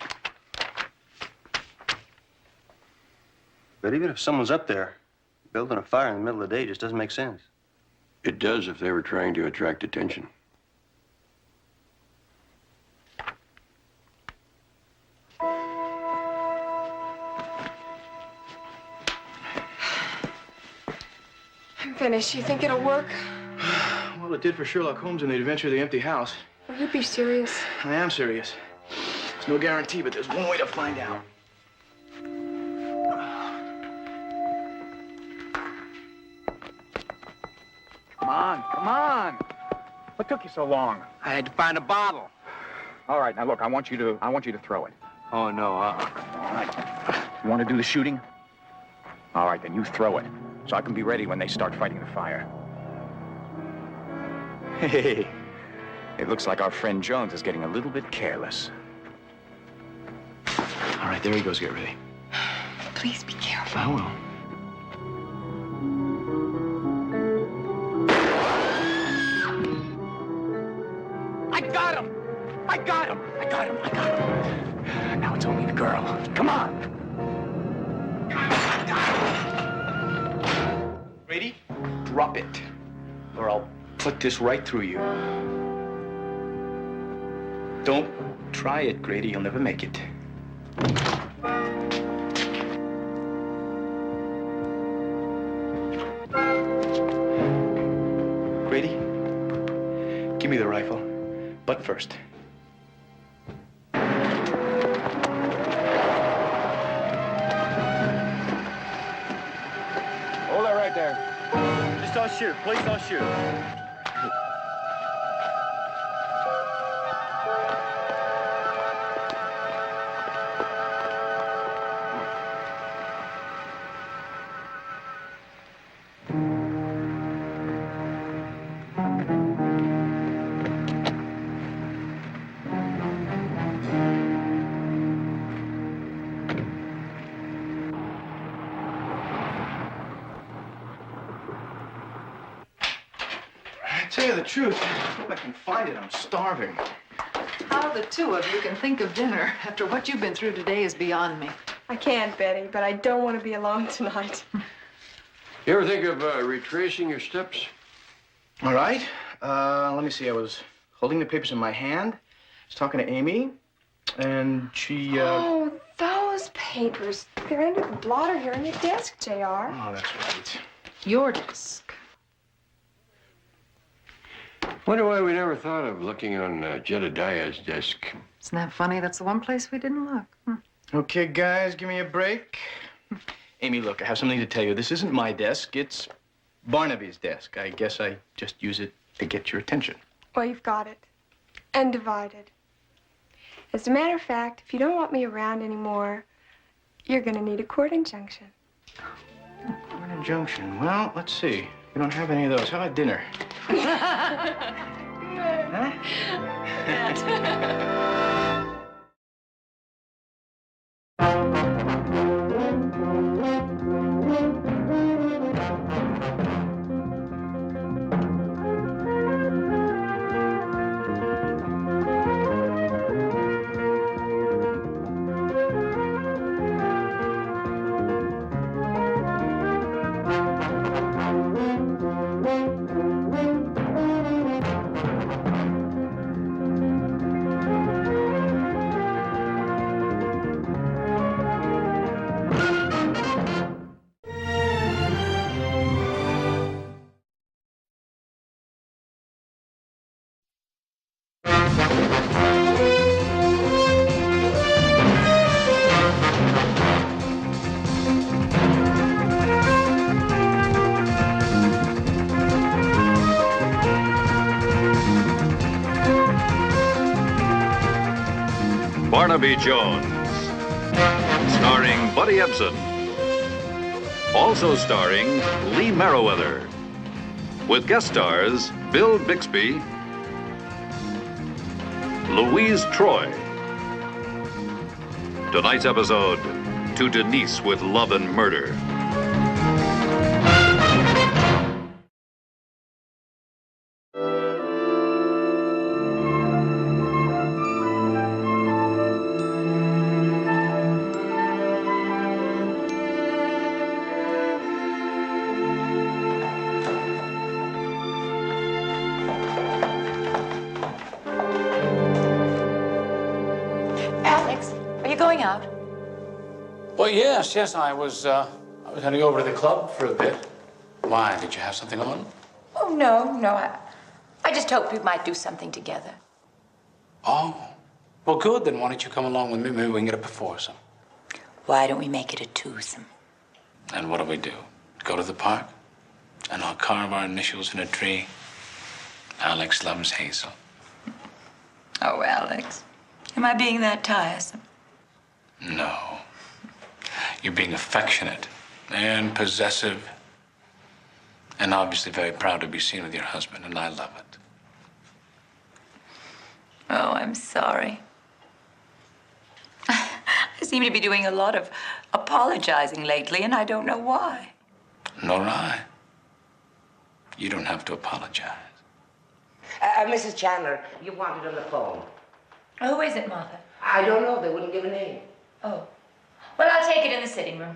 S6: But even if someone's up there, building a fire in the middle of the day just doesn't make sense.
S2: It does if they were trying to attract attention.
S4: I'm finished. You think it'll work?
S9: Well, it did for Sherlock Holmes in The Adventure of the Empty House.
S4: Will you be serious?
S9: I am serious. There's no guarantee, but there's one way to find out.
S13: Come on. What took you so long?
S20: I had to find a bottle.
S13: All right, now look, I want you to throw it.
S20: Oh, no.
S13: All right. You want to do the shooting? All right, then you throw it, so I can be ready when they start fighting the fire. Hey, it looks like our friend Jones is getting a little bit careless.
S9: All right, there he goes. Get ready.
S4: Please be careful.
S9: I will.
S13: I got him. Now it's only the girl. Come on.
S9: Grady, drop it, or I'll put this right through you. Don't try it, Grady. You'll never make it. Grady, give me the rifle, butt first.
S20: Hold it right there.
S6: Just don't shoot. Please don't shoot.
S9: tell you the truth, I hope I can find it. I'm starving.
S12: How the two of you can think of dinner after what you've been through today is beyond me.
S4: I can't, Betty, but I don't want to be alone tonight.
S2: You ever think of retracing your steps?
S9: All right. Let me see. I was holding the papers in my hand. I was talking to Amy, and she,
S4: Oh, those papers. They're under the blotter here on your desk, JR.
S9: Oh, that's right.
S12: Your desk.
S2: Wonder why we never thought of looking on Jedediah's desk.
S12: Isn't that funny? That's the one place we didn't look.
S9: Okay, guys, give me a break. Amy, look, I have something to tell you. This isn't my desk. It's Barnaby's desk. I guess I just use it to get your attention.
S4: Well, you've got it. And divided. As a matter of fact, if you don't want me around anymore, you're going to need a court injunction.
S9: Court injunction? Well, let's see. We don't have any of those. How about dinner?
S1: Barnaby Jones, starring Buddy Ebsen. Also starring Lee Merriweather, with guest stars Bill Bixby, Louise Troy. Tonight's episode, To Denise with Love and Murder.
S10: Well, yes, I was heading over to the club for a bit. Why, did you have something on?
S17: Oh, no. I just hoped we might do something together.
S10: Oh, well, good. Then why don't you come along with me? Maybe we can get up a foursome.
S17: Why don't we make it a twosome?
S10: And what do? Go to the park? And I'll carve our initials in a tree. Alex loves Hazel.
S17: Oh, Alex. Am I being that tiresome?
S10: No. You're being affectionate and possessive and obviously very proud to be seen with your husband, and I love it.
S17: Oh, I'm sorry. I seem to be doing a lot of apologizing lately, and I don't know why.
S10: Nor I. You don't have to apologize.
S19: Mrs. Chandler, you wanted on the phone.
S17: Who is it, Martha?
S19: I don't know. They wouldn't give a name.
S17: Oh. Well, I'll take it in the sitting room.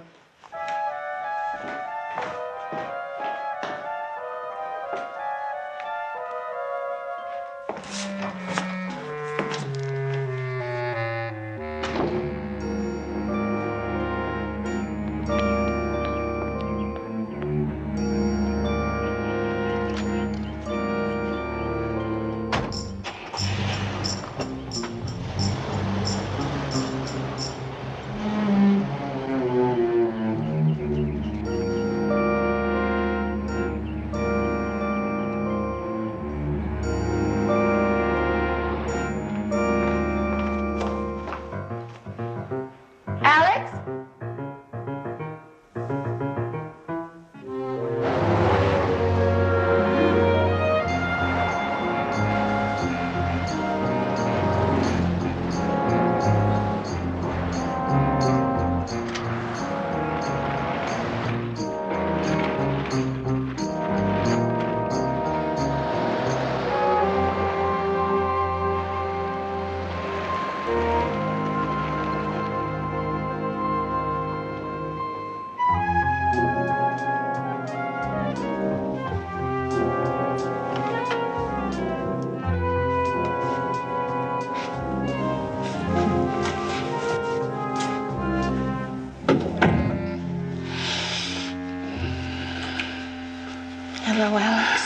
S17: Hello, Alex.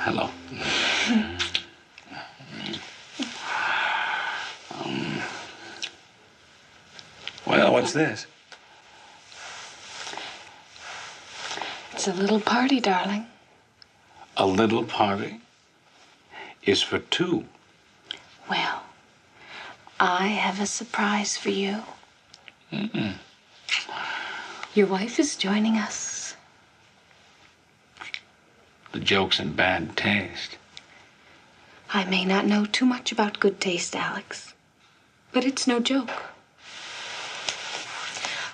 S10: Hello. Well, what's this?
S17: It's a little party, darling.
S10: A little party? Is for two.
S17: Well, I have a surprise for you.
S10: Mm-mm.
S17: Your wife is joining us.
S10: The joke's in bad taste.
S17: I may not know too much about good taste, Alex, but it's no joke.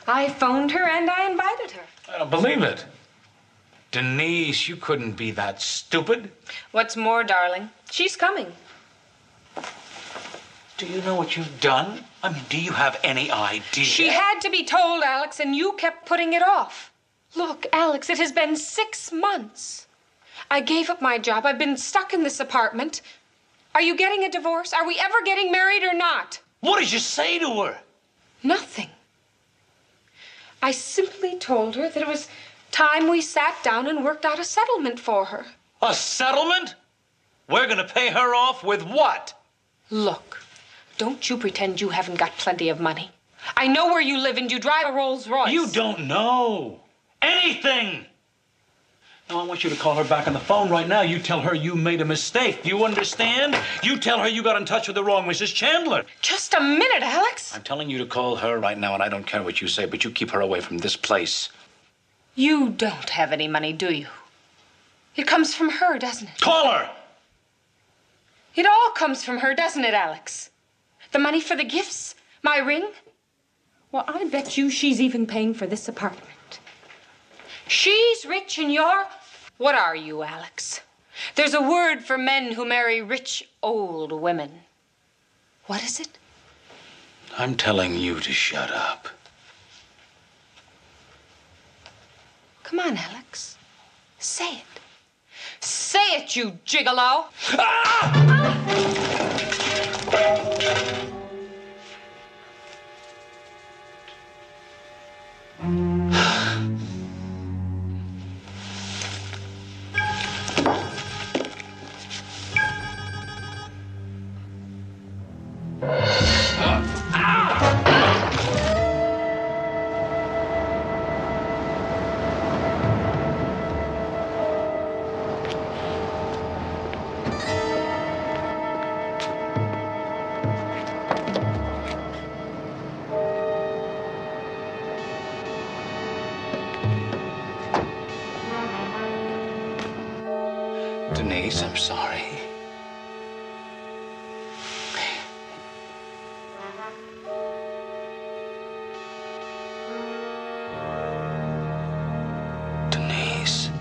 S4: I phoned her and I invited her.
S10: I don't believe it. Denise, you couldn't be that stupid.
S4: What's more, darling, she's coming.
S10: Do you know what you've done? I mean, do you have any idea?
S4: She had to be told, Alex, and you kept putting it off. Look, Alex, it has been 6 months. I gave up my job. I've been stuck in this apartment. Are you getting a divorce? Are we ever getting married or not?
S10: What did you say to her?
S4: Nothing. I simply told her that it was time we sat down and worked out a settlement for her.
S10: A settlement? We're gonna pay her off with what?
S4: Look, don't you pretend you haven't got plenty of money. I know where you live and you drive a Rolls Royce.
S10: You don't know anything. Now, I want you to call her back on the phone right now. You tell her you made a mistake. Do you understand? You tell her you got in touch with the wrong Mrs. Chandler.
S4: Just a minute, Alex.
S10: I'm telling you to call her right now, and I don't care what you say, but you keep her away from this place.
S4: You don't have any money, do you? It comes from her, doesn't it?
S10: Call her!
S4: It all comes from her, doesn't it, Alex? The money for the gifts? My ring? Well, I bet you she's even paying for this apartment. She's rich and you're... What are you, Alex? There's a word for men who marry rich, old women. What is it?
S10: I'm telling you to shut up.
S4: Come on, Alex. Say it. Say it, you gigolo!
S10: Denise, I'm sorry. Denise.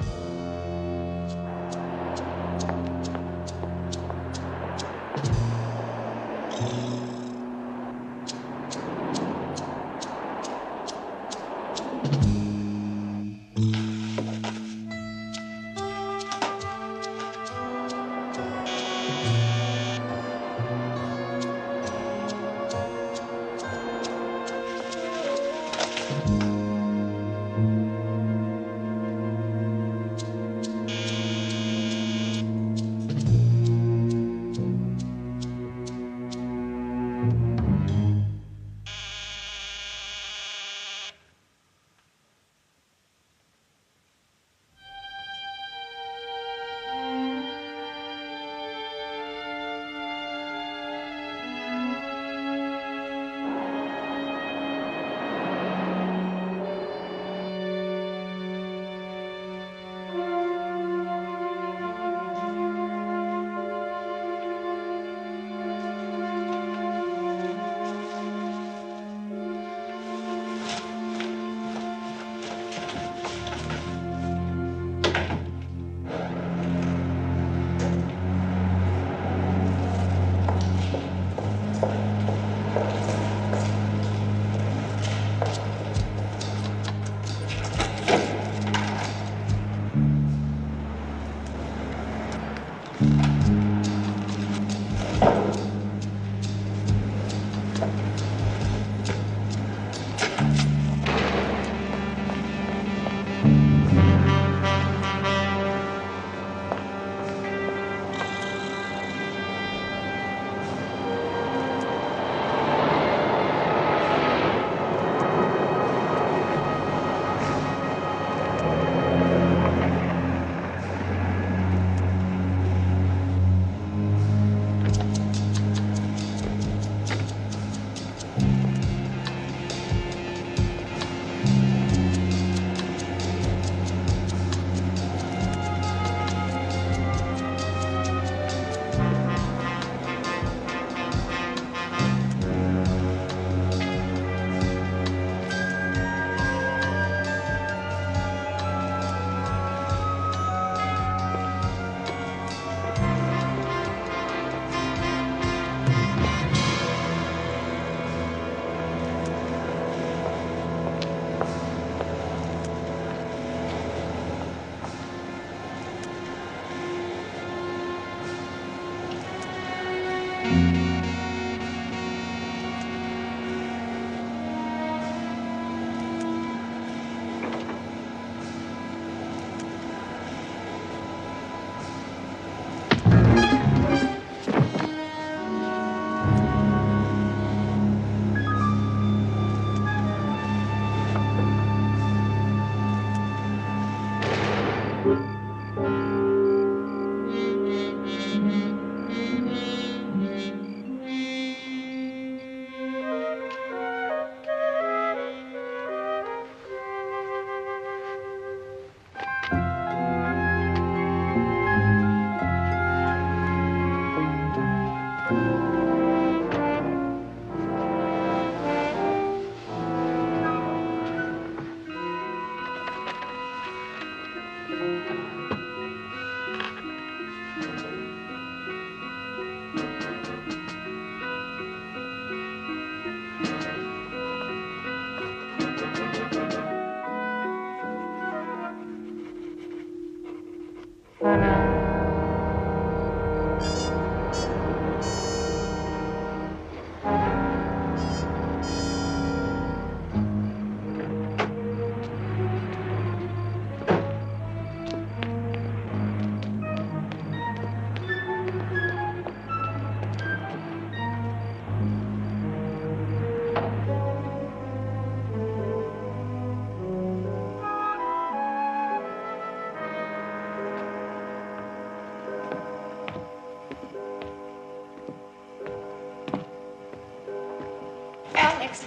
S14: Alex.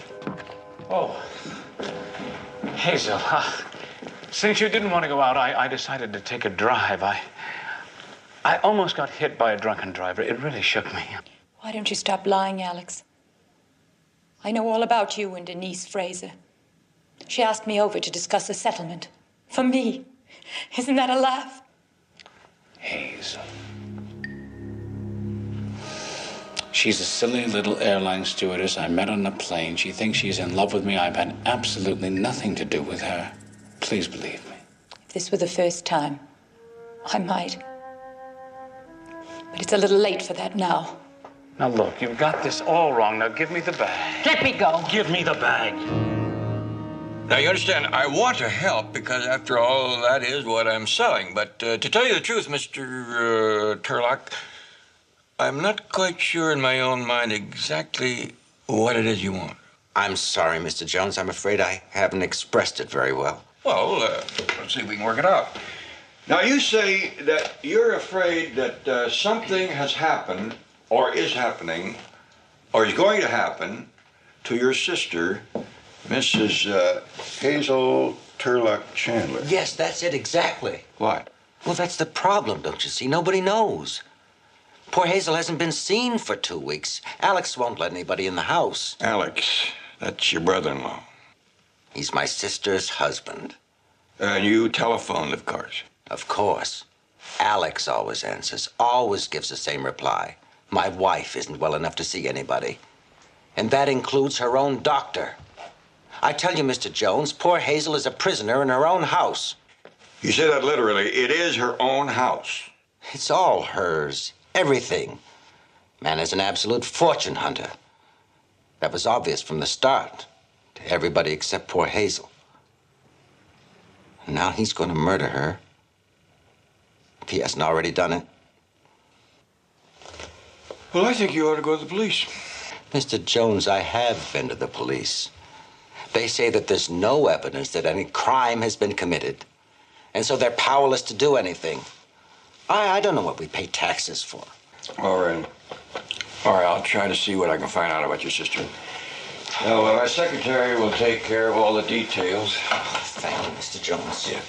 S10: Oh, Hazel, since you didn't want to go out, I decided to take a drive. I almost got hit by a drunken driver. It really shook me.
S14: Why don't you stop lying, Alex? I know all about you and Denise Fraser. She asked me over to discuss a settlement. For me. Isn't that a laugh?
S10: Hazel. She's a silly little airline stewardess I met on a plane. She thinks she's in love with me. I've had absolutely nothing to do with her. Please believe me.
S14: If this were the first time, I might. But it's a little late for that now.
S10: Now look, you've got this all wrong. Now give me the bag.
S14: Let me go.
S10: Give me the bag.
S22: Now, you understand, I want to help because, after all, that is what I'm selling. But to tell you the truth, Mr. Turlock, I'm not quite sure in my own mind exactly what it is you want.
S16: I'm sorry, Mr. Jones. I'm afraid I haven't expressed it very well.
S22: Well, let's see if we can work it out. Now, you say that you're afraid that something has happened, or is happening, or is going to happen to your sister, Mrs. Hazel Turlock Chandler.
S16: Yes, that's it exactly.
S22: What?
S16: Well, that's the problem, don't you see? Nobody knows. Poor Hazel hasn't been seen for 2 weeks. Alex won't let anybody in the house.
S22: Alex, that's your brother-in-law.
S16: He's my sister's husband.
S22: And you telephoned, of course.
S16: Of course. Alex always answers, always gives the same reply. My wife isn't well enough to see anybody. And that includes her own doctor. I tell you, Mr. Jones, poor Hazel is a prisoner in her own house.
S22: You say that literally. It is her own house.
S16: It's all hers. Everything. Man is an absolute fortune hunter. That was obvious from the start to everybody except poor Hazel. And now he's going to murder her. If he hasn't already done it.
S22: Well, I think you ought to go to the police.
S16: Mr. Jones, I have been to the police. They say that there's no evidence that any crime has been committed. And so they're powerless to do anything. I don't know what we pay taxes for.
S22: All right. I'll try to see what I can find out about your sister. Now, my secretary will take care of all the details.
S16: Oh, thank you, Mr. Jones.
S22: Yeah.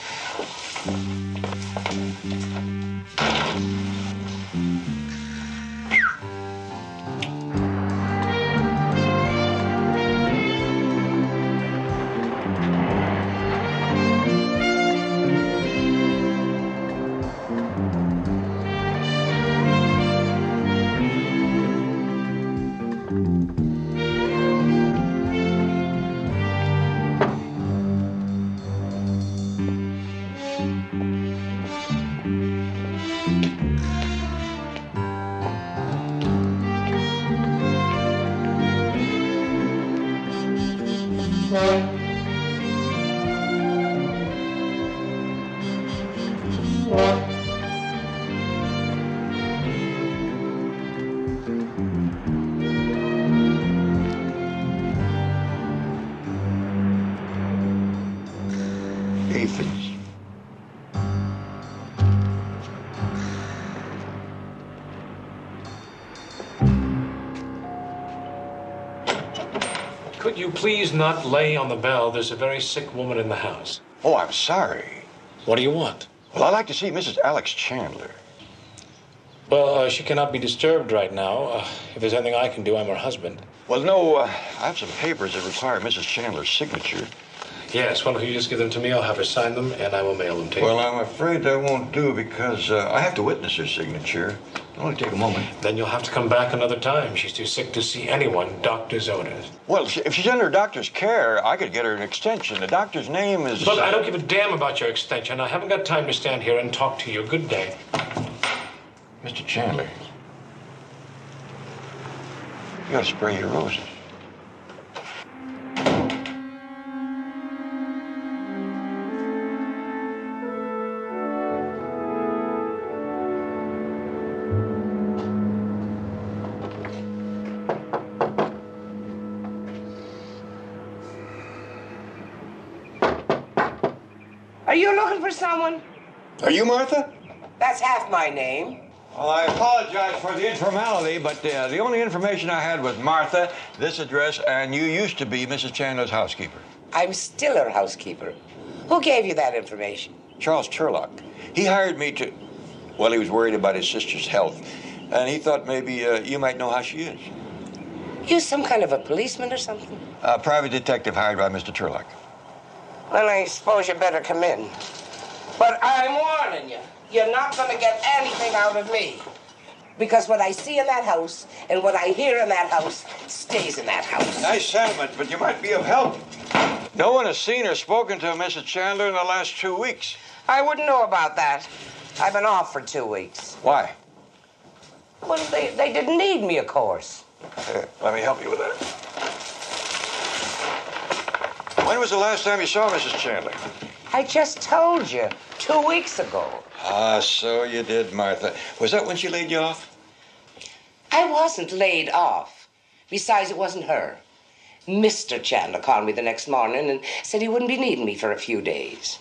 S22: Aphids.
S10: Could you please not lay on the bell? There's a very sick woman in the house.
S22: Oh, I'm sorry.
S10: What do you want?
S22: Well, I'd like to see Mrs. Alex Chandler.
S10: Well, she cannot be disturbed right now. If there's anything I can do, I'm her husband.
S22: Well, no, I have some papers that require Mrs. Chandler's signature.
S10: Yes, why don't you just give them to me? I'll have her sign them, and I will mail them to you.
S22: Well, I'm afraid that won't do because I have to witness her signature. It'll only take a moment.
S10: Then you'll have to come back another time. She's too sick to see anyone, doctor's orders.
S22: Well, if she's under a doctor's care, I could get her an extension. The doctor's name is...
S10: Look, I don't give a damn about your extension. I haven't got time to stand here and talk to you. Good day.
S22: Mr. Chandler, you gotta spray your roses.
S19: Are you looking for someone?
S22: Are you Martha?
S19: That's half my name.
S3: Well, I apologize for the informality, but the only information I had was Martha, this address, and you used to be Mrs. Chandler's housekeeper.
S19: I'm still her housekeeper. Who gave you that information?
S3: Charles Turlock. He hired me to... Well, he was worried about his sister's health, and he thought maybe you might know how she is.
S19: You some kind of a policeman or something?
S3: A private detective hired by Mr. Turlock.
S19: Well, I suppose you better come in. But I'm warning you, you're not going to get anything out of me. Because what I see in that house and what I hear in that house stays in that house.
S3: Nice sentiment, but you might be of help. No one has seen or spoken to Mrs. Chandler in the last 2 weeks.
S19: I wouldn't know about that. I've been off for 2 weeks.
S3: Why?
S19: Well, they didn't need me, of course.
S3: Here, let me help you with that. When was the last time you saw Mrs. Chandler?
S19: I just told you, 2 weeks ago.
S3: Ah, so you did, Martha. Was that when she laid you off?
S19: I wasn't laid off. Besides, it wasn't her. Mr. Chandler called me the next morning and said he wouldn't be needing me for a few days.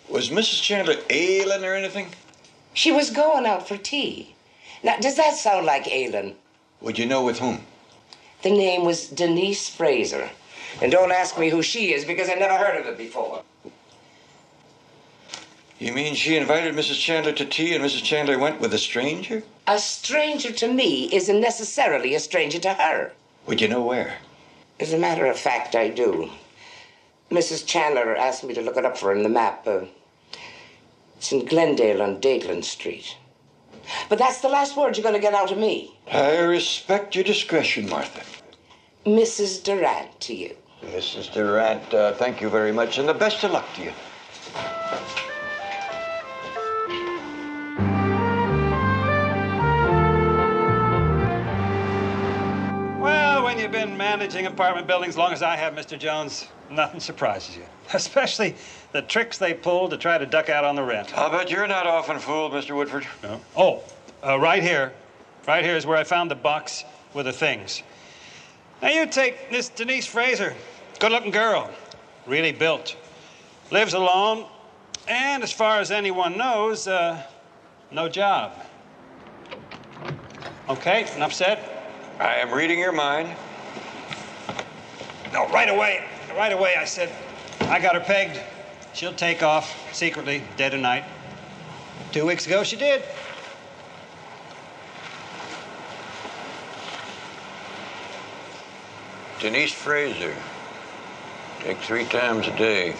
S3: Was Mrs. Chandler ailing or anything?
S19: She was going out for tea. Now, does that sound like ailing?
S3: Would you know with whom?
S19: The name was Denise Fraser. And don't ask me who she is, because I never heard of it before.
S3: You mean she invited Mrs. Chandler to tea and Mrs. Chandler went with a stranger?
S19: A stranger to me isn't necessarily a stranger to her.
S3: Would you know where?
S19: As a matter of fact, I do. Mrs. Chandler asked me to look it up for her in the map. It's in Glendale on Dadeland Street. But that's the last word you're going to get out of me.
S3: I respect your discretion, Martha.
S19: Mrs. Durant to you.
S3: Mrs. Durant, thank you very much, and the best of luck to you.
S18: Well, when you've been managing apartment buildings as long as I have, Mr. Jones, nothing surprises you. Especially the tricks they pull to try to duck out on the rent.
S3: I'll bet you're not often fooled, Mr. Woodford.
S18: No. Oh, right here. Right here is where I found the box with the things. Now, you take Miss Denise Fraser. Good-looking girl. Really built. Lives alone. And as far as anyone knows, no job. Okay, enough said.
S3: I am reading your mind.
S18: No, right away, I said, I got her pegged. She'll take off secretly, dead of night. 2 weeks ago, she did.
S3: Denise Fraser. Take 3 times a day.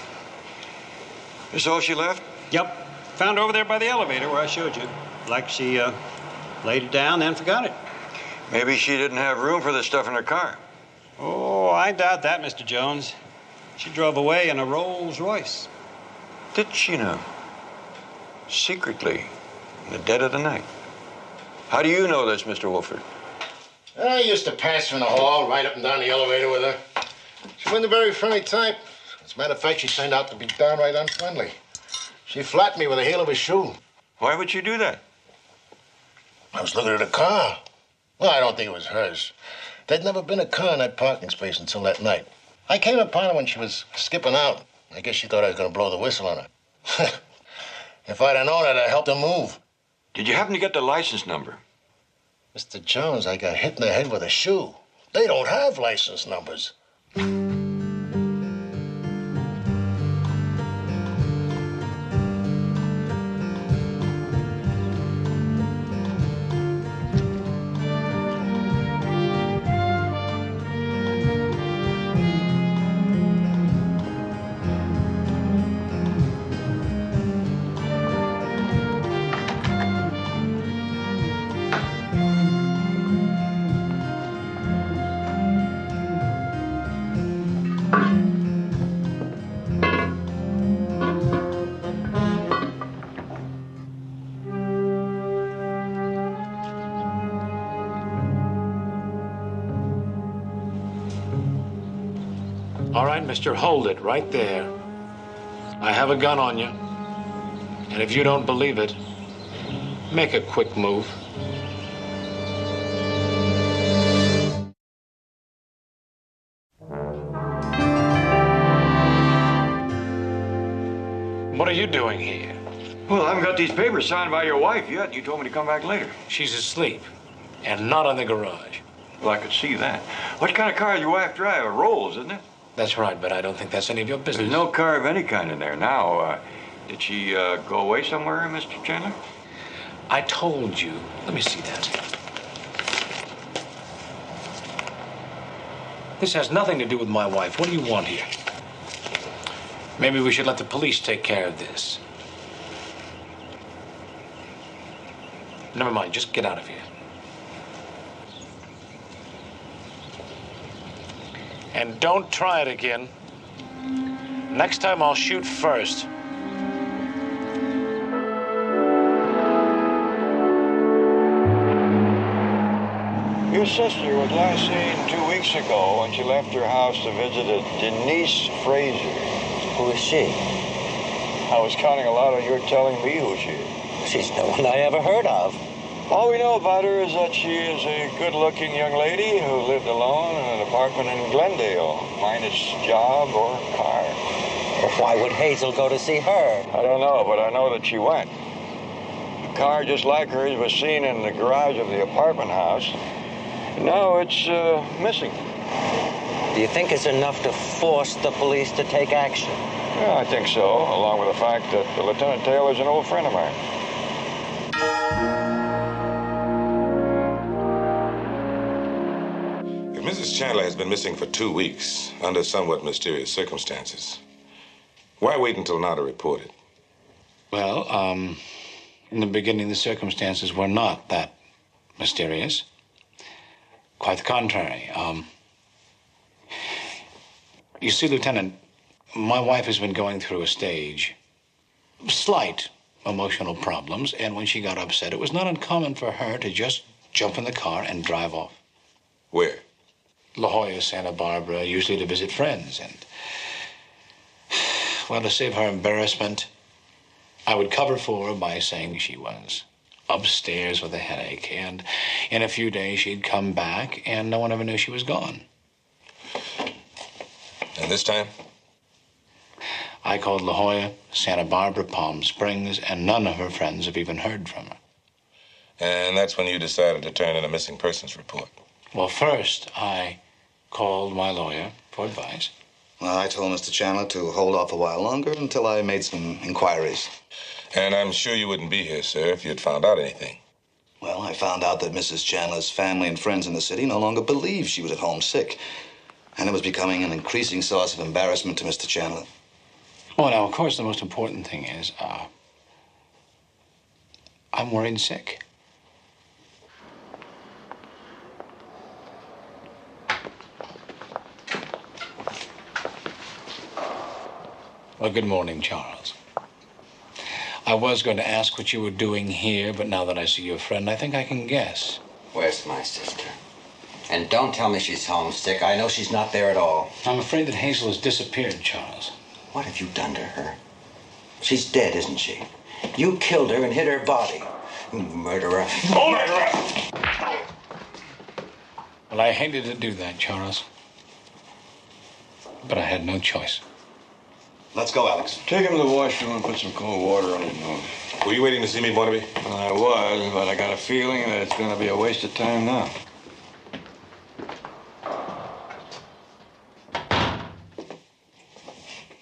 S3: Is all she left?
S18: Yep. Found her over there by the elevator where I showed you. Like she laid it down, then forgot it.
S3: Maybe she didn't have room for the stuff in her car.
S18: Oh, I doubt that, Mr. Jones. She drove away in a Rolls Royce.
S3: Did she now? Secretly, in the dead of the night. How do you know this, Mr. Wolford?
S23: I used to pass from the hall, right up and down the elevator with her. She wasn't a very friendly type. As a matter of fact, she turned out to be downright unfriendly. She flattened me with the heel of a shoe.
S3: Why would she do that?
S23: I was looking at a car. Well, I don't think it was hers. There'd never been a car in that parking space until that night. I came upon her when she was skipping out. I guess she thought I was going to blow the whistle on her. If I'd have known, I'd have helped her move.
S3: Did you happen to get the license number?
S23: Mr. Jones, I got hit in the head with a shoe. They don't have license numbers.
S10: All right, mister, hold it right there. I have a gun on you. And if you don't believe it, make a quick move. What are you doing here?
S3: Well, I haven't got these papers signed by your wife yet. You told me to come back later.
S10: She's asleep, and not in the garage.
S3: Well, I could see that. What kind of car does your wife drive? A Rolls, isn't it?
S10: That's right, but I don't think that's any of your business.
S3: There's no car of any kind in there now. Did she go away somewhere, Mr. Chandler?
S10: I told you. Let me see that. This has nothing to do with my wife. What do you want here? Maybe we should let the police take care of this. Never mind, just get out of here. And don't try it again. Next time I'll shoot first.
S3: Your sister was last seen 2 weeks ago when she left her house to visit a Denise Fraser.
S16: Who is she?
S3: I was counting a lot on your telling me who she is.
S16: She's no one I ever heard of.
S3: All we know about her is that she is a good-looking young lady who lived alone in an apartment in Glendale, minus job or car.
S16: Well, why would Hazel go to see her?
S3: I don't know, but I know that she went. A car just like hers was seen in the garage of the apartment house. Now it's missing.
S16: Do you think it's enough to force the police to take action?
S3: Yeah, I think so, along with the fact that Lieutenant Taylor's an old friend of mine.
S5: If Mrs. Chandler has been missing for 2 weeks under somewhat mysterious circumstances, why wait until now to report it?
S10: Well, in the beginning, the circumstances were not that mysterious. Quite the contrary. You see, Lieutenant, my wife has been going through a stage of slight emotional problems, and when she got upset, it was not uncommon for her to just jump in the car and drive off.
S5: Where?
S10: La Jolla, Santa Barbara, usually to visit friends. And, well, to save her embarrassment, I would cover for her by saying she was upstairs with a headache. And in a few days, she'd come back, and no one ever knew she was gone.
S5: And this time?
S10: I called La Jolla, Santa Barbara, Palm Springs, and none of her friends have even heard from her.
S5: And that's when you decided to turn in a missing persons report.
S10: Well, first, I called my lawyer for advice.
S7: Well, I told Mr. Chandler to hold off a while longer until I made some inquiries.
S5: And I'm sure you wouldn't be here, sir, if you'd found out anything.
S7: Well, I found out that Mrs. Chandler's family and friends in the city no longer believed she was at home sick. And it was becoming an increasing source of embarrassment to Mr. Chandler.
S10: Well, now, of course, the most important thing is, I'm worried sick. Well, good morning, Charles. I was going to ask what you were doing here, but now that I see your friend, I think I can guess.
S16: Where's my sister? And don't tell me she's homesick. I know she's not there at all.
S10: I'm afraid that Hazel has disappeared, Charles.
S16: What have you done to her? She's dead, isn't she? You killed her and hid her body. You murderer.
S10: Murderer! Well, I hated to do that, Charles. But I had no choice.
S7: Let's go, Alex.
S3: Take him to the washroom and put some cold water on his nose.
S5: Were you waiting to see me, Barnaby?
S3: Well, I was, but I got a feeling that it's going to be a waste of time now.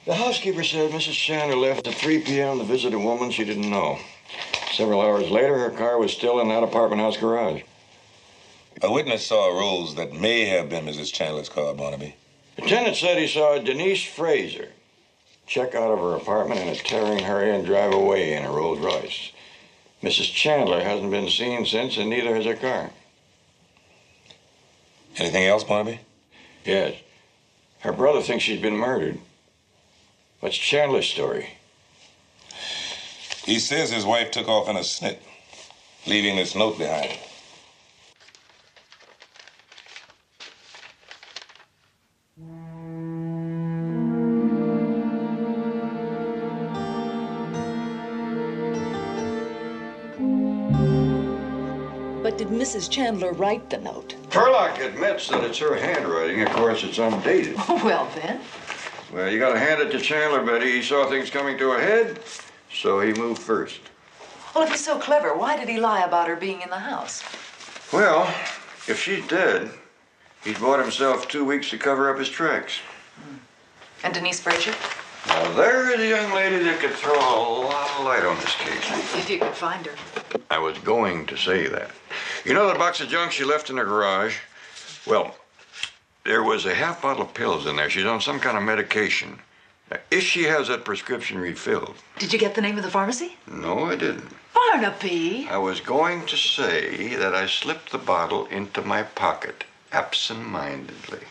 S3: The housekeeper said Mrs. Chandler left at 3 p.m. to visit a woman she didn't know. Several hours later, her car was still in that apartment house garage.
S5: A witness saw a Rolls that may have been Mrs. Chandler's car, Barnaby.
S3: The tenant said he saw Denise Fraser check out of her apartment and a tearing her and drive away in a Rolls Royce. Mrs. Chandler hasn't been seen since, and neither has her car.
S5: Anything else, Barnaby?
S3: Yes. Her brother thinks she's been murdered. What's Chandler's story?
S5: He says his wife took off in a snit, leaving this note behind.
S21: But did Mrs. Chandler write the note?
S3: Turlock admits that it's her handwriting. Of course, it's undated.
S12: Well, then.
S3: Well, you gotta hand it to Chandler, Betty. He saw things coming to a head, so he moved first.
S12: Well, if he's so clever, why did he lie about her being in the house?
S3: Well, if she's dead, he's bought himself 2 weeks to cover up his tracks.
S12: And Denise Frazier?
S3: Now, there is a young lady that could throw a lot of light on this case.
S12: If you could find her.
S3: I was going to say that. You know the box of junk she left in her garage? Well, there was a half bottle of pills in there. She's on some kind of medication. Now, if she has that prescription refilled.
S12: Did you get the name of the pharmacy?
S3: No, I didn't.
S12: Barnaby!
S3: I was going to say that I slipped the bottle into my pocket, absent-mindedly.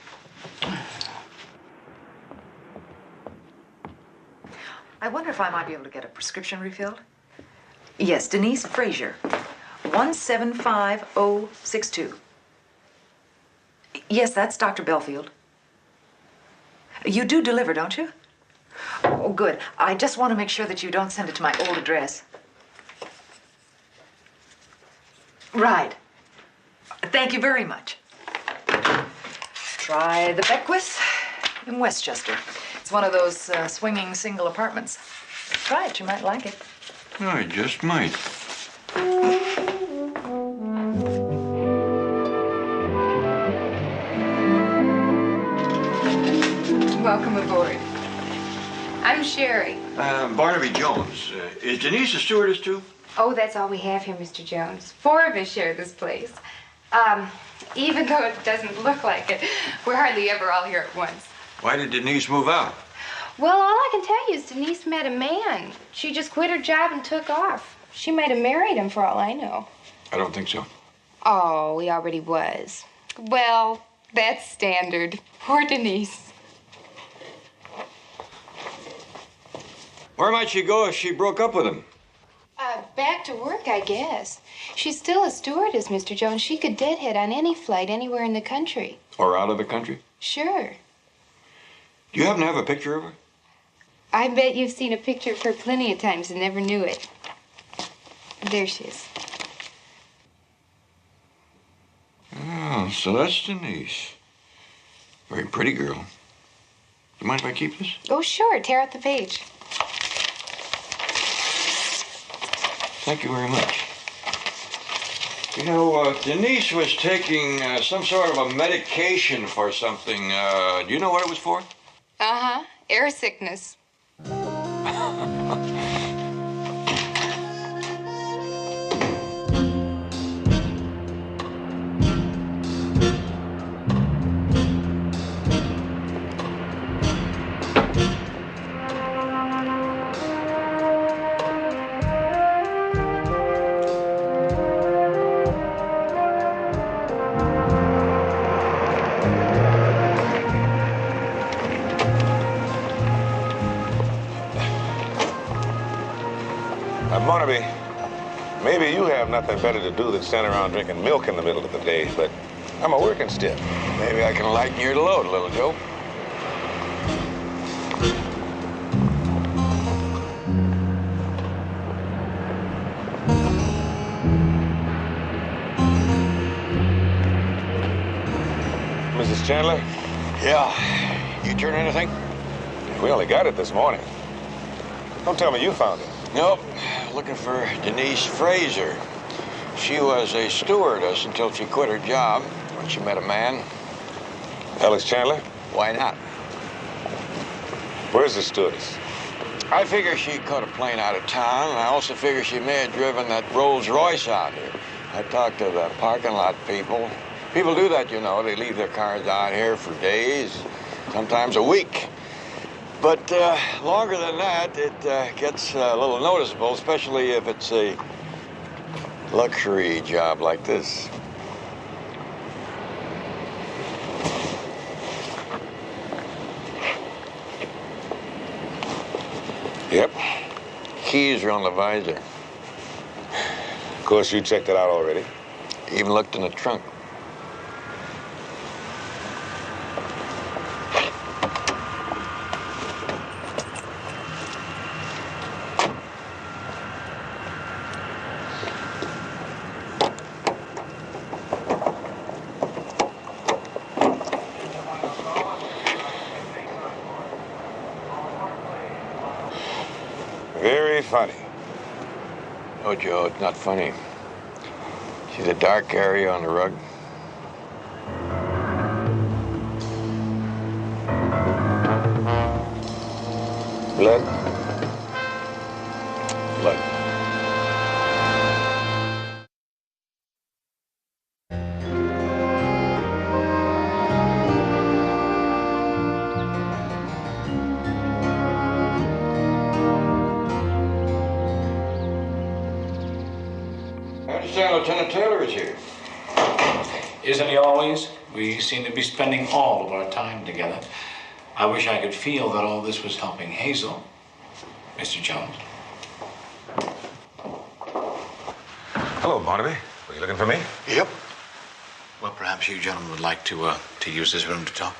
S12: I wonder if I might be able to get a prescription refilled. Yes, Denise Frazier, 175062. Yes, that's Dr. Belfield. You do deliver, don't you? Oh, good. I just want to make sure that you don't send it to my old address. Right. Thank you very much. Try the Beckwith in Westchester. It's one of those swinging single apartments. Try it. You might like it.
S3: I just might.
S8: Welcome aboard. I'm Sherry.
S3: Barnaby Jones. Is Denise a stewardess, too?
S8: Oh, that's all we have here, Mr. Jones. 4 of us share this place. Even though it doesn't look like it, we're hardly ever all here at once.
S3: Why did Denise move out?
S8: Well, all I can tell you is Denise met a man. She just quit her job and took off. She might have married him for all I know.
S3: I don't think so.
S8: Oh, he already was. Well, that's standard. Poor Denise.
S3: Where might she go if she broke up with him?
S8: Back to work, I guess. She's still a stewardess, Mr. Jones. She could deadhead on any flight anywhere in the country.
S3: Or out of the country?
S8: Sure.
S3: Do you happen to have a picture of her?
S8: I bet you've seen a picture of her plenty of times and never knew it. There she is.
S3: Oh, so that's Denise. Very pretty girl. Do you mind if I keep this?
S8: Oh, sure. Tear out the page.
S3: Thank you very much. You know, Denise was taking some sort of a medication for something. Do you know what it was for?
S8: Uh-huh. Air sickness.
S5: Barnaby, maybe you have nothing better to do than stand around drinking milk in the middle of the day, but I'm a working stiff.
S3: Maybe I can lighten your load, little Joe.
S5: Mrs. Chandler?
S3: Yeah. You turn anything?
S5: We only got it this morning. Don't tell me you found it.
S3: Nope. Looking for Denise Frazier. She was a stewardess until she quit her job when she met a man.
S5: Alex Chandler?
S3: Why not?
S5: Where's the stewardess?
S3: I figure she caught a plane out of town, and I also figure she may have driven that Rolls Royce out here. I talked to the parking lot people. People do that, you know. They leave their cars out here for days, sometimes a week. But longer than that, it gets a little noticeable, especially if it's a luxury job like this.
S5: Yep.
S3: Keys are on the visor.
S5: Of course, you checked it out already.
S3: Even looked in the trunk.
S5: funny.
S2: No, Joe, it's not funny. See the dark area on the rug? Blood? Blood. I understand Lieutenant Taylor is here.
S10: Isn't he always? We seem to be spending all of our time together. I wish I could feel that all this was helping Hazel. Mr. Jones.
S5: Hello, Barnaby. Were you looking for me?
S10: Yep. Well, perhaps you gentlemen would like to use this room to talk.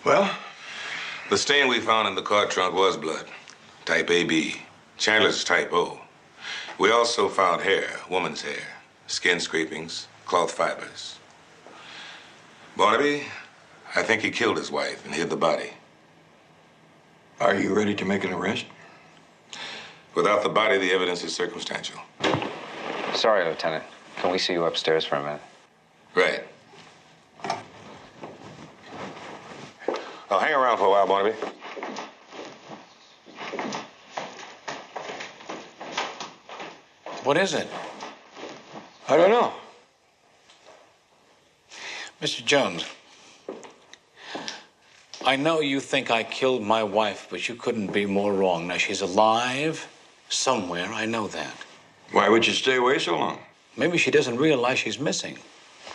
S5: Well? The stain we found in the car trunk was blood. Type AB. Chandler's type O. We also found hair, woman's hair, skin scrapings, cloth fibers. Barnaby, I think he killed his wife and hid the body.
S2: Are you ready to make an arrest?
S5: Without the body, the evidence is circumstantial.
S11: Sorry, Lieutenant. Can we see you upstairs for a minute?
S5: Right. I'll hang around for a while, Barnaby.
S10: What is it?
S2: I don't know.
S10: Mr. Jones, I know you think I killed my wife, but you couldn't be more wrong. Now, she's alive somewhere, I know that.
S2: Why would you stay away so long?
S10: Maybe she doesn't realize she's missing.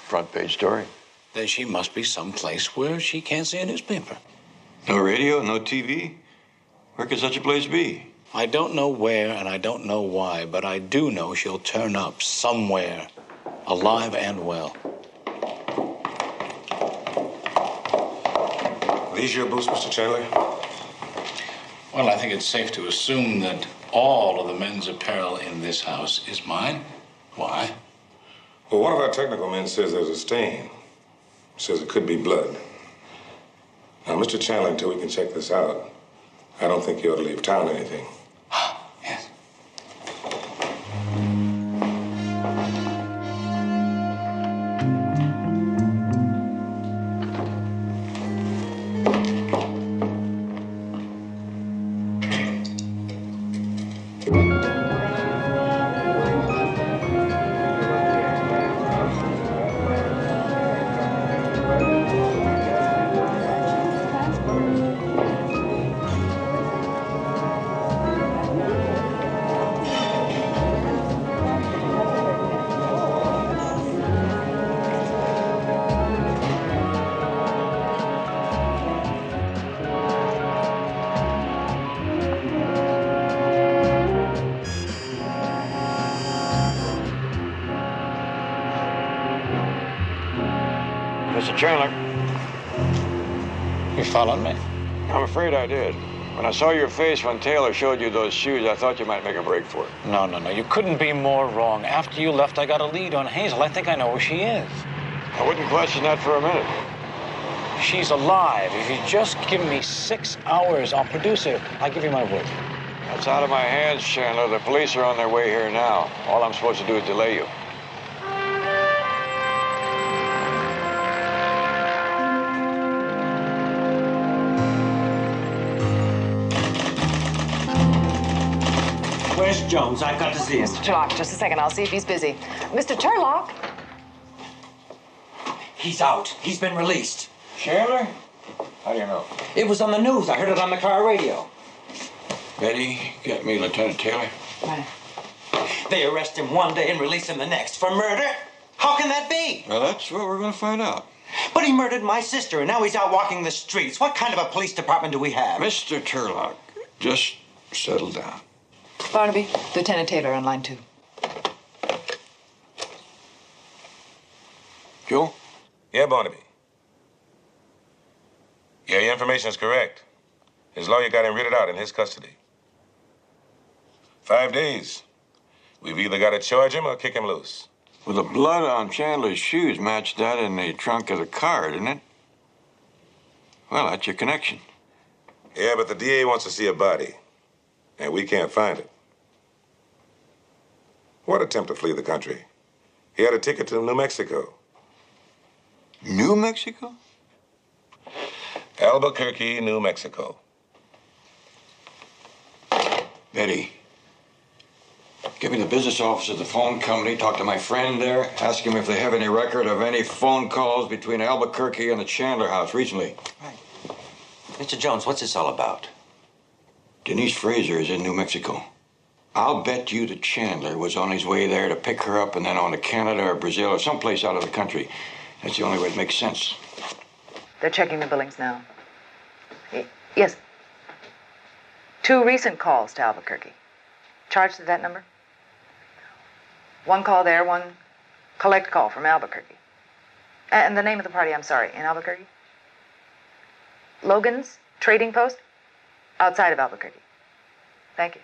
S2: Front page story.
S10: Then she must be someplace where she can't see a newspaper.
S2: No radio, no TV? Where could such a place be?
S10: I don't know where and I don't know why, but I do know she'll turn up somewhere, alive and well.
S5: These your boots, Mr. Chandler?
S10: Well, I think it's safe to assume that all of the men's apparel in this house is mine. Why?
S5: Well, one of our technical men says there's a stain. Says it could be blood. Now, Mr. Chandler, until we can check this out, I don't think you ought to leave town or anything.
S10: Yes.
S2: Mr. Chandler.
S10: You followed me?
S2: I'm afraid I did. When I saw your face when Taylor showed you those shoes, I thought you might make a break for it.
S10: No. You couldn't be more wrong. After you left, I got a lead on Hazel. I think I know where she is.
S2: I wouldn't question that for a minute.
S10: She's alive. If you just give me 6 hours, I'll produce her. I give you my word.
S2: That's out of my hands, Chandler. The police are on their way here now. All I'm supposed to do is delay you.
S13: Where's Jones? I've got to see him.
S12: Mr. Turlock, just a second. I'll see if he's busy. Mr. Turlock?
S13: He's out. He's been released.
S2: Chandler? How do you know?
S13: It was on the news. I heard it on the car radio.
S2: Betty, get me Lieutenant Taylor.
S12: Right.
S13: They arrest him one day and release him the next for murder? How can that be?
S2: Well, that's what we're going to find out.
S13: But he murdered my sister, and now he's out walking the streets. What kind of a police department do we have?
S2: Mr. Turlock, just settle down.
S12: Barnaby, Lieutenant Taylor on line 2.
S2: Joe?
S5: Yeah, Barnaby. Yeah, your information is correct. His lawyer got him written out in his custody. 5 days. We've either got to charge him or kick him loose.
S3: Well, the blood on Chandler's shoes matched that in the trunk of the car, didn't it? Well, that's your connection.
S5: Yeah, but the DA wants to see a body, and we can't find it. What attempt to flee the country? He had a ticket to New Mexico.
S3: New Mexico?
S5: Albuquerque, New Mexico.
S3: Betty, give me the business office of the phone company, talk to my friend there, ask him if they have any record of any phone calls between Albuquerque and the Chandler house recently.
S16: Right. Mr. Jones, what's this all about?
S3: Denise Fraser is in New Mexico. I'll bet you that Chandler was on his way there to pick her up and then on to Canada or Brazil or someplace out of the country. That's the only way it makes sense.
S12: They're checking the billings now. Yes. 2 recent calls to Albuquerque. Charged to that number? 1 call there, 1 collect call from Albuquerque. And the name of the party, I'm sorry, in Albuquerque? Logan's Trading Post? Outside of Albuquerque. Thank you.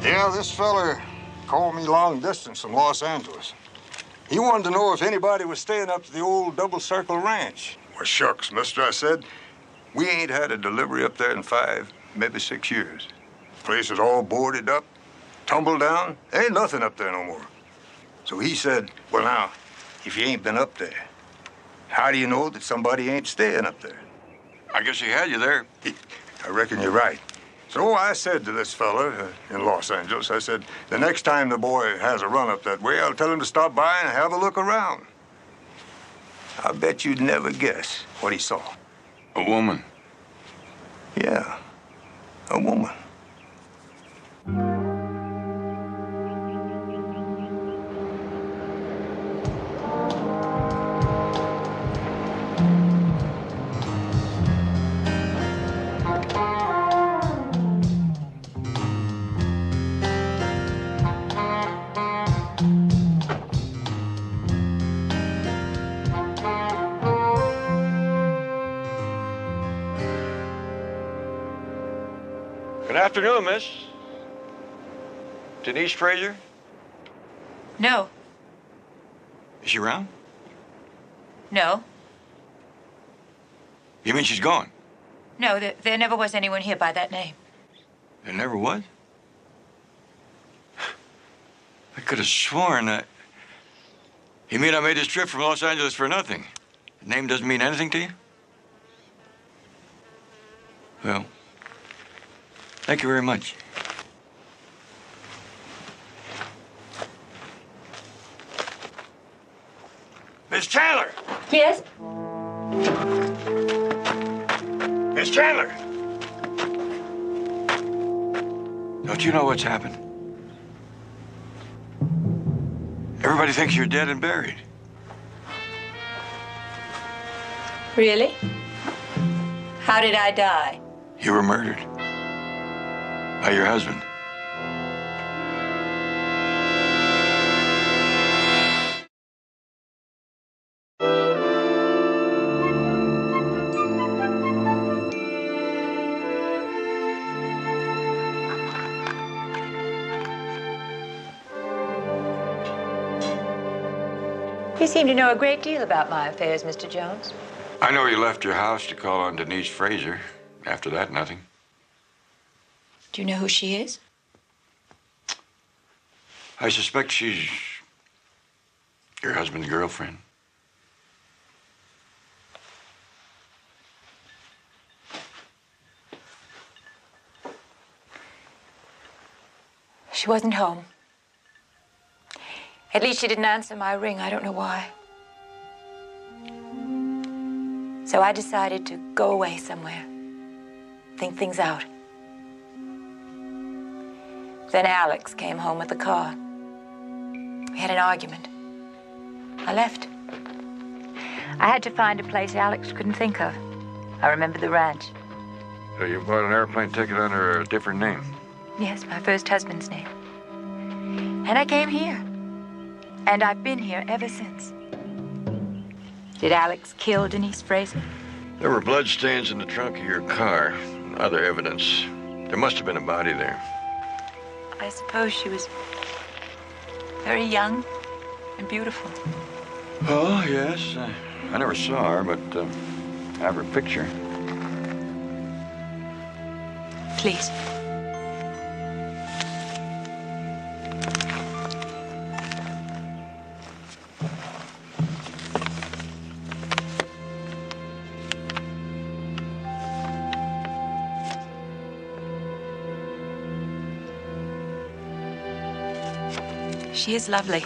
S6: Yeah, this feller called me long distance from Los Angeles. He wanted to know if anybody was staying up to the old Double Circle Ranch. Well, shucks, mister, I said. We ain't had a delivery up there in 5, maybe 6 years. Place is all boarded up, tumbled down. Ain't nothing up there no more. So he said, well, now, if you ain't been up there, how do you know that somebody ain't staying up there?
S3: I guess he had you there.
S6: I reckon you're right. So I said to this fella in Los Angeles, I said, the next time the boy has a run up that way, I'll tell him to stop by and have a look around. I bet you'd never guess what he saw.
S3: A woman.
S6: Yeah, a woman.
S3: Good afternoon, miss. Denise Fraser?
S14: No.
S3: Is she around?
S14: No.
S3: You mean she's gone?
S14: No, there never was anyone here by that name.
S3: There never was? I could have sworn that... You mean I made this trip from Los Angeles for nothing? The name doesn't mean anything to you? Well, thank you very much. Miss Chandler!
S14: Yes?
S3: Miss Chandler! Don't you know what's happened? Everybody thinks you're dead and buried.
S14: Really? How did I die?
S3: You were murdered. By your husband.
S14: You seem to know a great deal about my affairs, Mr. Jones.
S3: I know you left your house to call on Denise Fraser. After that, nothing.
S14: Do you know who she is?
S3: I suspect she's your husband's girlfriend.
S14: She wasn't home. At least she didn't answer my ring. I don't know why. So I decided to go away somewhere, think things out. Then Alex came home with the car. We had an argument. I left. I had to find a place Alex couldn't think of. I remember the ranch.
S22: You bought an airplane ticket under a different name.
S14: Yes, my first husband's name. And I came here. And I've been here ever since. Did Alex kill Denise Fraser?
S22: There were bloodstains in the trunk of your car and other evidence. There must have been a body there.
S14: I suppose she was very young and beautiful.
S22: Oh, yes. I never saw her, but I have her picture.
S14: Please. She is lovely.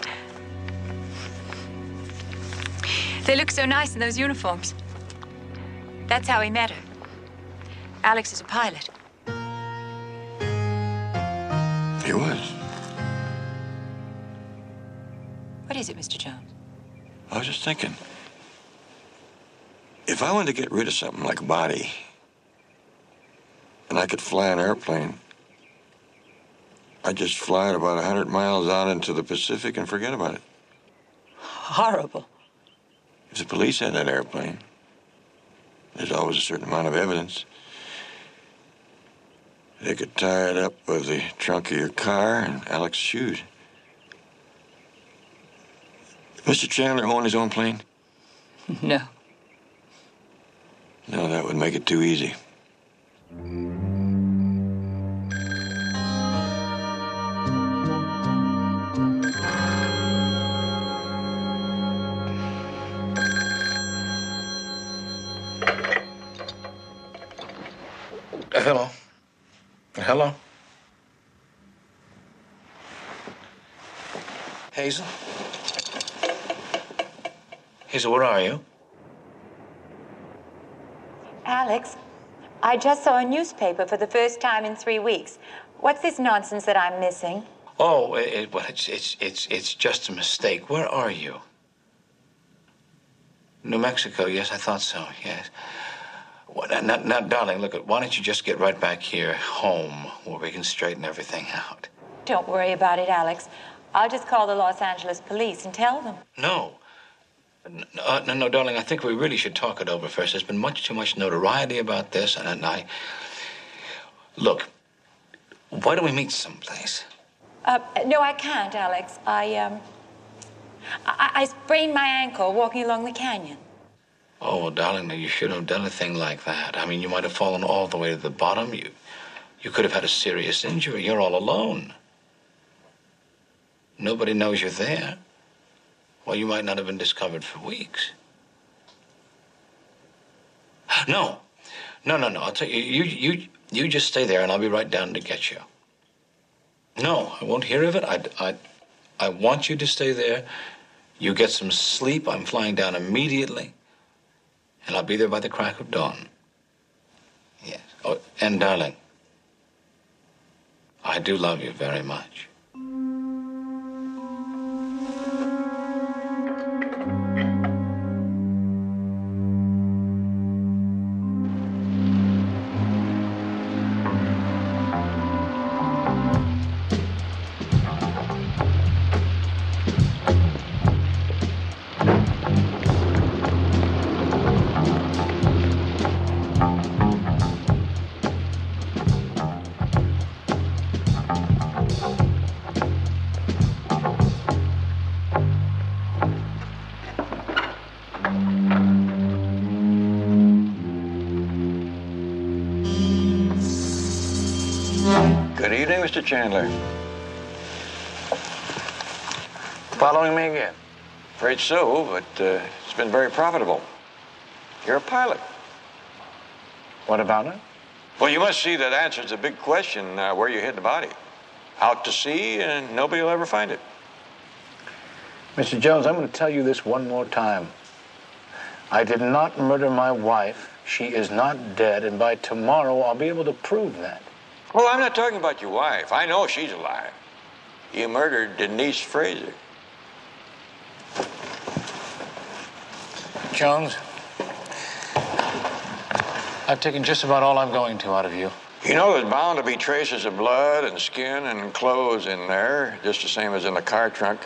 S14: They look so nice in those uniforms. That's how he met her. Alex is a pilot.
S22: He was.
S14: What is it, Mr. Jones?
S22: I was just thinking. If I wanted to get rid of something like a body, and I could fly an airplane, I'd just fly it about 100 miles out into the Pacific and forget about it.
S14: Horrible.
S22: If the police had that airplane, there's always a certain amount of evidence. They could tie it up with the trunk of your car and Alex's shoes. Mr. Chandler own his own plane?
S14: No.
S22: No, that would make it too easy.
S23: Hello. Hello. Hazel? Hazel, where are you?
S14: Alex, I just saw a newspaper for the first time in 3 weeks. What's this nonsense that I'm missing?
S23: Oh, well, it's just a mistake. Where are you? New Mexico, yes, I thought so, yes. Well, now, darling, look, why don't you just get right back here, home, where we can straighten everything out?
S14: Don't worry about it, Alex. I'll just call the Los Angeles police and tell them.
S23: No. No, darling, I think we really should talk it over first. There's been too much notoriety about this, and I... Look, why don't we meet someplace?
S14: No, I can't, Alex. I sprained my ankle walking along the canyon.
S23: Oh, well, darling, you shouldn't have done a thing like that. I mean, you might have fallen all the way to the bottom. You could have had a serious injury. You're all alone. Nobody knows you're there. Well, you might not have been discovered for weeks. No. I'll tell you, you just stay there, and I'll be right down to get you. No, I won't hear of it. I want you to stay there. You get some sleep. I'm flying down immediately. And I'll be there by the crack of dawn. Yes. Oh, and darling, I do love you very much.
S22: Good evening, Mr. Chandler. Following me again? Afraid so, but it's been very profitable. You're a pilot.
S10: What about it?
S22: Well, you must see that answers the big question, where you hid the body. Out to sea, and nobody will ever find it.
S10: Mr. Jones, I'm going to tell you this one more time. I did not murder my wife. She is not dead, and by tomorrow I'll be able to prove that.
S22: Well, I'm not talking about your wife. I know she's alive. You murdered Denise Fraser.
S23: Jones,
S10: I've taken just about all I'm going to out of you.
S3: You know, there's bound to be traces of blood and skin and clothes in there, just the same as in the car trunk.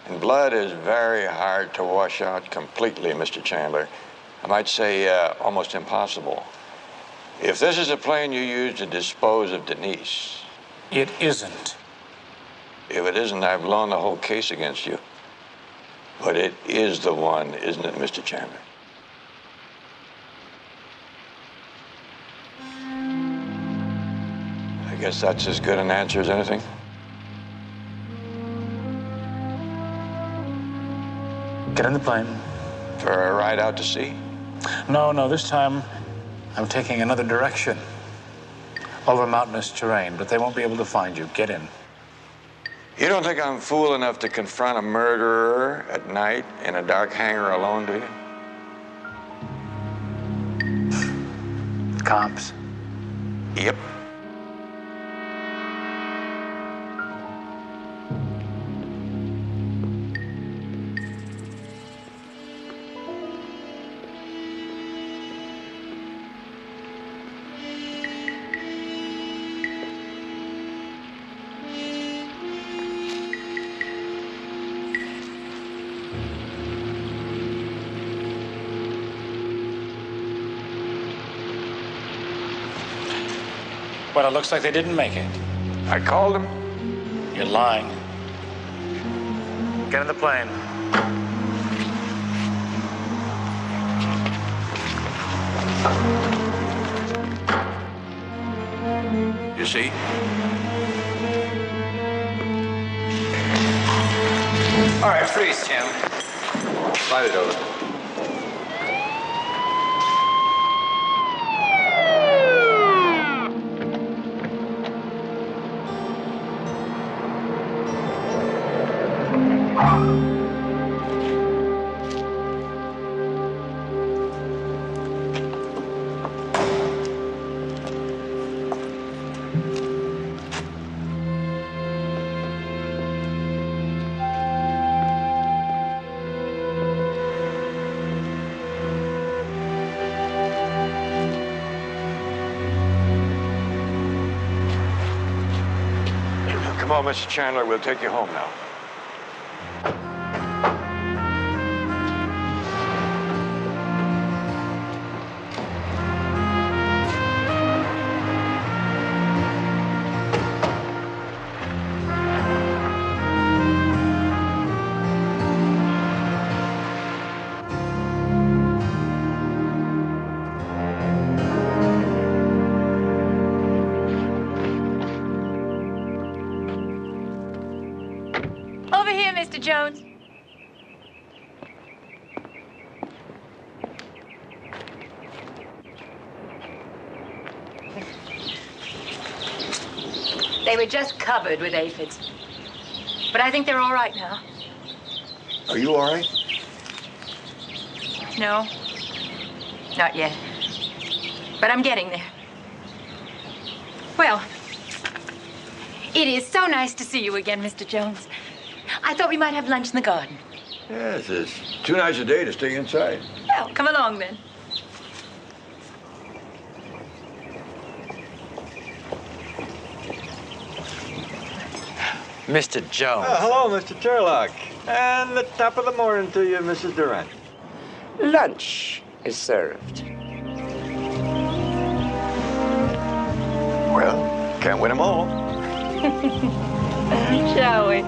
S3: And blood is very hard to wash out completely, Mr. Chandler. I might say almost impossible. If this is a plane you used to dispose of Denise...
S10: It isn't.
S3: If it isn't, I've blown the whole case against you. But it is the one, isn't it, Mr. Chandler? I guess that's as good an answer as anything.
S10: Get in the plane.
S3: For a ride out to sea?
S10: No, this time I'm taking another direction. Over mountainous terrain, but they won't be able to find you. Get in.
S3: You don't think I'm fool enough to confront a murderer at night in a dark hangar alone, do you?
S10: Cops?
S3: Yep.
S10: Well, it looks like they didn't make it.
S3: I called them.
S10: You're lying. Get in the plane.
S3: You see?
S11: All right, freeze, Chandler.
S3: Slide it over. Come on, Mr. Chandler, we'll take you home now.
S14: Over here, Mr. Jones. They were just covered with aphids. But I think they're all right now.
S3: Are you all right?
S14: No, not yet. But I'm getting there. Well, it is so nice to see you again, Mr. Jones. I thought we might have lunch in the garden.
S2: Yes, it's too nice a day to stay inside.
S14: Well, come along then.
S11: Mr. Jones.
S9: Hello, Mr. Turlock. And the top of the morning to you, Mrs. Durant.
S19: Lunch is served.
S2: Well, can't win them all.
S14: Shall we?